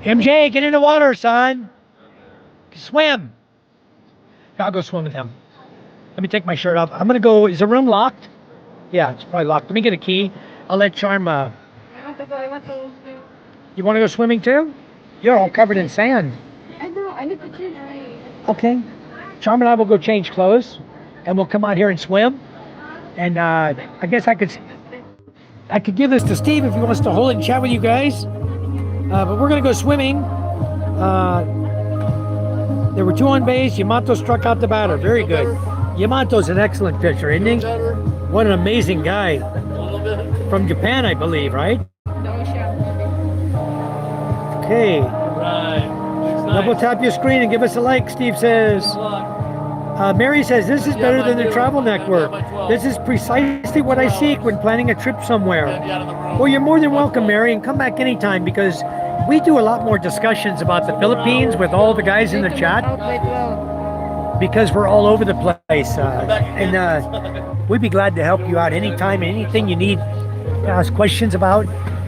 MJ, get in the water, son. Swim. I'll go swim with him. Let me take my shirt off. I'm gonna go, is the room locked? Yeah, it's probably locked. Let me get a key. I'll let Charm, you wanna go swimming too? You're all covered in sand. I know, I need to change. Okay. Charm and I will go change clothes, and we'll come out here and swim. And I guess I could give this to Steve if he wants to hold it and chat with you guys. But we're gonna go swimming. There were 2 on base. Yamato struck out the batter. Very good. Yamato's an excellent pitcher, isn't he? What an amazing guy. From Japan, I believe, right? Okay. Double tap your screen and give us a like, Steve says. Mary says, this is better than the travel network. This is precisely what I seek when planning a trip somewhere. Well, you're more than welcome, Mary, and come back anytime because we do a lot more discussions about the Philippines with all the guys in the chat because we're all over the place. And we'd be glad to help you out anytime, anything you need to ask questions about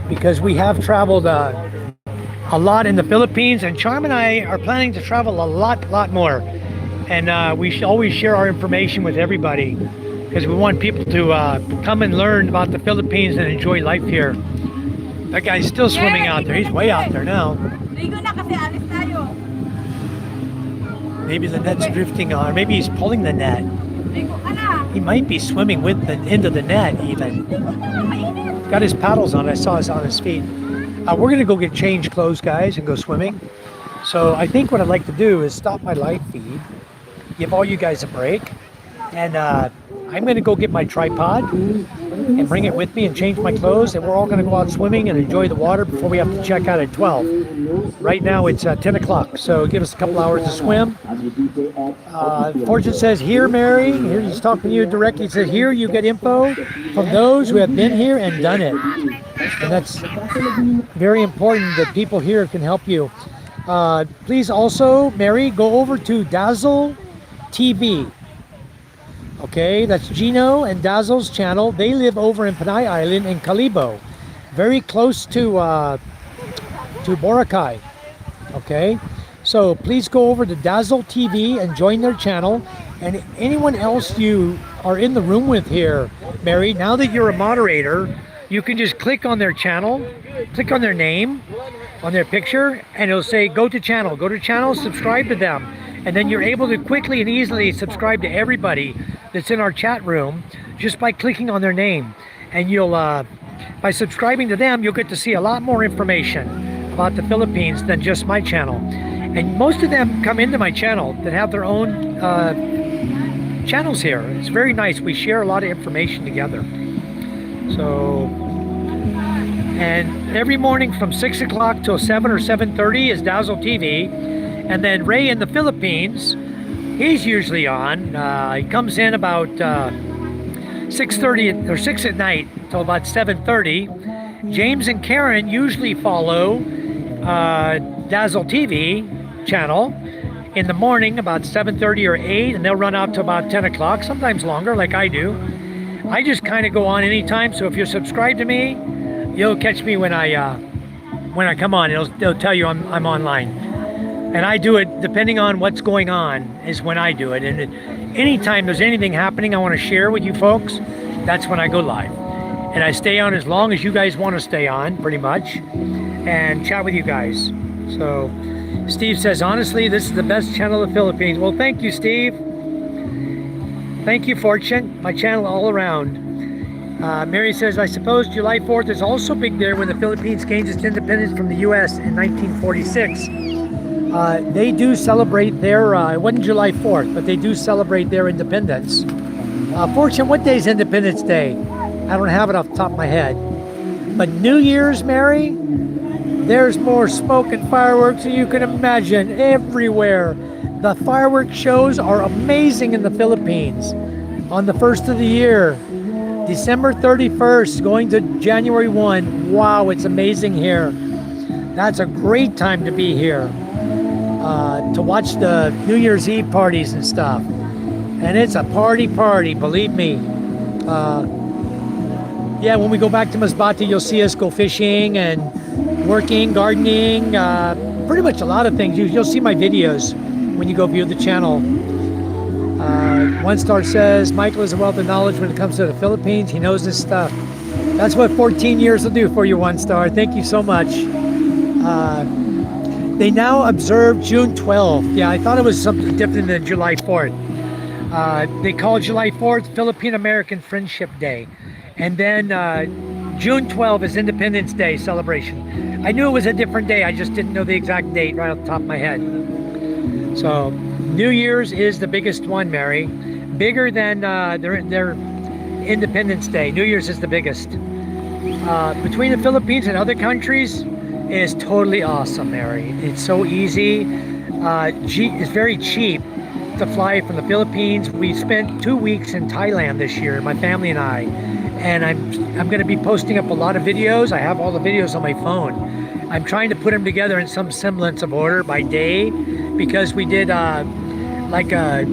because we have traveled a lot in the Philippines, and Charm and I are planning to travel a lot more. And we always share our information with everybody because we want people to come and learn about the Philippines and enjoy life here. That guy's still swimming out there. He's way out there now. Maybe the net's drifting on, or maybe he's pulling the net. He might be swimming with the end of the net even. Got his paddles on. I saw us on his feet. We're gonna go get changed clothes, guys, and go swimming. So I think what I'd like to do is stop my live feed, give all you guys a break, and I'm gonna go get my tripod and bring it with me and change my clothes, and we're all gonna go out swimming and enjoy the water before we have to check out at 12. Right now it's 10 o'clock, so give us a couple hours to swim. Fortune says, here, Mary, here he's talking to you directly. He says, here you get info from those who have been here and done it. And that's very important that people here can help you. Please also, Mary, go over to Dazzle TV. Okay, that's Gino and Dazzle's channel. They live over in Panay Island in Calibo, very close to Boracay. Okay, so please go over to Dazzle TV and join their channel. And anyone else you are in the room with here, Mary, now that you're a moderator, you can just click on their channel, click on their name, on their picture, and it'll say go to channel, subscribe to them. And then you're able to quickly and easily subscribe to everybody that's in our chat room just by clicking on their name. And you'll, by subscribing to them, you'll get to see a lot more information about the Philippines than just my channel. And most of them come into my channel that have their own channels here. It's very nice. We share a lot of information together. So, and every morning from 6 o'clock till 7 or 7:30 is Dazzle TV. And then Ray in the Philippines, he's usually on. He comes in about 6:30 or 6 at night till about 7:30. James and Karen usually follow Dazzle TV channel in the morning about 7:30 or 8, and they'll run out to about 10 o'clock, sometimes longer like I do. I just kind of go on anytime, so if you're subscribed to me, you'll catch me when I come on. It'll tell you I'm online. And I do it depending on what's going on is when I do it. And anytime there's anything happening I want to share with you folks, that's when I go live. And I stay on as long as you guys want to stay on, pretty much, and chat with you guys. So Steve says, honestly, this is the best channel in the Philippines. Well, thank you, Steve. Thank you, Fortune. My channel all around. Mary says, I suppose July 4th is also big there when the Philippines gained its independence from the U.S. in 1946. They do celebrate their, it wasn't July 4th, but they do celebrate their independence. Fortune, what day is Independence Day? I don't have it off the top of my head. But New Year's, Mary, there's more smoke and fireworks than you can imagine everywhere. The fireworks shows are amazing in the Philippines. On the first of the year, December 31st, going to January 1. Wow, it's amazing here. That's a great time to be here. To watch the New Year's Eve parties and stuff. And it's a party, believe me. Yeah, when we go back to Masbate, you'll see us go fishing and working, gardening, pretty much a lot of things. You'll see my videos when you go view the channel. One Star says, Michael is a wealth of knowledge when it comes to the Philippines. He knows his stuff. That's what 14 years will do for you, One Star. Thank you so much. They now observe June 12th. Yeah, I thought it was something different than July 4th. They call July 4th Philippine-American Friendship Day. And then June 12th is Independence Day celebration. I knew it was a different day. I just didn't know the exact date right off the top of my head. So New Year's is the biggest one, Mary. Bigger than their Independence Day. New Year's is the biggest. Between the Philippines and other countries is totally awesome, Mary. It's so easy. It's very cheap to fly from the Philippines. We spent 2 weeks in Thailand this year, my family and I. And I'm going to be posting up a lot of videos. I have all the videos on my phone. I'm trying to put them together in some semblance of order by day, because we did like a,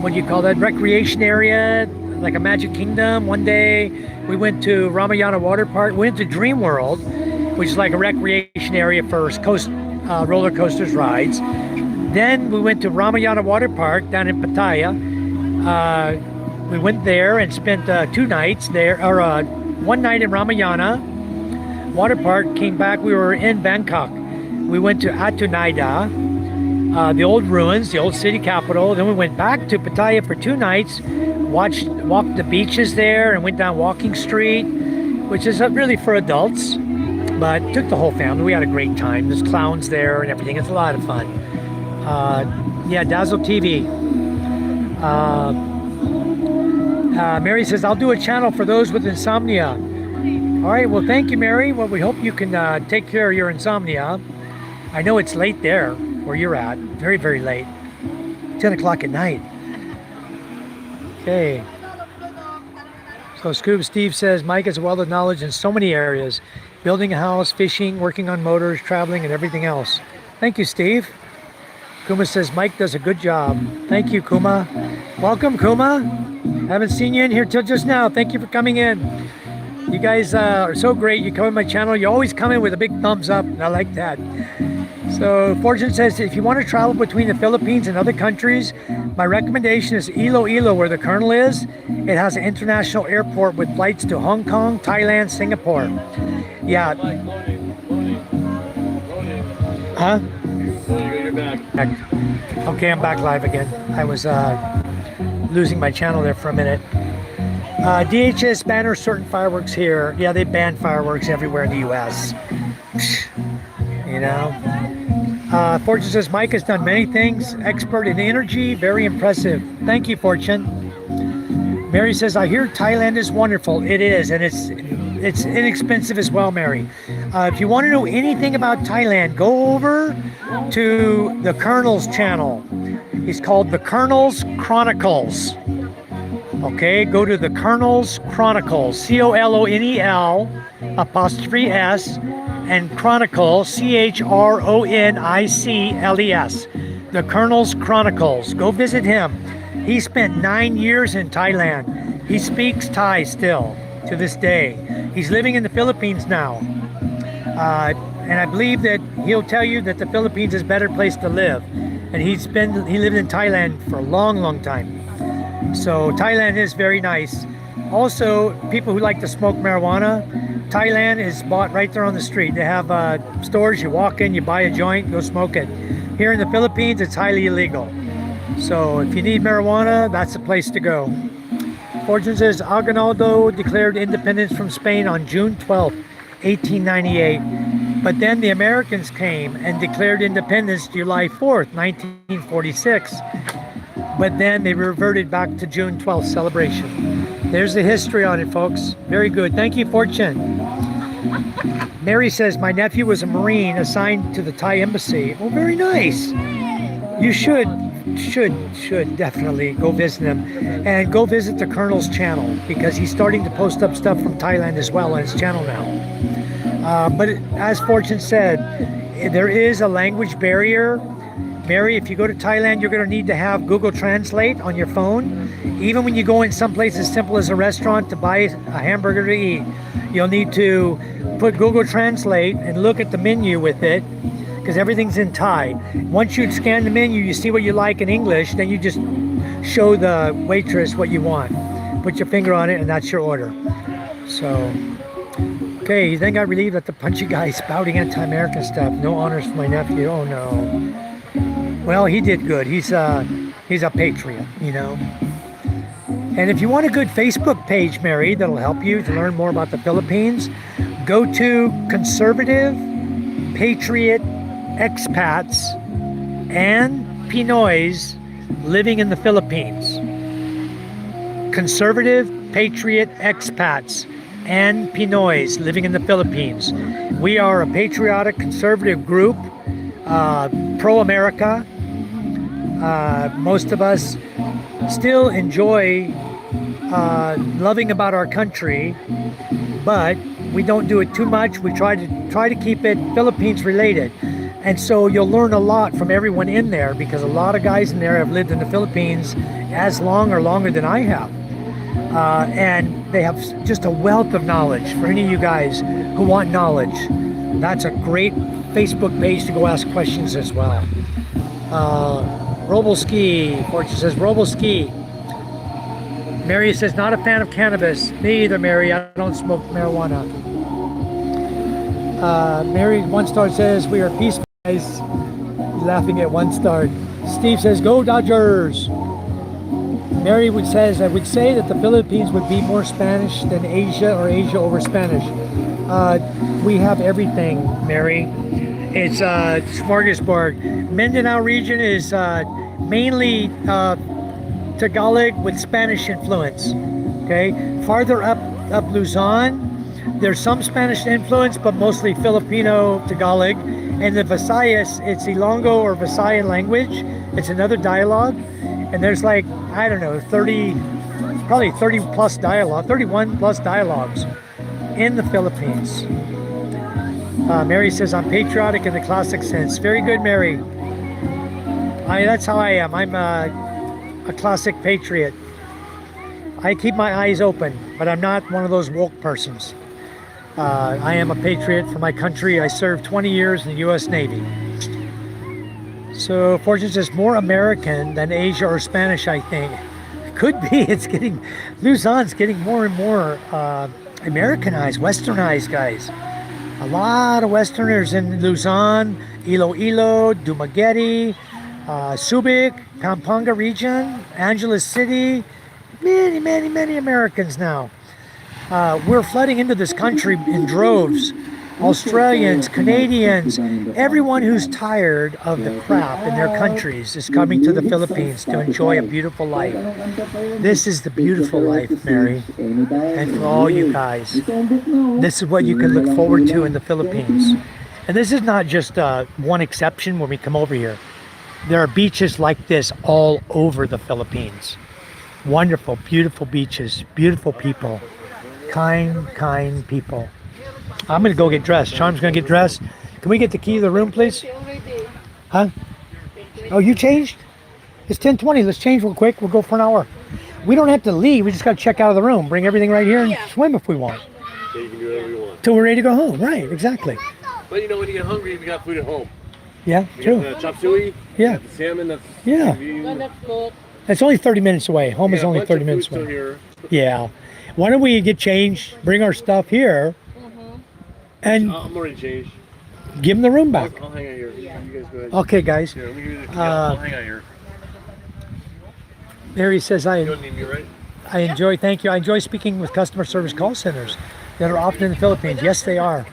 what do you call that, recreation area, like a Magic Kingdom one day. We went to Ramayana Water Park. We went to Dream World, which is like a recreation area for roller coasters, rides. Then we went to Ramayana Water Park down in Pattaya. We went there and spent 2 nights there, or 1 night in Ramayana Water Park. Came back, we were in Bangkok. We went to Atunaida, the old ruins, the old city capital. Then we went back to Pattaya for 2 nights, walked the beaches there and went down Walking Street, which is really for adults, but took the whole family. We had a great time. There's clowns there and everything. It's a lot of fun. Yeah, Dazzle TV. Mary says, I'll do a channel for those with insomnia. All right, well, thank you, Mary. Well, we hope you can take care of your insomnia. I know it's late there where you're at. Very, very late. 10 o'clock at night. Okay. So Scuba Steve says, Mike has a wealth of knowledge in so many areas. Building a house, fishing, working on motors, traveling, and everything else. Thank you, Steve. Kuma says, Mike does a good job. Thank you, Kuma. Welcome, Kuma. Haven't seen you in here till just now. Thank you for coming in. You guys are so great. You come on my channel. You always come in with a big thumbs up, and I like that. So Fortune says, if you want to travel between the Philippines and other countries, my recommendation is Iloilo, where the Colonel is. It has an international airport with flights to Hong Kong, Thailand, Singapore. Yeah. Huh? Okay, I'm back live again. I was losing my channel there for a minute. DHS banners certain fireworks here. Yeah, they ban fireworks everywhere in the U.S. You know. Fortune says, Mike has done many things. Expert in energy. Very impressive. Thank you, Fortune. Mary says, I hear Thailand is wonderful. It is, and it's inexpensive as well, Mary. If you want to know anything about Thailand, go over to the Colonel's channel. He's called The Colonel's Chronicles. Okay, go to The Colonel's Chronicles. COLONEL 'S and Chronicle, CHRONICLES. The Colonel's Chronicles. Go visit him. He spent 9 years in Thailand. He speaks Thai still to this day. He's living in the Philippines now. And I believe that he'll tell you that the Philippines is a better place to live. And he lived in Thailand for a long, long time. So Thailand is very nice. Also, people who like to smoke marijuana, Thailand is bought right there on the street. They have stores, you walk in, you buy a joint, go smoke it. Here in the Philippines, it's highly illegal. So if you need marijuana, that's the place to go. Fortune says Aguinaldo declared independence from Spain on June 12th, 1898. But then the Americans came and declared independence July 4th, 1946. But then they reverted back to June 12th celebration. There's the history on it, folks. Very good. Thank you, Fortune. Mary says, my nephew was a Marine assigned to the Thai embassy. Oh, very nice. You should definitely go visit him. And go visit the Colonel's channel, because he's starting to post up stuff from Thailand as well on his channel now. But as Fortune said, there is a language barrier. Mary, if you go to Thailand, you're going to need to have Google Translate on your phone. Even when you go in someplace as simple as a restaurant to buy a hamburger to eat, you'll need to put Google Translate and look at the menu with it, because everything's in Thai. Once you scan the menu, you see what you like in English, then you just show the waitress what you want. Put your finger on it, and that's your order. So, okay, he then got relieved at the punchy guy spouting anti-American stuff. No honors for my nephew. Oh no. Well, he did good. He's a patriot, you know. And if you want a good Facebook page, Mary, that'll help you to learn more about the Philippines, go to Conservative Patriot Expats and Pinoys Living in the Philippines. Conservative Patriot Expats and Pinoys Living in the Philippines. We are a patriotic conservative group, pro-America. Most of us still enjoy loving about our country, but we don't do it too much. We try to keep it Philippines related. And so you'll learn a lot from everyone in there, because a lot of guys in there have lived in the Philippines as long or longer than I have. And they have just a wealth of knowledge for any of you guys who want knowledge. That's a great Facebook page to go ask questions as well. Roboski, Fortune says, Roboski. Mary says, not a fan of cannabis. Me either, Mary. I don't smoke marijuana. Mary, 1 star, says, we are peaceful guys. Laughing at 1 star. Steve says, go Dodgers. Mary says, I would say that the Philippines would be more Spanish than Asia, or Asia over Spanish. We have everything, Mary. It's smorgasbord. Mindanao region is mainly Tagalog with Spanish influence. Okay, farther up Luzon, there's some Spanish influence, but mostly Filipino Tagalog. And the Visayas, it's Ilonggo or Visayan language. It's another dialogue, and there's like, I don't know, 31 plus dialogues in the Philippines. Mary says, I'm patriotic in the classic sense. Very good, Mary. That's how I am. I'm a classic patriot. I keep my eyes open, but I'm not one of those woke persons. I am a patriot for my country. I served 20 years in the U.S. Navy. So Fortune says, more American than Asia or Spanish, I think. Could be. Luzon's getting more and more Americanized, westernized, guys. A lot of Westerners in Luzon, Iloilo, Dumaguete, Subic, Pampanga region, Angeles City. Many Americans now. We're flooding into this country in droves. Australians, Canadians, everyone who's tired of the crap in their countries is coming to the Philippines to enjoy a beautiful life. This is the beautiful life, Mary. And for all you guys, this is what you can look forward to in the Philippines. And this is not just one exception when we come over here. There are beaches like this all over the Philippines. Wonderful, beautiful beaches, beautiful people, kind people. I'm going to go get dressed. Charm's going to get dressed. Can we get the key to the room, please? Huh? Oh, you changed? It's 10:20. Let's change real quick. We'll go for an hour. We don't have to leave. We just got to check out of the room. Bring everything right here and swim if we want. So you can do whatever you want. Till we're ready to go home. Right, exactly. But you know, when you get hungry, we got food at home. Yeah, We true. got the chop suey. Yeah. The salmon. That's Yeah. That's good. It's only 30 minutes away. Home is a only bunch 30 of minutes food still away. here. Yeah. Why don't we get changed, bring our stuff here, and I'm already changed. give them the room back? I'll hang out here. You guys go ahead. Okay, guys. Here, let me give you the I'll hang out here. Mary says, You don't need me, right? I enjoy, thank you. I enjoy speaking with customer service call centers that are often in the Philippines. Yes, they are.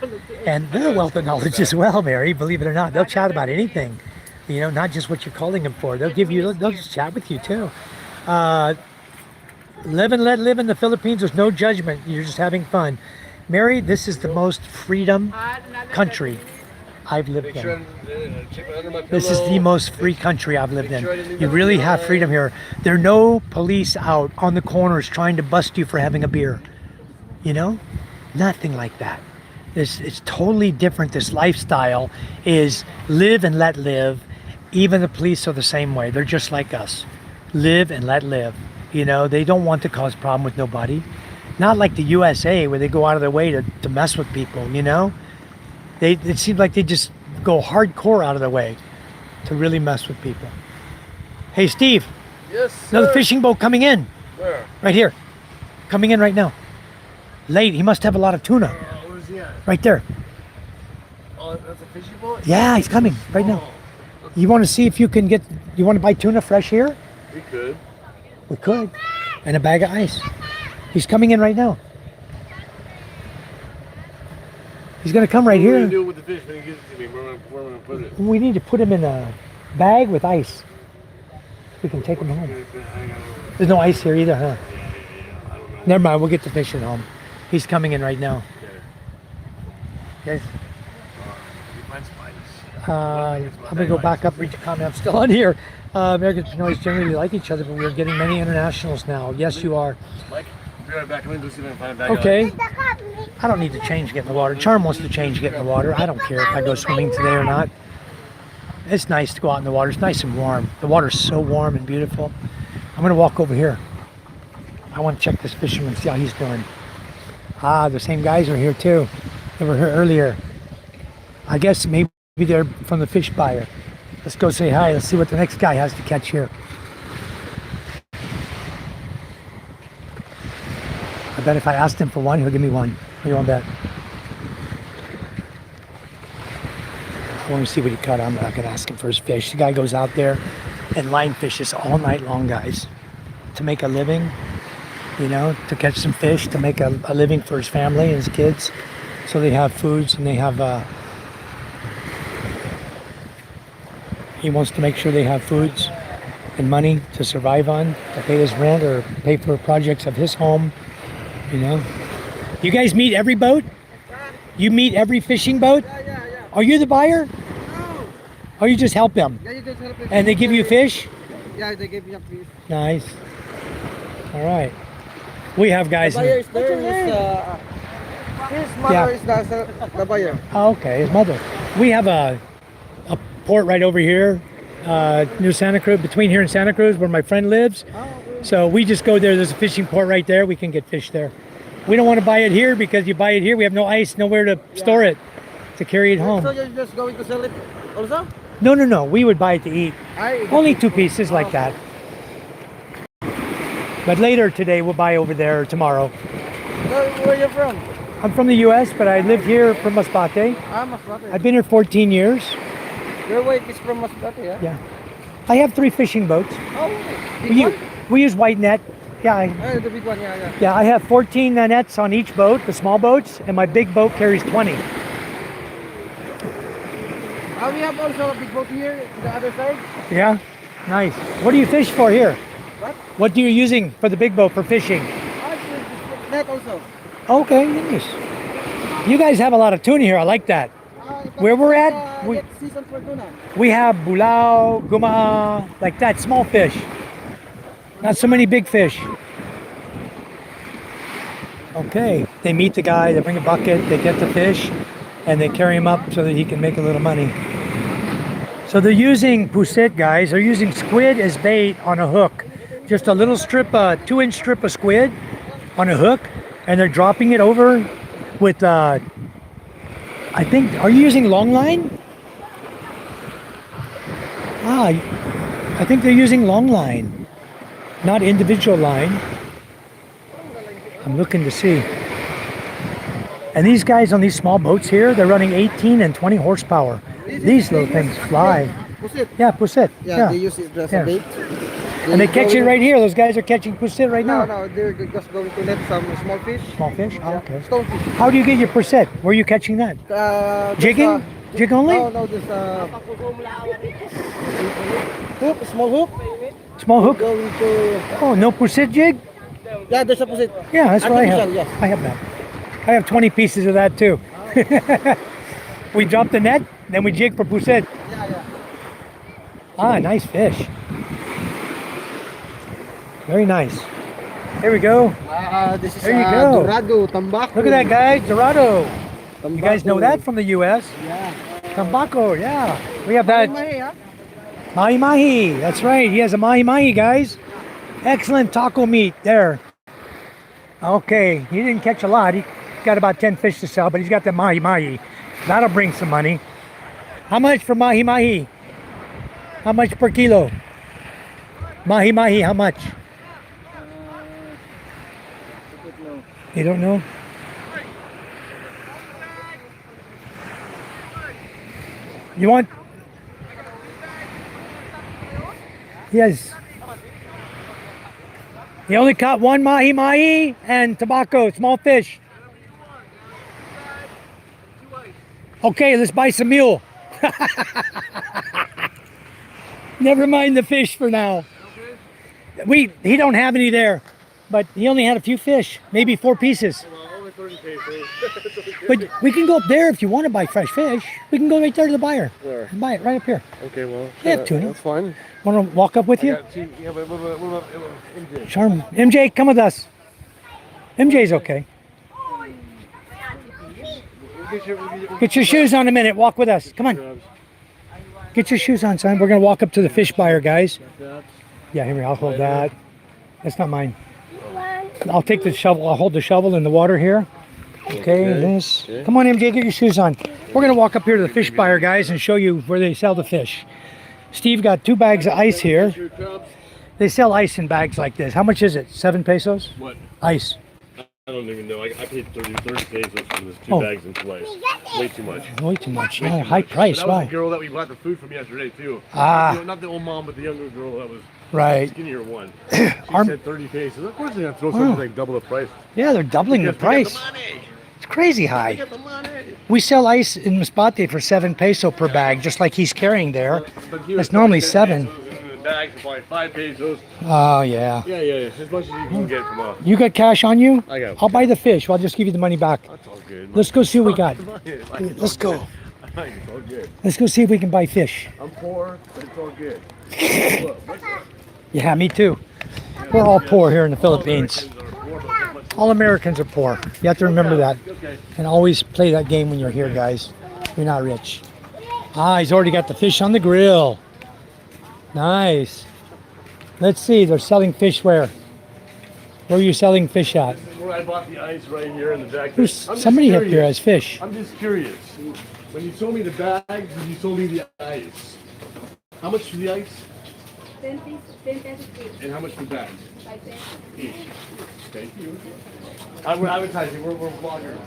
And they're a wealth of knowledge as well, Mary, believe it or not. They'll chat about anything, you know, not just what you're calling them for. They'll just chat with you too. Live and let live in the Philippines. There's no judgment. You're just having fun. Mary, this is the most freedom country I've lived Make in. sure check under my This is pillow. the most free country I've lived in. Make sure I didn't leave You my really pillow have there. freedom here. There are no police out on the corners trying to bust you for having a beer. You know? Nothing like that. It's totally different. This lifestyle is live and let live. Even the police are the same way. They're just like us. Live and let live. You know, they don't want to cause problem with nobody. Not like the USA where they go out of their way to mess with people, you know? It seems like they just go hardcore out of their way to really mess with people. Hey, Steve, Yes, another sir. fishing boat coming in. Where? Right here. Coming in right now. Late. He must have a lot of tuna. Where's he at? Right there. Oh, that's a fishing boat? Yeah, he's coming right now. You want to see if you can get, you want to buy tuna fresh here? We could. We could. And a bag of ice. He's coming in right now. He's going to come right What are we here. gonna do with the fish when he gives it to me? Where am I gonna put it? We need to put him in a bag with ice. We can take him home. There's no ice here either, huh? Never mind, we'll get the fish at home. He's coming in right now. Okay. I'm gonna go back up, read your comment. I'm still on here. Americans and Pinoys generally like each other, but we're getting many internationals now. Yes, you are. Mike, be right back. I'm gonna go see if I can find a bag of Okay. ice. I don't need to change, get in the water. Charm wants to change, get in the water. I don't care if I go swimming today or not. It's nice to go out in the water. It's nice and warm. The water's so warm and beautiful. I'm gonna walk over here. I want to check this fisherman, see how he's doing. Ah, the same guys are here too. They were here earlier. I guess maybe they're from the fish buyer. Let's go say hi. Let's see what the next guy has to catch here. I bet if I asked him for one, he'll give me one. What do you want to bet? I want to see what he caught. I'm not going to ask him for his fish. The guy goes out there and line fishes all night long, guys, to make a living, you know, to catch some fish, to make a living for his family and his kids. So they have foods and they have, he wants to make sure they have foods and money to survive on, to pay his rent or pay for projects of his home, you know. You guys meet every boat? You meet every fishing boat? Are you the buyer? Or you just help them? Yeah, you just help it. And they give you fish? Yeah, they give you a piece. Nice. All right. We have guys. Buyer is there. His mother Yeah. is the buyer. Oh, okay, his mother. We have a port right over here near Santa Cruz, between here and Santa Cruz, where my friend lives. So we just go there. There's a fishing port right there. We can get fish there. We don't want to buy it here because you buy it here, we have no ice, nowhere to store it, to carry it home. So you're just going to sell it also? No. We would buy it to eat. I Only 2 pieces like that. But later today, we'll buy over there tomorrow. Where are you from? I'm from the U.S., but I live here from Masbate. I'm Masbate. I've been here 14 years. Your wife is from Masbate, yeah? Yeah. I have 3 fishing boats. Oh, big We, one? we use white net. Yeah, The big one, yeah. yeah, I have 14 nets on each boat, the small boats, and my big boat carries 20. We have also a big boat here, the other side. Yeah? Nice. What do you fish for here? What? What are you using for the big boat for fishing? It's net also. Okay, nice. You guys have a lot of tuna here. I like that. Where we're at, we- Next season for tuna. We have bulao, gumaa, like that, small fish. Not so many big fish. Okay, they meet the guy, they bring a bucket, they get the fish, and they carry him up so that he can make a little money. So they're using pusit, guys. They're using squid as bait on a hook. Just a little strip, 2-inch strip of squid on a hook, and they're dropping it over with I think, are you using long line? Ah, I think they're using long line, not individual line. I'm looking to see. And these guys on these small boats here, they're running 18 and 20 horsepower. These little things fly. Pusit. Yeah, pusit. Yeah, they use it as Yeah. a bait. And they catch it right here. Those guys are catching pusit right No, now. no, they're just going to let some small fish. Small fish? Oh, okay. Stonefish. How do you get your pusit? Where are you catching that? Just, Jigging? Jig only? No, just hook, small hook. Small hook? Going to, Oh, no pusit jig? yeah, there's a pusit. Yeah, that's what I have. Artificial, yes. I have that. I have 20 pieces of that too. We drop the net, then we jig for pusit. Yeah, yeah. Ah, nice fish. Very nice. Here we go. This is There you go. Dorado, Tambaco. Look at that, guys. Dorado. Tambaco. You guys know that from the U.S.? Yeah. Tambaco, yeah. We have that. Mahi, huh? Mahi mahi. That's right. He has a mahi mahi, guys. Excellent taco meat there. Okay, he didn't catch a lot. He got about 10 fish to sell, but he's got the mahi mahi. That'll bring some money. How much for mahi mahi? How much per kilo? Mahi mahi, how much? You don't know? You want? Yes. He only caught one mahi mahi and tobacco, small fish. Okay, let's buy some mule. Never mind the fish for now. He don't have any there, but he only had a few fish, maybe 4 pieces. Only 30 pesos. But we can go up there if you want to buy fresh fish. We can go right there to the buyer. Where? Buy it right up here. Okay, well. They have tuna. That's fine. Want to walk up with you? Yeah, but what about MJ? Charm. MJ, come with us. MJ's okay. Get your shoes on a minute. Walk with us. Come on. Get your shoes on, son. We're going to walk up to the fish buyer, guys. Yeah, here, I'll hold that. That's not mine. I'll take the shovel. I'll hold the shovel in the water here. Okay, this. Come on, MJ, get your shoes on. We're going to walk up here to the fish buyer, guys, and show you where they sell the fish. Steve got 2 bags of ice here. They sell ice in bags like this. How much is it? 7 pesos? What? Ice. I don't even know. I paid 30 pesos for this 2 Oh. bags and twice. Way too much. Way too much. Yeah, high price. That was Wow. the girl that we bought the food from yesterday too. Ah. You know, not the old mom, but the younger girl that was Right. skinnier one. She Arm- said 30 pesos. Of course they're gonna throw something like double the price. Yeah, they're doubling the Because they got price. the money. It's crazy They high. got the money. We sell ice in Masbate for 7 peso per bag, just like he's carrying there. But here It's normally 10 7. pesos, and the bags are probably 5 pesos. Oh, yeah. Yeah, as much as you can get from a. You got cash on you? I got. I'll buy the fish. I'll just give you the money back. That's all good. Let's go see what we got. Let's go. It's all good. Let's go see if we can buy fish. I'm poor, but it's all good. Look, what's up? Yeah, me too. We're all poor here in the Philippines. All Americans are poor. You have to remember that. Okay. And always play that game when you're here, guys. You're not rich. Ah, he's already got the fish on the grill. Nice. Let's see, they're selling fish where? Where are you selling fish at? Where I bought the ice right here in the back. There's I'm just somebody up here curious. has fish. I'm just curious. When you sold me the bags and you sold me the ice, how much for the ice 10 pesos each. and how much for bags 5 pesos. each? Thank you. We're advertising. We're vloggers.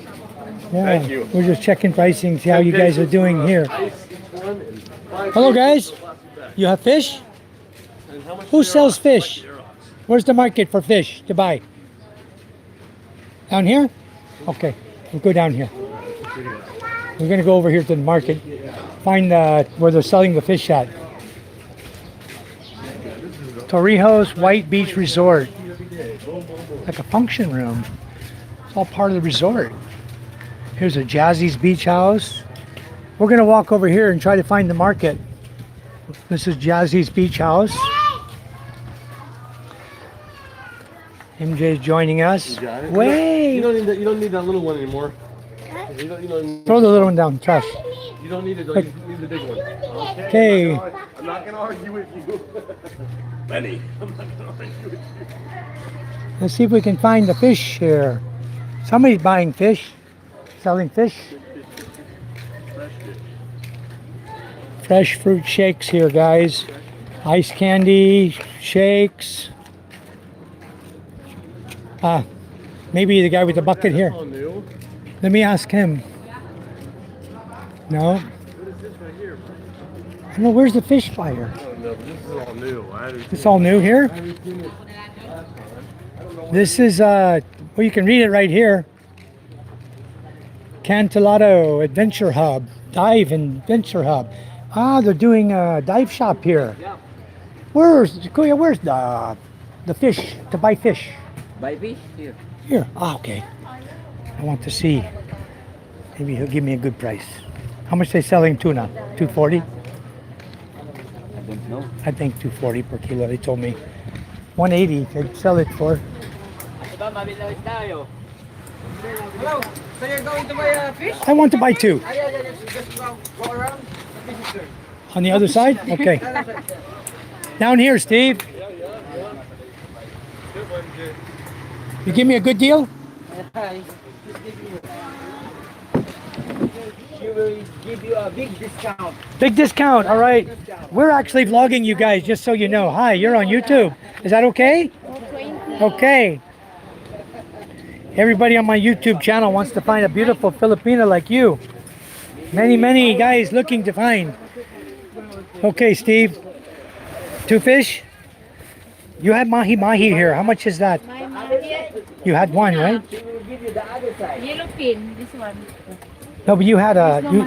Yeah, Thank you. we're just checking pricing, see how you guys are doing here. Ice each one and 5 Hello, pesos guys. for plastic bags. You have fish? And how much Who for sells Xerox? fish? Where's the market for fish to buy? Down here? Okay, we'll go down here. We're gonna go over here to the market, find where they're selling the fish at. Torrijos White Beach Resort. Like a function room. It's all part of the resort. Here's a Jazzy's Beach House. We're gonna walk over here and try to find the market. This is Jazzy's Beach House. MJ's joining us. You got it. Way! You don't need that little one anymore. You Throw the little one down, trash. don't need it. You need the big one. Okay. I'm not gonna argue with you. Benny, I'm not gonna argue with you. Let's see if we can find the fish here. Somebody's buying fish, selling fish. Fresh fruit shakes here, guys. Ice candy, shakes. Maybe the guy with the bucket here. All new. Let me ask him. No. What is this right here? I don't know, where's the fish fire? I don't know, but this is all new. I haven't It's all new here? This is, well, you can read it right here. Cantolado Adventure Hub. Dive Adventure Hub. They're doing a dive shop here. Where's the fish, to buy fish? Buy fish here. Here. Okay. I want to see. Maybe he'll give me a good price. How much they selling tuna? 240? I don't know. I think 240 per kilo. They told me 180 they'd sell it for. Hello, so you're going to buy fish? I want to buy two. Just go around. On the other side? Okay. Down here, Steve. You give me a good deal? She will give you a big discount. Big discount. All right. We're actually vlogging you guys, just so you know. Hi, you're on YouTube. Is that okay? Okay. Everybody on my YouTube channel wants to find a beautiful Filipino like you. Many guys looking to find. Okay, Steve. Two fish? You had mahi here. How much is that? You had one, right? Yellowfin, this one. No, but you had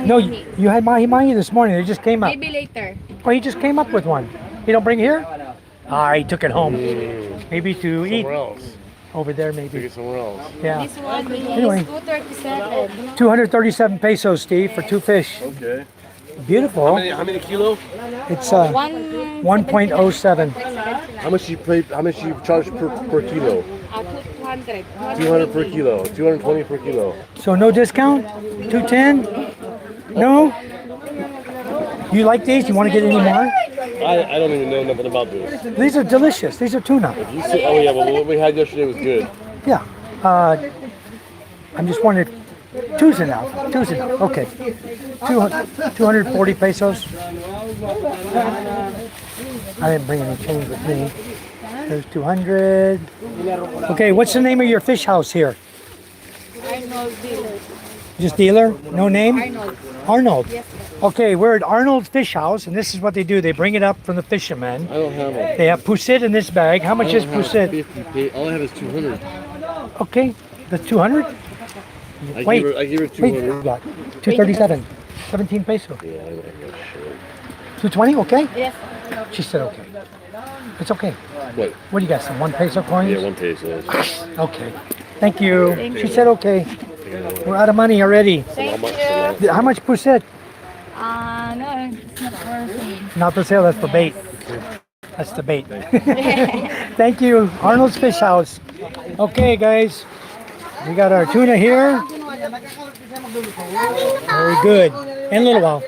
no you had mahi this morning. They just came up. Maybe later. Oh, he just came up with one. You don't bring it here? He took it home. Maybe to eat Somewhere else. over there, Take maybe. it somewhere else. Yeah. This one Anyway. is 237. 237 pesos, Steve, for two fish. Okay. Beautiful. How many kilo? It's 1.07. 1.07. How much you pay? How much you charge per kilo? 200. 200 per kilo. 220 per kilo. So no discount? 210? No? You like these? You want to get any more? I don't even know nothing about this. These are delicious. These are tuna. You see, oh yeah, but what we had yesterday was good. Yeah. I'm just wondering. Two's enough. Two's enough. Okay. 240 pesos. I didn't bring any change with me. There's 200. Okay, what's the name of your fish house here? Arnold dealer. Just dealer? No name? Arnold. Arnold. Yes. Okay, we're at Arnold's Fish House, and this is what they do. They bring it up from the fishermen. I don't have them. They have pusit in this bag. How much is pusit? 50. All I have is 200. Okay, the 200? I Wait. give her Wait, 200. we got 237. 17 peso. Yeah, I don't know. 220, okay? Yes. She said okay. It's okay. What? What do you got, some 1 peso coins? Yeah, 1 peso. Okay. Thank you. Thank She you. said okay. We're out of money already. Thank you. How much pusit? No, it's not for me. Not for sale, that's for bait. That's the bait. Thank you. Arnold's Fish House. Okay, guys. We got our tuna here. Very good. In a little while.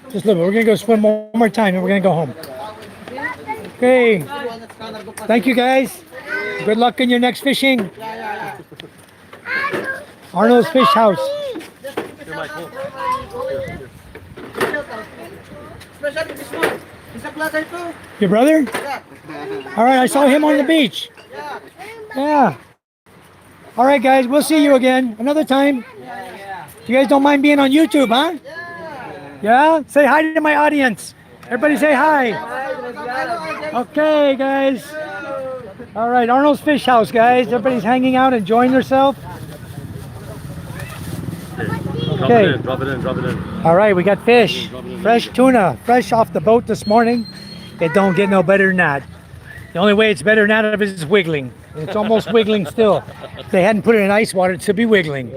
Just a little bit. We're going to go swim one more time and we're going to go home. Okay. Thank you, guys. Good luck in your next fishing. Arnold's Fish House. Your brother? All right, I saw him on the beach. Yeah. All right, guys, we'll see you again another time. You guys don't mind being on YouTube, huh? Yeah? Say hi to my audience. Everybody say hi. Okay, guys. All right, Arnold's Fish House, guys. Everybody's hanging out, enjoying themselves. Drop Okay. it in, drop it in, drop it in. All right, we got fish. Fresh tuna, fresh off the boat this morning. It don't get no better than that. The only way it's better than that is it's wiggling. It's almost wiggling still. If they hadn't put it in ice water, it should be wiggling.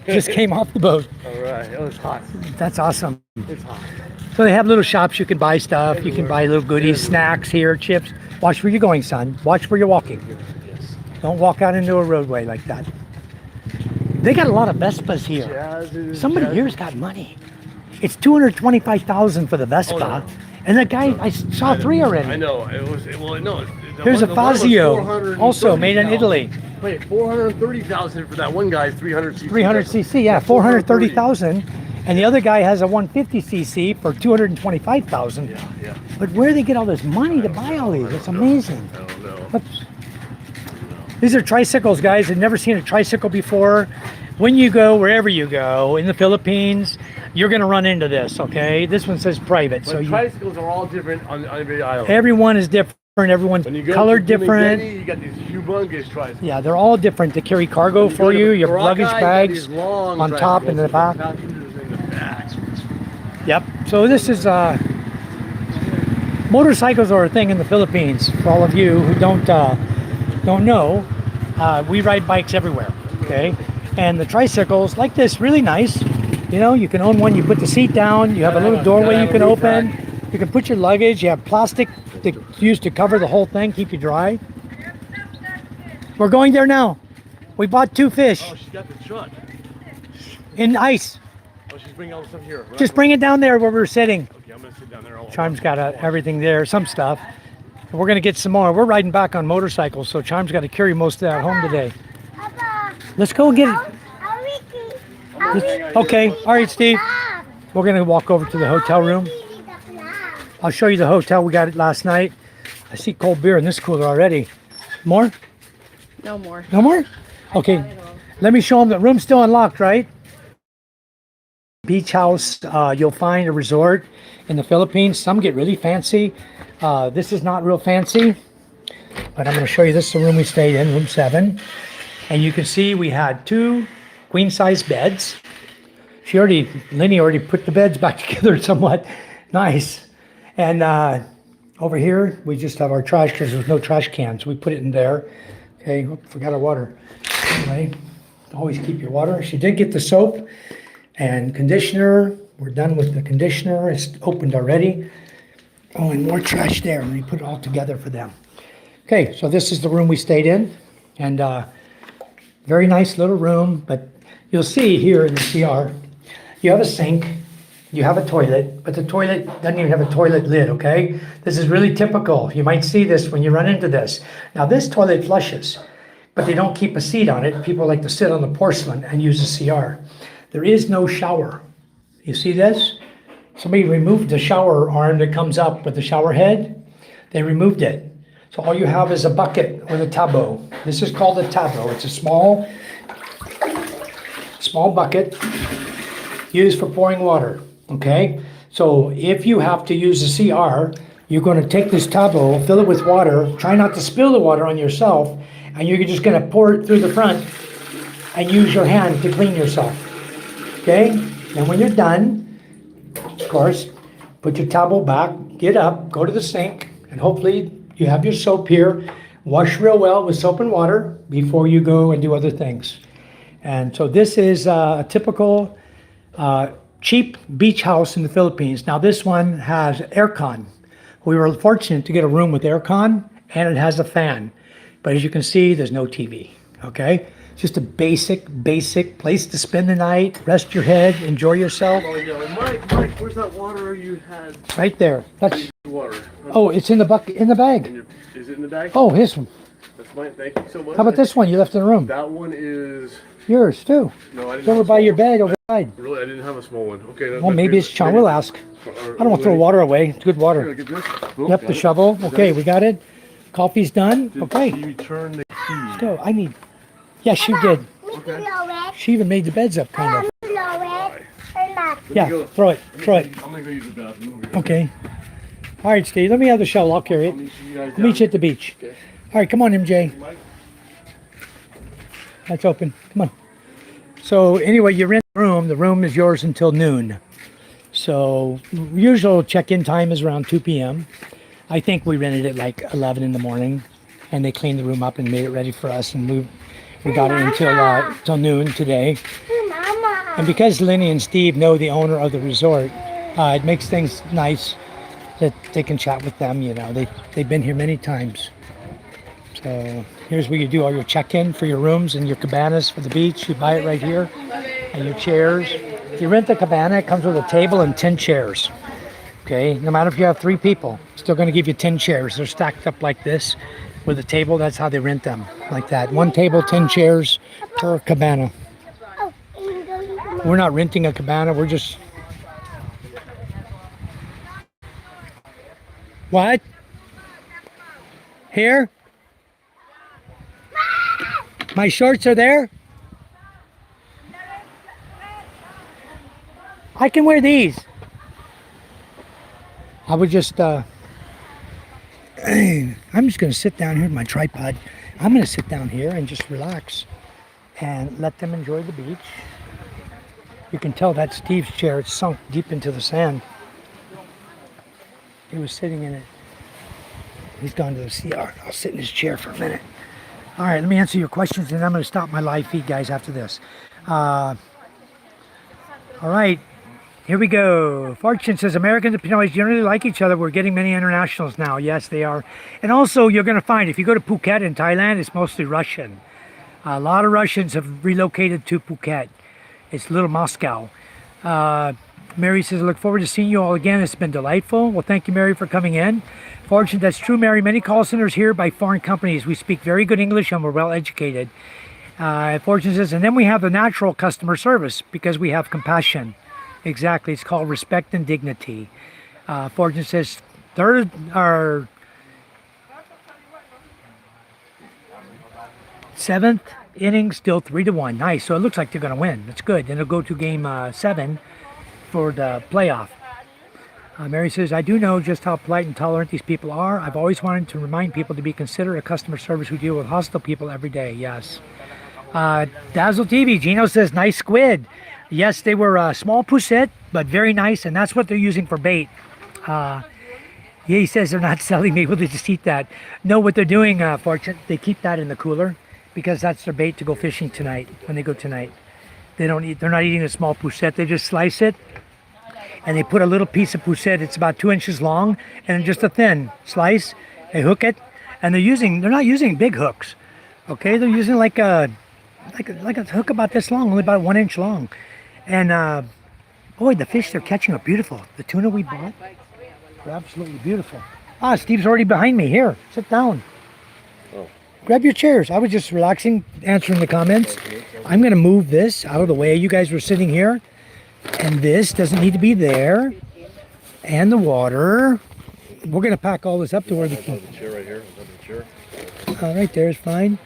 Just came off the boat. All right, it was hot. That's awesome. It's hot. So they have little shops you can buy stuff. You can buy little goodies, snacks here, chips. Watch where you're going, son. Watch where you're walking. Don't walk out into a roadway like that. They got a lot of Vespas here. Yeah, dude. Somebody here's got money. It's 225,000 for the Vespa. Oh, no. And the guy, I saw 3 already. I know. It was, well, no. Here's a Fazio, also made in Italy. Wait, 430,000 for that one guy, 300 cc. 300 cc, yeah, 430,000. And the other guy has a 150cc for 225,000. Yeah. But where do they get all this money to buy all these? It's amazing. I don't know. Oops. These are tricycles, guys. I've never seen a tricycle before. When you go, wherever you go, in the Philippines, you're going to run into this, okay? This one says private. But So tricycles are all different on every island. everyone is different. Everyone's When you go colored to different. Guinea, you got these humongous tricycles. Yeah, they're all different to carry cargo for you. Your luggage bags on on top and in the back. In the back. Yep. So this is motorcycles are a thing in the Philippines. For all of you who don't know, we ride bikes everywhere. Okay, and the tricycles like this, really nice. You know, you can own one. You put the seat down. You have a little doorway you can open. You can put your luggage. You have plastic used to cover the whole thing, keep you dry. We're going there now. We bought 2 fish Oh, she's got the truck. in ice. Oh, she's bringing all the stuff here. Right? Just bring it down there where we're sitting. Okay, I'm gonna sit down there. Charm's got everything there, some stuff. And we're gonna get some more. We're riding back on motorcycles, so Charm's got to carry most of that home today. Papa, Let's go and get it. Okay, all right, Steve. We're gonna walk over to the hotel room. I'll show you the hotel. We got it last night. I see cold beer in this cooler already. More? No more. No more? Okay. Let me show them the room's still unlocked, right? Beach house. You'll find a resort in the Philippines. Some get really fancy. This is not real fancy, but I'm going to show you. This is the room we stayed in, room 7. And you can see we had 2 queen size beds. Lenny already put the beds back together somewhat. Nice. And over here, we just have our trash because there's no trash cans. We put it in there. Okay, oh, forgot our water. Anyway, always keep your water. She did get the soap and conditioner. We're done with the conditioner. It's opened already. Oh, and more trash there. And we put it all together for them. Okay, so this is the room we stayed in. And very nice little room. But you'll see here in the CR, you have a sink. You have a toilet, but the toilet doesn't even have a toilet lid, okay? This is really typical. You might see this when you run into this. Now this toilet flushes, but they don't keep a seat on it. People like to sit on the porcelain and use the CR. There is no shower. You see this? Somebody removed the shower arm that comes up with the shower head. They removed it. So all you have is a bucket with a tabo. This is called a tabo. It's a small bucket used for pouring water. Okay, so if you have to use the CR, you're going to take this tabo, fill it with water, try not to spill the water on yourself, and you're just going to pour it through the front and use your hand to clean yourself. Okay, and when you're done, of course, put your towel back, get up, go to the sink, and hopefully you have your soap here. Wash real well with soap and water before you go and do other things. And so this is a typical cheap beach house in the Philippines. Now this one has aircon. We were fortunate to get a room with aircon, and it has a fan. But as you can see, there's no TV, okay? Just a basic place to spend the night, rest your head, enjoy yourself. Oh, yeah. Mike, where's that water you had? Right there. That's, Water. oh, it's in the bucket, in the bag. Is it in the bag? Oh, this one. That's mine. Thank you so much. How about this one you left in the room? That one is... Yours too. No, I didn't. It's over have a by your small bed, overside. one. Really, I didn't have a small one. Okay. Well, maybe it's Sean. We'll ask. I don't want to throw water away. It's good water. Get this. Yep, the shovel. Okay, we got it. Coffee's done. Okay, Did you turn the key? let's go. I need. Yeah, she did. Okay. She even made the beds up, kind of. Let me Yeah, go. throw it. Throw it. I'm gonna go use the bathroom. Okay. All right, Steve. Let me have the shovel. I'll carry it. I'll meet you guys I'll meet you at the beach. Okay. All right, come on, MJ. Mike? That's open. Come on. So anyway, you rent the room. The room is yours until noon. So usual check-in time is around 2 p.m. I think we rented it like 11 in the morning, and they cleaned the room up and made it ready for us, and we got it until noon today. And because Lenny and Steve know the owner of the resort, it makes things nice that they can chat with them. You know, they've been here many times. So here's where you do all your check-in for your rooms and your cabanas for the beach. You buy it right here, and your chairs. If you rent the cabana, it comes with a table and 10 chairs. Okay, no matter if you have 3 people, still going to give you 10 chairs. They're stacked up like this with a table. That's how they rent them, like that. 1 table, 10 chairs per cabana. We're not renting a cabana. We're just... What? Here? My shorts are there? I can wear these. I would just, I'm just going to sit down here with my tripod. I'm going to sit down here and just relax and let them enjoy the beach. You can tell that's Steve's chair. It's sunk deep into the sand. He was sitting in it. He's gone to the CR. I'll sit in his chair for a minute. All right, let me answer your questions, and I'm going to stop my live feed, guys, after this. All right, here we go. Fortune says, Americans and Pinoys generally like each other. We're getting many internationals now. Yes, they are. And also, you're going to find, if you go to Phuket in Thailand, it's mostly Russian. A lot of Russians have relocated to Phuket. It's little Moscow. Mary says, I look forward to seeing you all again. It's been delightful. Well, thank you, Mary, for coming in. Fortune, that's true, Mary. Many call centers here by foreign companies. We speak very good English and we're well educated. Fortune says, and then we have the natural customer service because we have compassion. Exactly. It's called respect and dignity. Fortune says, third or seventh inning, still 3-1. Nice. So it looks like they're going to win. That's good. Then they'll go to game 7 for the playoff. Mary says, I do know just how polite and tolerant these people are. I've always wanted to remind people to be considerate of customer service who deal with hostile people every day. Yes. Dazzle TV, Gino says, nice squid. Yes, they were small poussette, but very nice, and that's what they're using for bait. Yeah, he says they're not selling me. Will they just eat that? No, what they're doing, Fortune, they keep that in the cooler because that's their bait to go fishing tonight, when they go tonight. They're not eating a small poussette. They just slice it, and they put a little piece of poussette. It's about 2 inches long, and just a thin slice. They hook it, and they're not using big hooks. Okay, they're using like a hook about this long, only about 1 inch long. And boy, the fish they're catching are beautiful. The tuna we bought, they're absolutely beautiful. Steve's already behind me. Here, sit down. Grab your chairs. I was just relaxing, answering the comments. I'm going to move this out of the way. You guys were sitting here. And this doesn't need to be there. And the water. We're going to pack all this up to where we can. The chair right here. The chair. Right there is fine.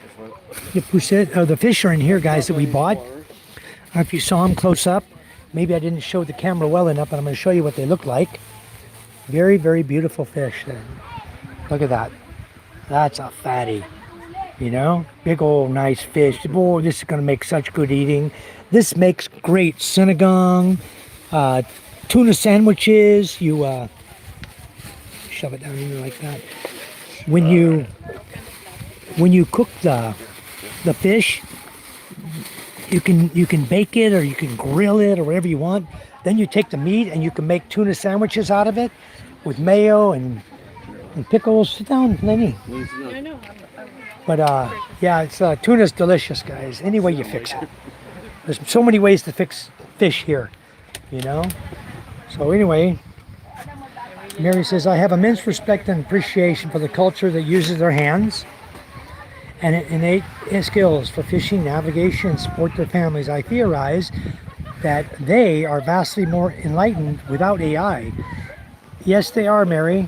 The poussette, the fish are in here, guys, that we bought. I don't know if you saw them close up. Maybe I didn't show the camera well enough, but I'm going to show you what they look like. Very, very beautiful fish. Look at that. That's a fatty. You know, big old nice fish. Boy, this is going to make such good eating. This makes great sinigang, tuna sandwiches. You shove it down in there like that. When you cook the fish, you can bake it or you can grill it or whatever you want. Then you take the meat and you can make tuna sandwiches out of it with mayo and pickles. Sit down, Lenny. I know. But yeah, it's tuna's delicious, guys. Any way you fix it. There's so many ways to fix fish here, you know. So anyway, Mary says, I have immense respect and appreciation for the culture that uses their hands and innate skills for fishing, navigation, and support their families. I theorize that they are vastly more enlightened without AI. Yes, they are, Mary.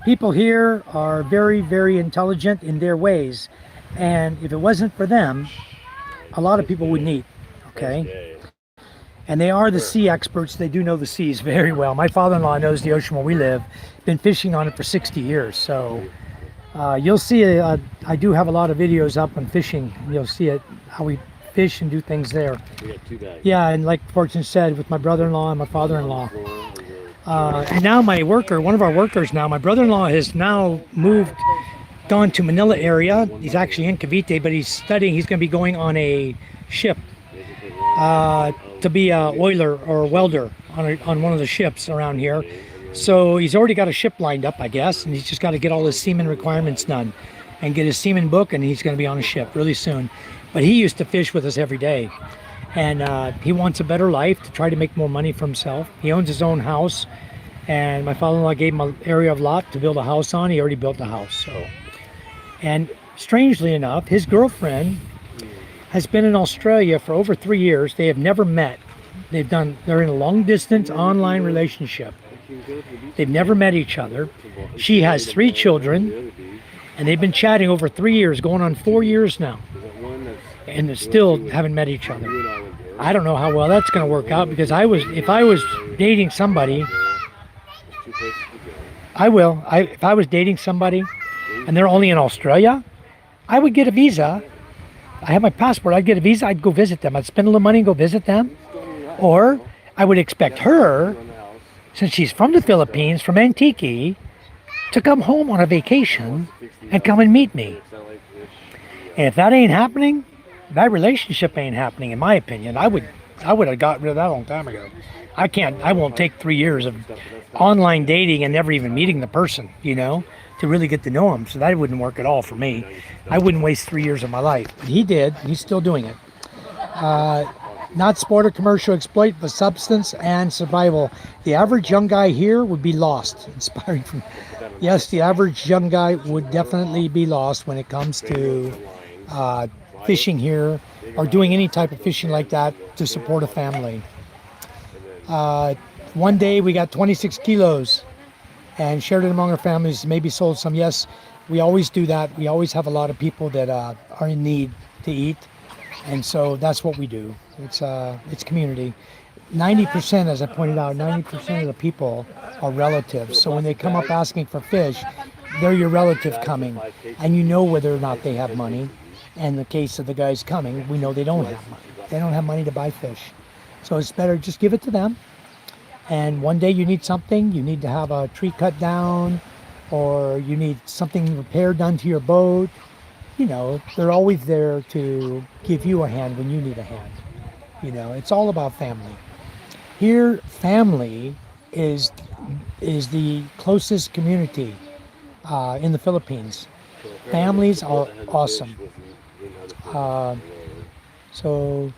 People here are very, very intelligent in their ways. And if it wasn't for them, a lot of people wouldn't eat, okay? And they are the sea experts. They do know the seas very well. My father-in-law knows the ocean where we live. Been fishing on it for 60 years. So you'll see, I do have a lot of videos up on fishing. You'll see it, how we fish and do things there. We got 2 bags. Yeah, and like Fortune said, with my brother-in-law and my father-in-law. And now my worker, one of our workers now, my brother-in-law has now moved, gone to Manila area. He's actually in Cavite, but he's studying. He's going to be going on a ship to be a oiler or a welder on one of the ships around here. So he's already got a ship lined up, I guess, and he's just got to get all his seaman requirements done and get his seaman book, and he's going to be on a ship really soon. But he used to fish with us every day. And he wants a better life to try to make more money for himself. He owns his own house, and my father-in-law gave him an area of lot to build a house on. He already built the house. So, and strangely enough, his girlfriend has been in Australia for over 3 years. They have never met. They're in a long distance online relationship. They've never met each other. She has 3 children, and they've been chatting over 3 years, going on 4 years now, and they still haven't met each other. I don't know how well that's going to work out, because if I was dating somebody, if I was dating somebody and they're only in Australia, I would get a visa. I have my passport. I'd get a visa. I'd go visit them. I'd spend a little money and go visit them. Or I would expect her, since she's from the Philippines, from Antique, to come home on a vacation and come and meet me. And if that ain't happening, that relationship ain't happening, in my opinion. I would have got rid of that a long time ago. I won't take 3 years of online dating and never even meeting the person, to really get to know him. So that wouldn't work at all for me. I wouldn't waste 3 years of my life. But he did. He's still doing it. Not sport or commercial exploit, but substance and survival. The average young guy here would be lost. Inspiring from, yes, the average young guy would definitely be lost when it comes to fishing here or doing any type of fishing like that to support a family. One day we got 26 kilos and shared it among our families, maybe sold some. Yes, we always do that. We always have a lot of people that are in need to eat. And so that's what we do. It's community. 90%, as I pointed out, 90% of the people are relatives. So when they come up asking for fish, they're your relative coming. And you know whether or not they have money. And in the case of the guys coming, we know they don't have money. They don't have money to buy fish. So it's better just give it to them. And one day you need something, you need to have a tree cut down, or you need something repaired done to your boat. They're always there to give you a hand when you need a hand. It's all about family. Here, family is the closest community in the Philippines. Families are awesome. So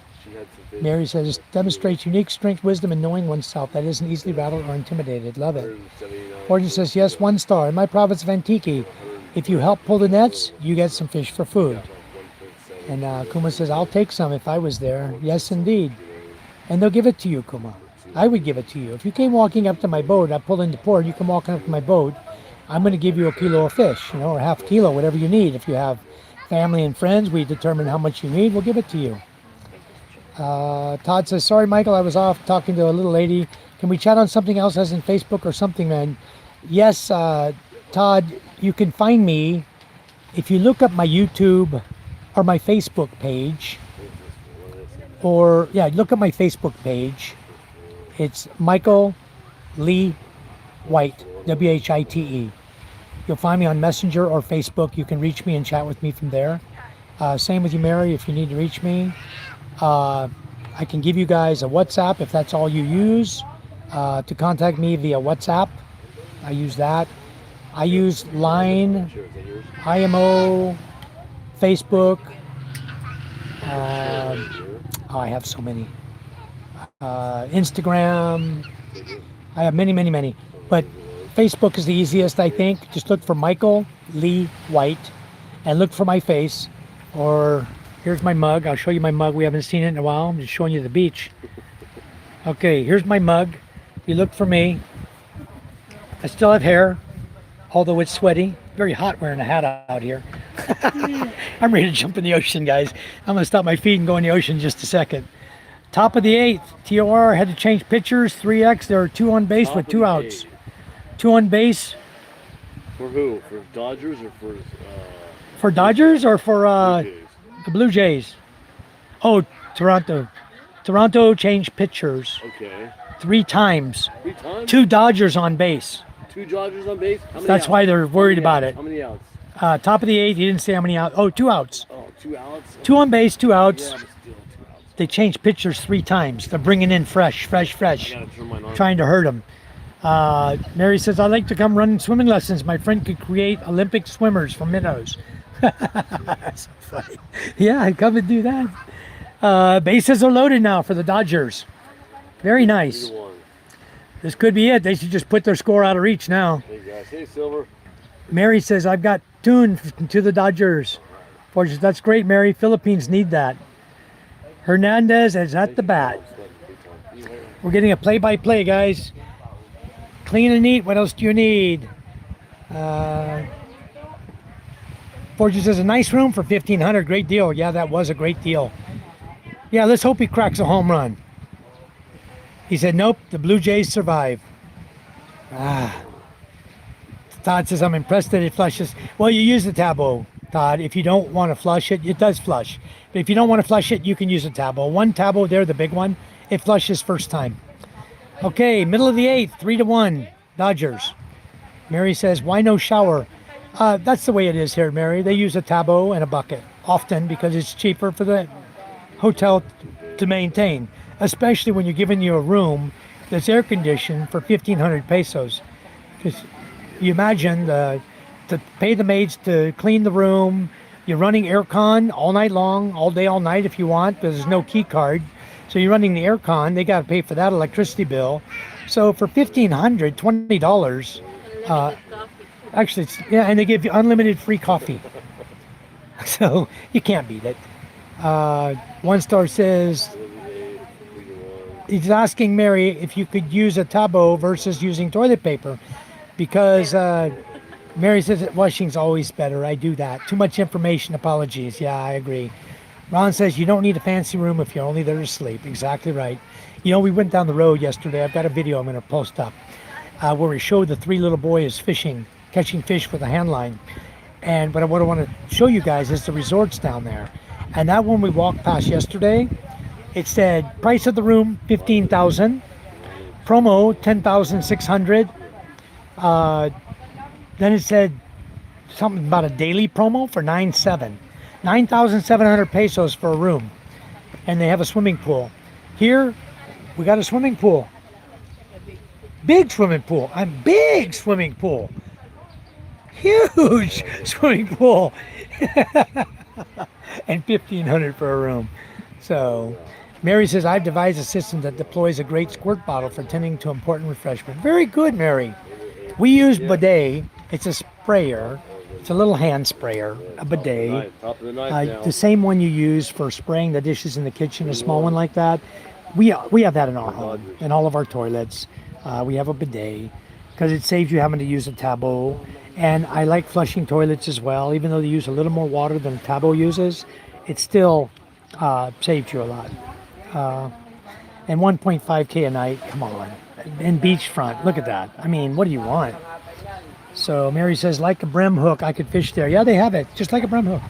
Mary says, demonstrates unique strength, wisdom, and knowing oneself that isn't easily rattled or intimidated. Love it. Fortune says, yes, 1 star. In my province of Antique, if you help pull the nets, you get some fish for food. And Kuma says, I'll take some if I was there. Yes, indeed. And they'll give it to you, Kuma. I would give it to you. If you came walking up to my boat, I pull into port, you come walking up to my boat, I'm going to give you a kilo of fish, or half a kilo, whatever you need. If you have family and friends, we determine how much you need, we'll give it to you. Todd says, sorry, Michael, I was off talking to a little lady. Can we chat on something else, as in Facebook or something, man? Yes, Todd, you can find me if you look up my YouTube or my Facebook page, look at my Facebook page. It's Michael Lee White, W-H-I-T-E. You'll find me on Messenger or Facebook. You can reach me and chat with me from there. Same with you, Mary, if you need to reach me. I can give you guys a WhatsApp if that's all you use to contact me via WhatsApp. I use that. I use Line, IMO, Facebook. I have so many. Instagram. I have many. But Facebook is the easiest, I think. Just look for Michael Lee White and look for my face. Or here's my mug. I'll show you my mug. We haven't seen it in a while. I'm just showing you the beach. Okay, here's my mug. You look for me. I still have hair, although it's sweaty. Very hot wearing a hat out here. I'm ready to jump in the ocean, guys. I'm going to stop my feet and go in the ocean in just a second. Top of the 8th. TOR had to change pitchers. 3X. There are 2 on base with 2 outs. 2 on base. For who? For Dodgers or for... For Dodgers or for the Blue Jays? Oh, Toronto. Toronto changed pitchers. Okay. 3 times. 3 times? 2 Dodgers on base. 2 Dodgers on base? How many That's outs? why they're worried about it. How many outs? Top of the 8th, he didn't say how many outs. Oh, 2 outs. Oh, 2 outs? 2 on base, 2 outs. Yeah, but still 2 outs. They changed pitchers 3 times. They're bringing in fresh. I gotta turn mine on. Trying to hurt him. Mary says, I'd like to come run swimming lessons. My friend could create Olympic swimmers from minnows. That's so funny. Yeah, I'd come and do that. Bases are loaded now for the Dodgers. Very nice. 3-1. This could be it. They should just put their score out of reach now. Hey guys, hey Silver. Mary says, I've got tuned to the Dodgers. Fortune, that's great, Mary. Philippines need that. Hernandez is at the bat. We're getting a play-by-play, guys. Clean and neat. What else do you need? Fortune says a nice room for $1,500. Great deal. Yeah, that was a great deal. Yeah, let's hope he cracks a home run. He said, nope, the Blue Jays survive. Todd says, I'm impressed that it flushes. Well, you use the Tabo, Todd. If you don't want to flush it, it does flush. But if you don't want to flush it, you can use a Tabo. One Tabo there, the big one, it flushes first time. Okay, middle of the 8th, 3-1, Dodgers. Mary says, why no shower? That's the way it is here, Mary. They use a Tabo and a bucket often because it's cheaper for the hotel to maintain, especially when you're giving you a room that's air conditioned for 1,500 pesos. Because you imagine to pay the maids to clean the room, you're running aircon all night long, all day, all night if you want, because there's no key card. So you're running the aircon, they got to pay for that electricity bill. So for $1,500, $20, actually, yeah, and they give you unlimited free coffee. So you can't beat it. One star says, he's asking Mary if you could use a Tabo versus using toilet paper. Because Mary says that washing's always better. I do that. Too much information. Apologies. Yeah, I agree. Ron says you don't need a fancy room if you're only there to sleep. Exactly right. You know, we went down the road yesterday. I've got a video I'm going to post up where we showed the 3 little boys fishing, catching fish with a hand line. And what I want to show you guys is the resorts down there. And that one we walked past yesterday, it said price of the room $15,000, promo $10,600. Then it said something about a daily promo for 9,700 pesos for a room, and they have a swimming pool. Here we got a swimming pool, big swimming pool, big swimming pool, huge swimming pool, and 1,500 for a room. So Mary says, I've devised a system that deploys a great squirt bottle for tending to important refreshment. Very good, Mary. We use bidet. It's a sprayer. It's a little hand sprayer, a bidet. The same one you use for spraying the dishes in the kitchen, a small one like that. We have that in our home, in all of our toilets. We have a bidet because it saves you having to use a Tabo. And I like flushing toilets as well. Even though they use a little more water than Tabo uses, it still saves you a lot. And 1.5K a night, come on. And beachfront, look at that. I mean, what do you want? So Mary says, like a brim hook, I could fish there. Yeah, they have it, just like a brim hook.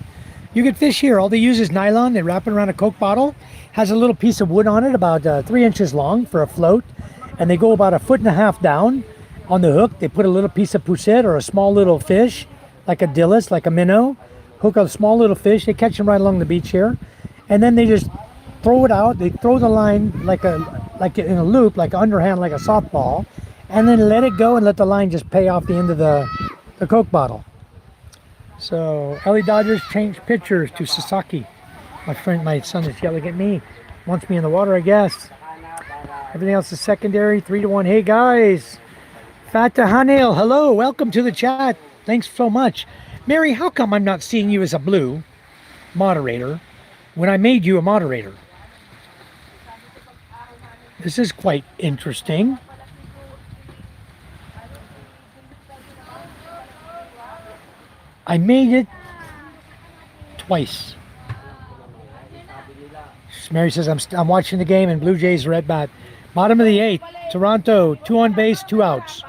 You could fish here. All they use is nylon. They wrap it around a Coke bottle. Has a little piece of wood on it, about 3 inches long for a float. And they go about 1.5 feet down on the hook. They put a little piece of poussette or a small little fish, like a dillis, like a minnow. Hook a small little fish. They catch them right along the beach here. And then they just throw it out. They throw the line like in a loop, like underhand, like a softball, and then let it go and let the line just pay off the end of the Coke bottle. So LA Dodgers changed pitchers to Sasaki. My son is yelling at me. Wants me in the water, I guess. Everything else is secondary. 3-1. Hey guys, Fata Hanil, hello, welcome to the chat. Thanks so much. Mary, how come I'm not seeing you as a blue moderator when I made you a moderator? This is quite interesting. I made it twice. Mary says, I'm watching the game and Blue Jays are at bat. Bottom of the 8th, Toronto, 2 on base, 2 outs.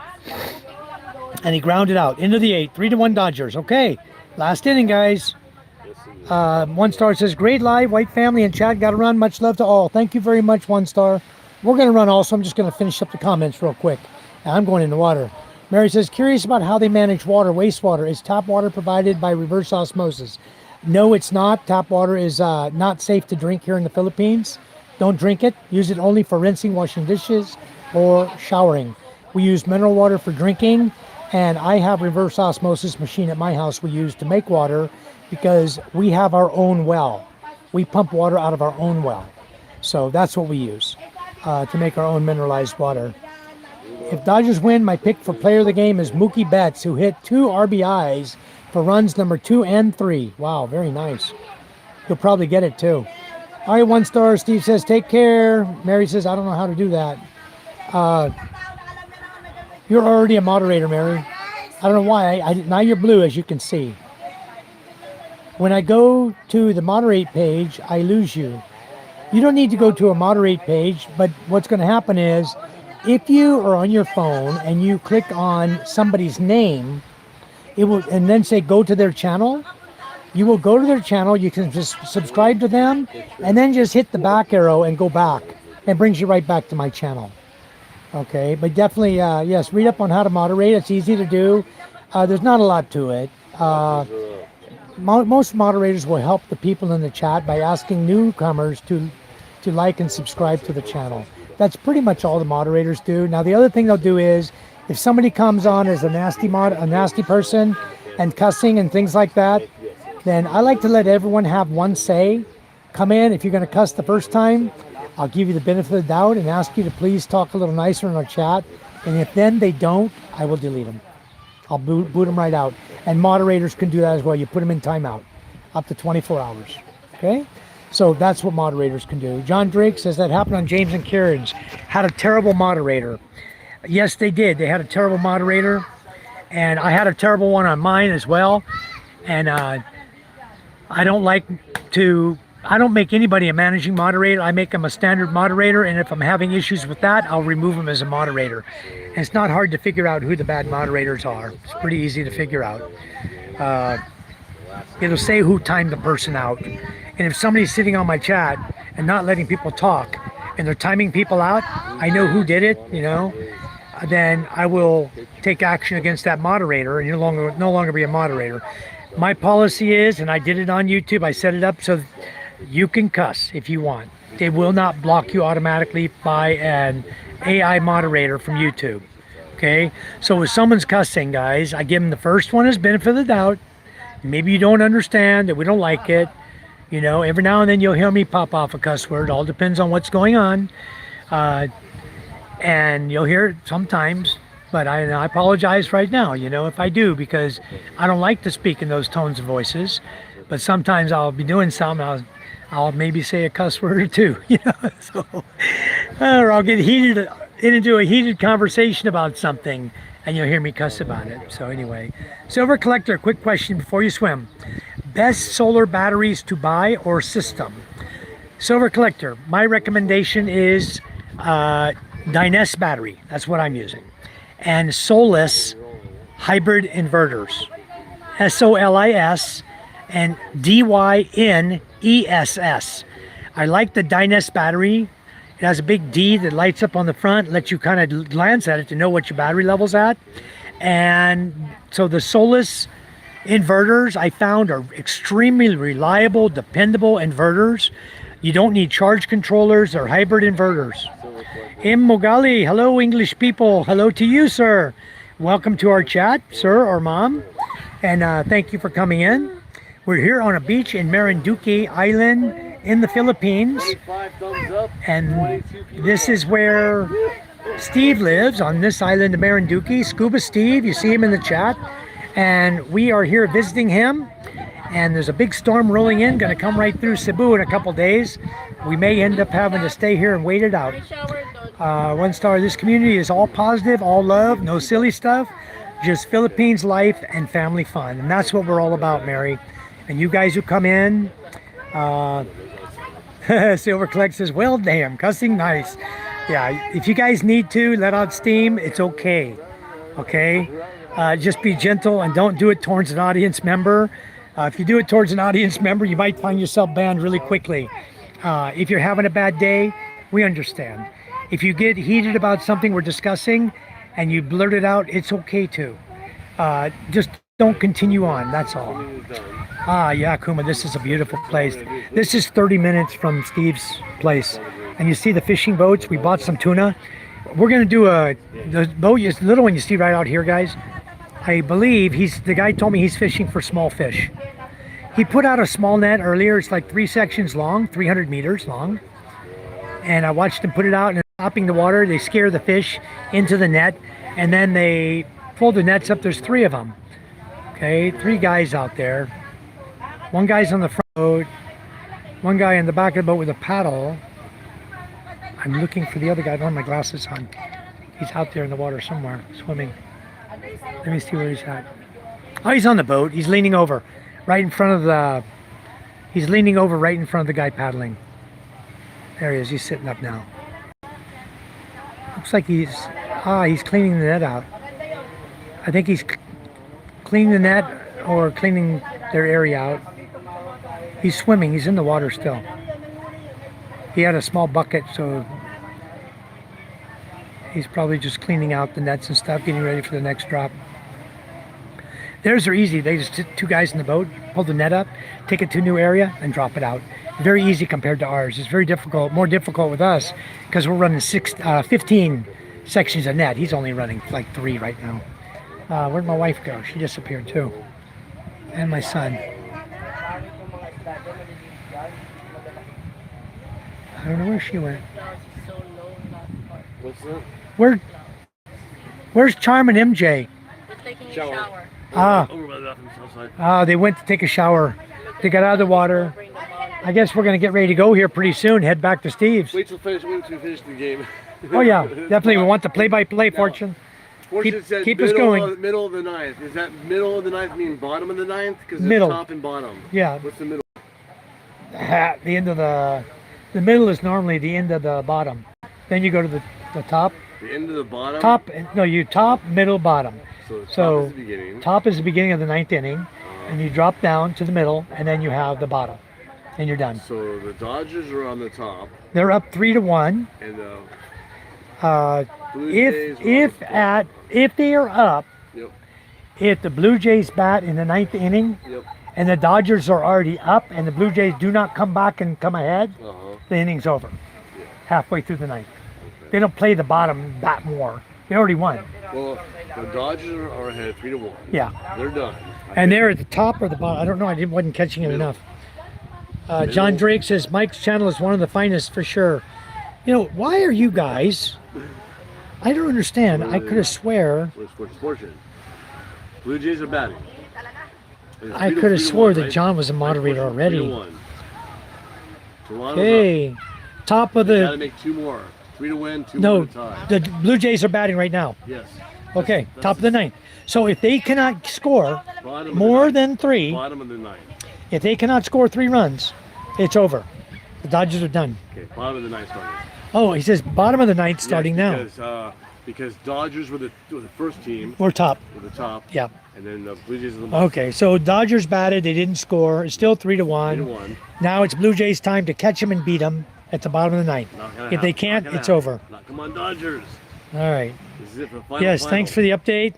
And he grounded out into the 8th, 3-1 Dodgers. Okay, last inning, guys. One star says, great live, white family and chat, got to run. Much love to all. Thank you very much, one star. We're going to run also. I'm just going to finish up the comments real quick. I'm going in the water. Mary says, curious about how they manage water, wastewater. Is tap water provided by reverse osmosis? No, it's not. Tap water is not safe to drink here in the Philippines. Don't drink it. Use it only for rinsing, washing dishes, or showering. We use mineral water for drinking, and I have reverse osmosis machine at my house we use to make water because we have our own well. We pump water out of our own well. So that's what we use to make our own mineralized water. If Dodgers win, my pick for player of the game is Mookie Betts, who hit 2 RBIs for runs number 2 and 3. Wow, very nice. He'll probably get it too. All right, 1 star. Steve says, take care. Mary says, I don't know how to do that. You're already a moderator, Mary. I don't know why. Now you're blue, as you can see. When I go to the moderate page, I lose you. You don't need to go to a moderate page, but what's going to happen is if you are on your phone and you click on somebody's name, it will, and then say go to their channel, you will go to their channel, you can just subscribe to them, and then just hit the back arrow and go back. It brings you right back to my channel. Okay, but definitely, yes, read up on how to moderate. It's easy to do. There's not a lot to it. Most moderators will help the people in the chat by asking newcomers to like and subscribe to the channel. That's pretty much all the moderators do. Now, the other thing they'll do is if somebody comes on as a nasty person and cussing and things like that, then I like to let everyone have one say. Come in, if you're going to cuss the first time, I'll give you the benefit of the doubt and ask you to please talk a little nicer in our chat. And if then they don't, I will delete them. I'll boot them right out. And moderators can do that as well. You put them in timeout up to 24 hours. Okay? So that's what moderators can do. John Drake says that happened on James and Karen's. Had a terrible moderator. Yes, they did. They had a terrible moderator. And I had a terrible one on mine as well. And I don't make anybody a managing moderator. I make them a standard moderator, and if I'm having issues with that, I'll remove them as a moderator. And it's not hard to figure out who the bad moderators are. It's pretty easy to figure out. It'll say who timed the person out. And if somebody's sitting on my chat and not letting people talk, and they're timing people out, I know who did it, then I will take action against that moderator, and you'll no longer be a moderator. My policy is, and I did it on YouTube, I set it up so you can cuss if you want. They will not block you automatically by an AI moderator from YouTube. Okay? So if someone's cussing, guys, I give them the first one as benefit of the doubt. Maybe you don't understand that we don't like it. Every now and then you'll hear me pop off a cuss word. All depends on what's going on. And you'll hear it sometimes. But I apologize right now, if I do, because I don't like to speak in those tones of voices. But sometimes I'll be doing something, I'll maybe say a cuss word or two, so, or I'll get into a heated conversation about something, and you'll hear me cuss about it. So anyway, Silver Collector, quick question before you swim. Best solar batteries to buy or system? Silver Collector, my recommendation is Dynes battery. That's what I'm using. And Solis hybrid inverters. SOLIS and DYNESS. I like the Dynes battery. It has a big D that lights up on the front, lets you kind of glance at it to know what your battery level's at. And so the Solis inverters I found are extremely reliable, dependable inverters. You don't need charge controllers or hybrid inverters. M. Mogali, hello English people. Hello to you, sir. Welcome to our chat, sir or mom. And thank you for coming in. We're here on a beach in Marinduque Island in the Philippines. And this is where Steve lives, on this island of Marinduque. Scuba Steve, you see him in the chat. And we are here visiting him. And there's a big storm rolling in, going to come right through Cebu in a couple days. We may end up having to stay here and wait it out. 1 star, this community is all positive, all love, no silly stuff, just Philippines life and family fun. And that's what we're all about, Mary. And you guys who come in, Silver Collect says, well, damn, cussing nice. Yeah, if you guys need to let out steam, it's okay. Okay? Just be gentle and don't do it towards an audience member. If you do it towards an audience member, you might find yourself banned really quickly. If you're having a bad day, we understand. If you get heated about something we're discussing and you blurt it out, it's okay too. Just don't continue on, that's all. Yeah, Kuma, this is a beautiful place. This is 30 minutes from Steve's place. And you see the fishing boats. We bought some tuna. We're going to do the boat, the little one you see right out here, guys. I believe the guy told me he's fishing for small fish. He put out a small net earlier. It's like 3 sections long, 300 meters long. And I watched him put it out and stopping the water. They scare the fish into the net. And then they pull the nets up. There's 3 of them. Okay, 3 guys out there. One guy's on the front boat. One guy in the back of the boat with a paddle. I'm looking for the other guy. I don't have my glasses on. He's out there in the water somewhere, swimming. Let me see where he's at. Oh, he's on the boat. He's leaning over, right in front of the. He's leaning over right in front of the guy paddling. There he is. He's sitting up now. Looks like he's cleaning the net out. I think he's cleaning the net or cleaning their area out. He's swimming. He's in the water still. He had a small bucket, so he's probably just cleaning out the nets and stuff, getting ready for the next drop. Theirs are easy. They just sit two guys in the boat, pull the net up, take it to a new area, and drop it out. Very easy compared to ours. It's very difficult, more difficult with us, because we're running 15 sections of net. He's only running like 3 right now. Where'd my wife go? She disappeared too. And my son. I don't know where she went. What's that? Where's Charm and MJ? They're taking a shower. Over by the bathroom outside. They went to take a shower. They got out of the water. I guess we're gonna get ready to go here pretty soon. Head back to Steve's. Wait till we finish the game. Oh yeah, definitely. We want the play-by-play, Fortune. Fortune said keep us going. Middle of the ninth. Does that middle of the ninth mean bottom of the ninth? Because it's Middle. top and bottom. Yeah. What's the middle? The end of the middle is normally the end of the bottom. Then you go to the top. The end of the bottom? You top, middle, bottom. So top is the beginning. Top is the beginning of the 9th inning, and you drop down to the middle, and then you have the bottom, and you're done. So the Dodgers are on the top. They're up 3-1. And Blue if Jays if they are up, Yep. if the Blue Jays bat in the 9th inning, Yep. and the Dodgers are already up, and the Blue Jays do not come back and come ahead, the inning's over. Yeah. Halfway through the 9th. They don't play the bottom bat more. They already won. Well, the Dodgers are ahead 3-1. Yeah. They're done. And they're at the top or the bottom. I don't know. I wasn't catching it enough. John Drake says Mike's channel is one of the finest for sure. You know, why are you guys? I don't understand. I could have swear. What's fortune? Blue Jays are batting. I could have swore that John was a moderator already. 3-1. Okay. Top of They gotta the. make 2 more. 3 to win, 2 No, to tie. the Blue Jays are batting right now. Yes. Okay, top of the 9th. So if they cannot score Bottom of the more ninth. than 3, Bottom of the 9th. if they cannot score 3 runs, it's over. The Dodgers are done. Okay, bottom of the 9th starting. Oh, he says bottom of the 9th starting now. Because Dodgers were the first team. We're top. Were the top. Yeah. And then the Blue Jays are the bottom. Okay, so Dodgers batted. They didn't score. It's still 3-1. 3-1. Now it's Blue Jays' time to catch them and beat them at the bottom of the 9th. If they can't, it's over. Come on, Dodgers. All right. This is it for the final. Yes, thanks for the update.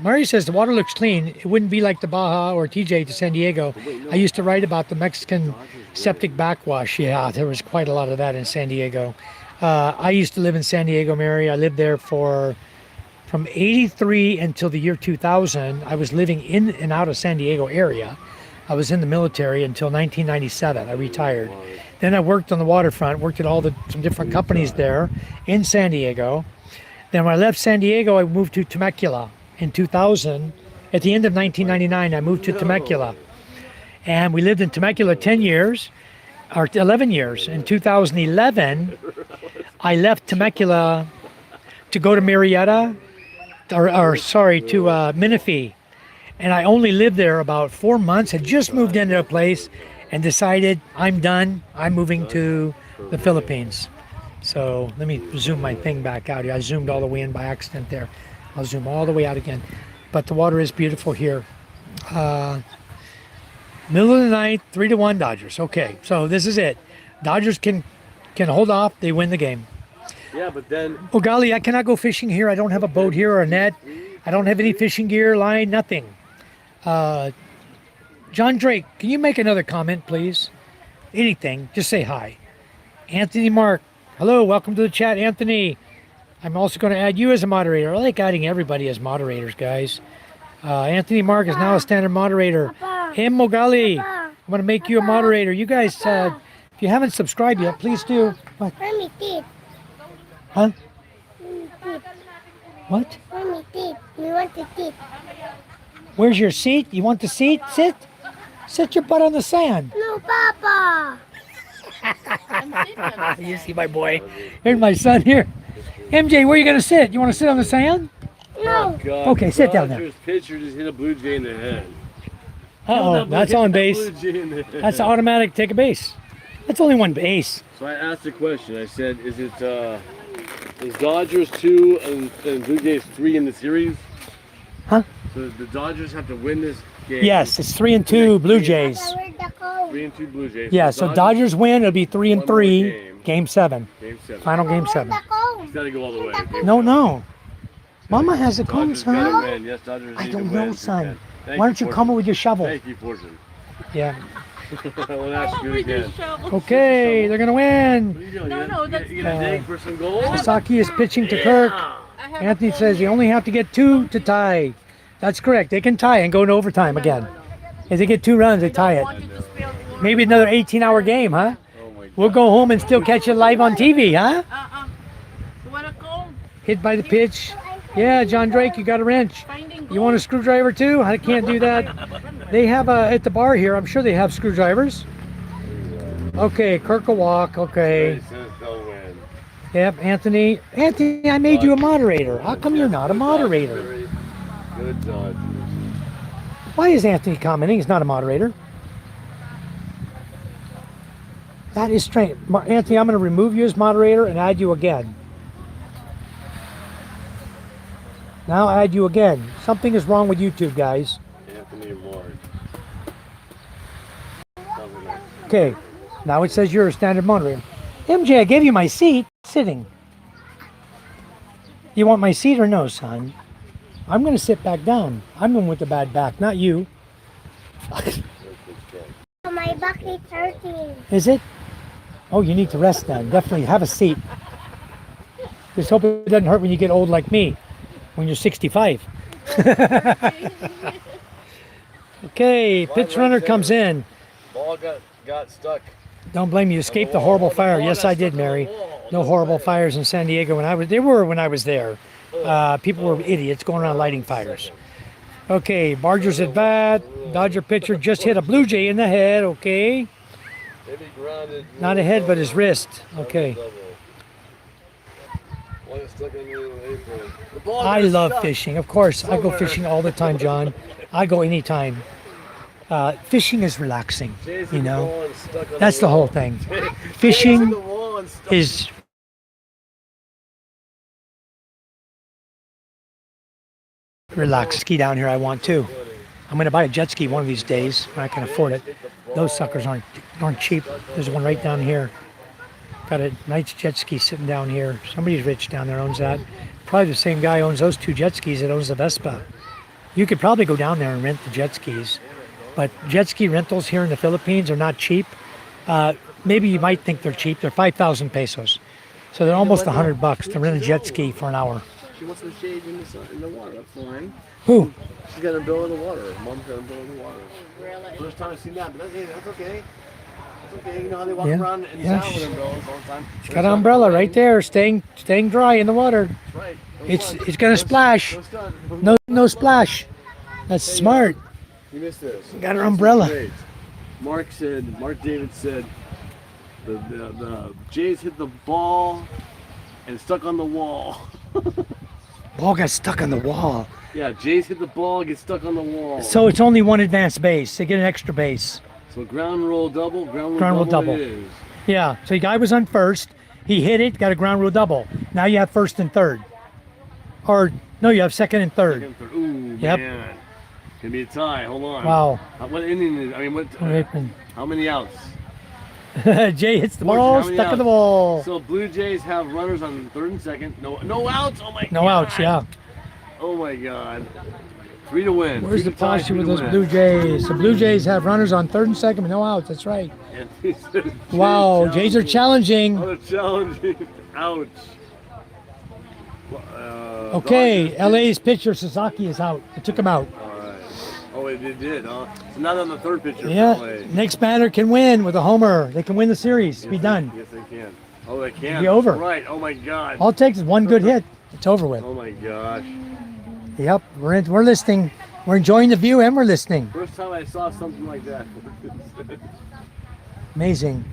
Mario says the water looks clean. It wouldn't be like the Baja or TJ to San Diego. I used to write about the Mexican septic backwash. Yeah, there was quite a lot of that in San Diego. I used to live in San Diego, Mary. I lived there from 83 until the year 2000. I was living in and out of San Diego area. I was in the military until 1997. I retired. Then I worked on the waterfront, worked at some different companies there in San Diego. Then when I left San Diego, I moved to Temecula in 2000. At the end of 1999, I moved to Temecula. And we lived in Temecula 10 years, or 11 years. In 2011, I left Temecula to go to Murrieta, to Menifee. And I only lived there about 4 months. I just moved into a place and decided I'm done. I'm moving to the Philippines. So let me zoom my thing back out here. I zoomed all the way in by accident there. I'll zoom all the way out again. But the water is beautiful here. Middle of the ninth, 3-1 Dodgers. Okay, so this is it. Dodgers can hold off. They win the game. Yeah, but then. Oh golly, I cannot go fishing here. I don't have a boat here or a net. I don't have any fishing gear, line, nothing. John Drake, can you make another comment, please? Anything, just say hi. Anthony Mark, hello, welcome to the chat, Anthony. I'm also going to add you as a moderator. I like adding everybody as moderators, guys. Anthony Mark is now a standard moderator. M. Mogali, I'm going to make you a moderator. You guys, if you haven't subscribed yet, please do. What? Mommy teeth. Huh? Teeth. What? Mommy teeth. We want the teeth. Where's your seat? You want the seat? Sit. Sit your butt on the sand. No, Papa. You see my boy. Here's my son here. MJ, where are you going to sit? You want to sit on the sand? No. God, Okay, sit down there. Dodgers pitcher just hit a Blue Jay in the head. Uh-oh, that's on base. Blue Jay in the head. That's automatic take a base. That's only one base. So I asked a question. I said, is Dodgers 2 and Blue Jays 3 in the series? Huh? So the Dodgers have to win this game. Yes, it's 3-2 Blue Jays. Where's the cone? 3-2 Blue Jays. Yeah, so Dodgers win, it'll be 3-3, game. game 7. Game 7. Final game Where's 7. the cone? It's got to go all the way. No. Mama has the cone, Dodgers gotta son. win. Yes, Dodgers I need to don't win know, if we son. can. Thank Why don't you Fortune. come with your shovel? Thank you, Fortune. Yeah. We'll ask you With your again. shovel. Okay, they're going to What win. are you doing? No, that's You gonna dig for some gold? Sasaki is pitching to Kirk. I have Anthony a phone says you here. only have to get 2 to tie. That's correct. They can tie and go into overtime again. If they get 2 runs, they tie I it. want you to spill the Maybe another 18-hour game, huh? Oh my God. We'll go home and still catch it live on TV, huh? You want a comb? Hit by the pitch. Yeah, John Drake, you got a wrench. Finding gold. You want a screwdriver too? I can't do that. They have at the bar here, I'm sure they have screwdrivers. Okay, Kirk will walk. Okay. He says they'll win. Yep, Anthony. Anthony, I made you a moderator. How come you're not a moderator? Good Dodgers. Why is Anthony commenting? He's not a moderator. That is strange. Anthony, I'm going to remove you as moderator and add you again. Now add you again. Something is wrong with YouTube, guys. Anthony and Mark. Okay, now it says you're a standard moderator. MJ, I gave you my seat, sitting. You want my seat or no, son? I'm going to sit back down. I'm the one with the bad back, not you. My back is hurting. Is it? Oh, you need to rest then. Definitely have a seat. Just hope it doesn't hurt when you get old like me, when you're 65. Okay, pitch runner comes in. Ball got stuck. Don't blame you. Escaped the horrible fire. Yes, I did, Mary. No horrible fires in San Diego when I was. There were when I was there. People were idiots going around lighting fires. Okay, Barger's at bat. Dodger pitcher just hit a Blue Jay in the head. Okay, Maybe grounded. not a head, but his wrist. Okay. One is stuck in the apron. The ball I got love stuck. fishing. Of course, I go fishing all the time, John. I go anytime. Fishing is relaxing, Jay's hit you the know. ball and stuck on That's the wall. whole thing. Jay's hit Fishing the wall and stuck- is relax. Ski down here, I want too. I'm going to buy a jet ski one of these days when I can afford it. Those suckers aren't cheap. There's one right down here. Got a nice jet ski sitting down here. Somebody's rich down there owns that. Probably the same guy owns those 2 jet skis that owns the Vespa. You could probably go down there and rent the jet skis. But jet ski rentals here in the Philippines are not cheap. Maybe you might think they're cheap. They're 5,000 pesos. So they're almost $100 to rent a jet ski for an hour. She wants some shade in the sun, in the water. That's fine. Who? She's got a bill in the water. Mom's got a bill in the water. Really? First time I've seen that, but that's okay. That's okay. You know how they walk Yeah. around in Yeah. town with umbrellas all the time. Got an umbrella right there, staying dry in the water. That's right. It's gonna splash. No splash. That's smart. You missed this. Got her umbrella. Great. Mark David said, the Jays hit the ball and stuck on the wall. Ball got stuck on the wall. Yeah, Jays hit the ball, get stuck on the wall. So it's only one advanced base. They get an extra base. So ground roll double, Ground rule double. it is. Yeah. So the guy was on first. He hit it. Got a ground rule double. Now you have first and third. Or no, you have second and third. Second, third. Ooh, Yep. man. Gonna be a tie. Hold on. Wow. What inning is? I mean, what? How many outs? Jay hits the Fortune, ball, how many stuck in the outs? wall. So Blue Jays have runners on third and second. No outs. Oh my. No God. outs. Yeah. Oh my God. 3 to win. Where's 3 the to tie, posture 3 with to those win. Blue Jays? The Blue Jays have runners on third and second with no outs. That's right. And he says, Wow. Jays are challenging. Oh, challenging. Ouch. Okay. Dodgers- LA's pitcher Sasaki is out. It took him out. All right. Oh, it did, huh? So not on the third pitcher. for Yeah. LA. Next batter can win with a homer. They can win the series. Be done. Yes, they can. Oh, they can. Be over. Right. Oh my God. All it takes is one good hit. It's over with. Oh my gosh. Yep. We're listening. We're enjoying the view and we're listening. First time I saw something like that. Amazing.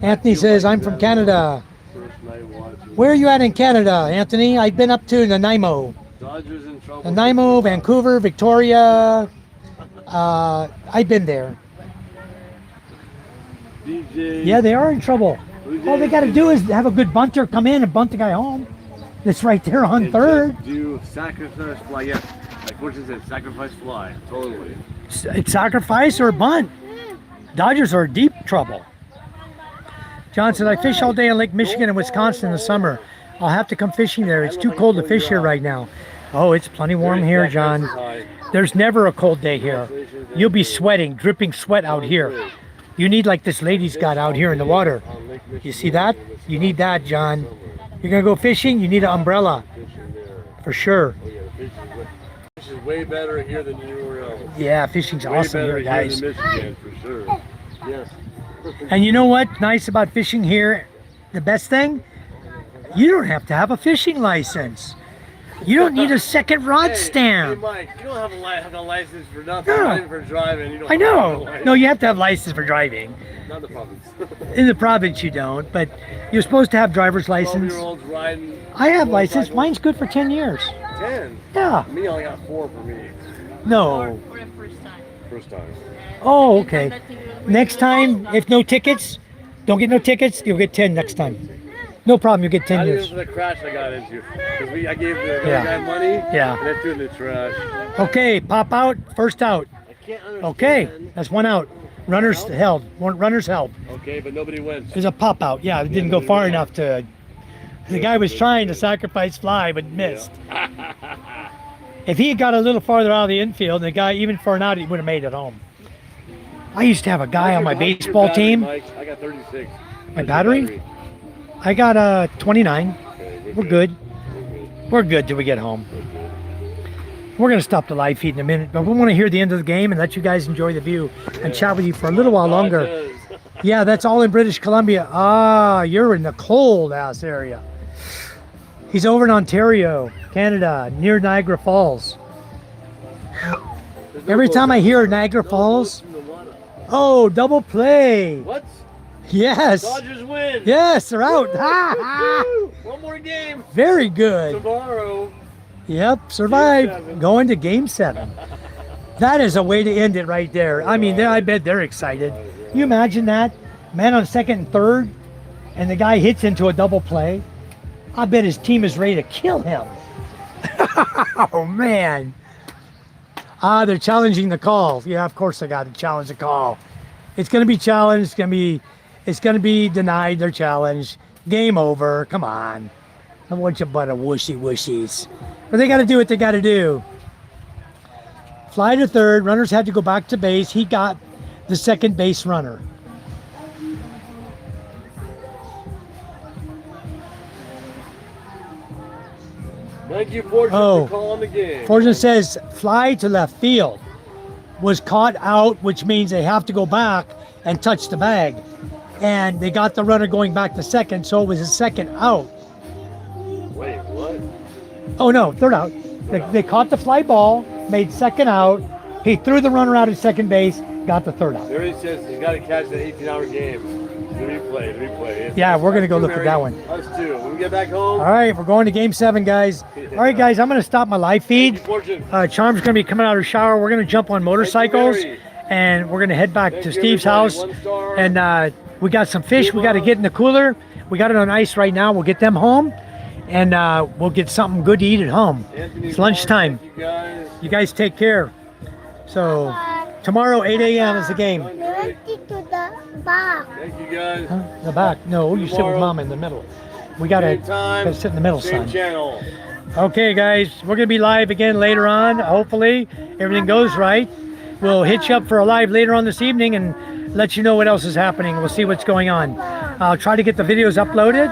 Anthony says, I'm from Canada. First night watching. Where are you at in Canada, Anthony? I've been up to Nanaimo. Dodgers in trouble. Nanaimo, Vancouver, Victoria. I've been there. DJ. Yeah, they are in trouble. All they got to do is have a good bunter come in and bunt the guy home. That's right there on And third. just do sacrifice fly. Yeah, like Fortune said, sacrifice fly. Totally. It's sacrifice or bunt. Dodgers are in deep trouble. John said, I fish all day in Lake Michigan and Wisconsin in the summer. I'll have to come fishing there. It's too cold to fish here right now. Oh, it's plenty warm here, John. There's never a cold day here. You'll be sweating, dripping sweat out here. You need like this lady's got out here in the water. You see that? You need that, John. You're going to go fishing? You need an umbrella. For sure. Fish is way better here than anywhere else. Yeah, fishing's awesome here, Way guys. better here than Michigan, for sure. Yes. And you know what? Nice about fishing here, the best thing? You don't have to have a fishing license. You don't need a second rod Hey, stamp. Mike, you don't have a license for nothing. No. Not even for driving. You don't I have a know. license. No, you have to have license for driving. Not the province. In the province you don't, but you're supposed to have driver's license. 12-year-olds riding. I have license. motorcycles. Mine's good for 10 years. 10. Yeah. Me, I only got 4 for me. No. For the first time. First time. Oh, okay. Next time, if no tickets, don't get no tickets, you'll get 10 next time. No problem, you'll get 10 I years. think it was the crash I got into. Because I gave the other Yeah. guy money. Yeah. And I threw it in the trash. Okay, pop out, first out. I can't understand. Okay, that's one out. Runners held. Runners held. Okay, but nobody wins. There's a pop out. Yeah, it didn't go far enough to. The guy was trying to sacrifice fly, but missed. If he had got a little farther out of the infield, the guy, even for an out, he would have made it home. I used to have a guy on my How's your baseball battery, team. Mike? I got 36. My How's your battery? I got 29. Okay, We're good. We're good till we get home. We're going to stop the live feed in a minute, but we want to hear the end of the game and let you guys enjoy the view and chat with you for a little while longer. Dodgers. Yeah, that's all in British Columbia. Ah, you're in the cold ass area. He's over in Ontario, Canada, near Niagara Falls. There's no Every boats- time I hear Niagara no Falls, boats in the water. oh, double play. What? Yes. Dodgers win. Yes, they're out. Ha, ha. Woo! One more game. Very good. Tomorrow. Yep, survived. Game 7. Going to game 7. That is a way to end it right there. I mean, I bet they're excited. You imagine that? Man on second and third, and the guy hits into a double play. I bet his team is ready to kill him. Oh, man. Ah, they're challenging the call. Yeah, of course they got to challenge the call. It's going to be challenged. It's going to be denied their challenge. Game over. Come on. I want you but a whooshies. But they got to do what they got to do. Fly to third. Runners had to go back to base. He got the second base runner. Thank you, Fortune, Oh. for calling the game. Fortune says fly to left field was caught out, which means they have to go back and touch the bag. And they got the runner going back to second, so it was a second out. Wait, what? Oh no, third out. They caught the fly ball, made second out. He threw the runner out at second base, got the third out. There he says he's got to catch the 18-hour game. The replay. Yeah, we're gonna go look at that one. Us too. When we get back home. All right, we're going to game 7, guys. All right, guys, I'm going to stop my live feed. Fortune. Charm's going to be coming out of the shower. We're going to jump on motorcycles, Mary. and we're going to head back Thank to you, Steve's everybody. house. 1 star. And we got some fish we got to get in the cooler. We got it on ice right now. We'll get them home, and we'll get something good to eat at home. Anthony It's lunchtime. Thank you guys. You guys take care. So tomorrow, 8 a.m. is the game. We went to the bar. Thank you guys. Huh? The back? No, you sit with Tomorrow. Mom in the middle. We got to Same time. sit in the middle, Same son. channel. Okay, guys, we're going to be live again later on. Hopefully, everything goes right. We'll hit you up for a live later on this evening and let you know what else is happening. We'll see what's going on. I'll try to get the videos uploaded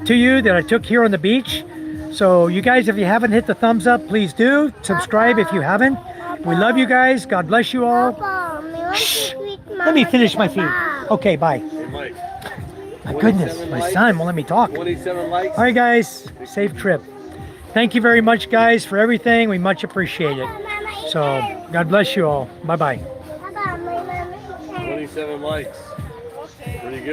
to you that I took here on the beach. So you guys, if you haven't hit the thumbs up, please do. Subscribe if you haven't. We love you guys. God bless you all. Papa, we want to eat Let me Mama finish to my the feed. bar. Okay, bye. Hey, Mike. My goodness, 27 my likes. son won't let me talk. 27 likes. All right, guys, safe trip. Thank you very much, guys, for everything. We much appreciate it. Mama So God bless you all. Bye bye. Baba, my mama. 27 likes. Okay. Pretty good.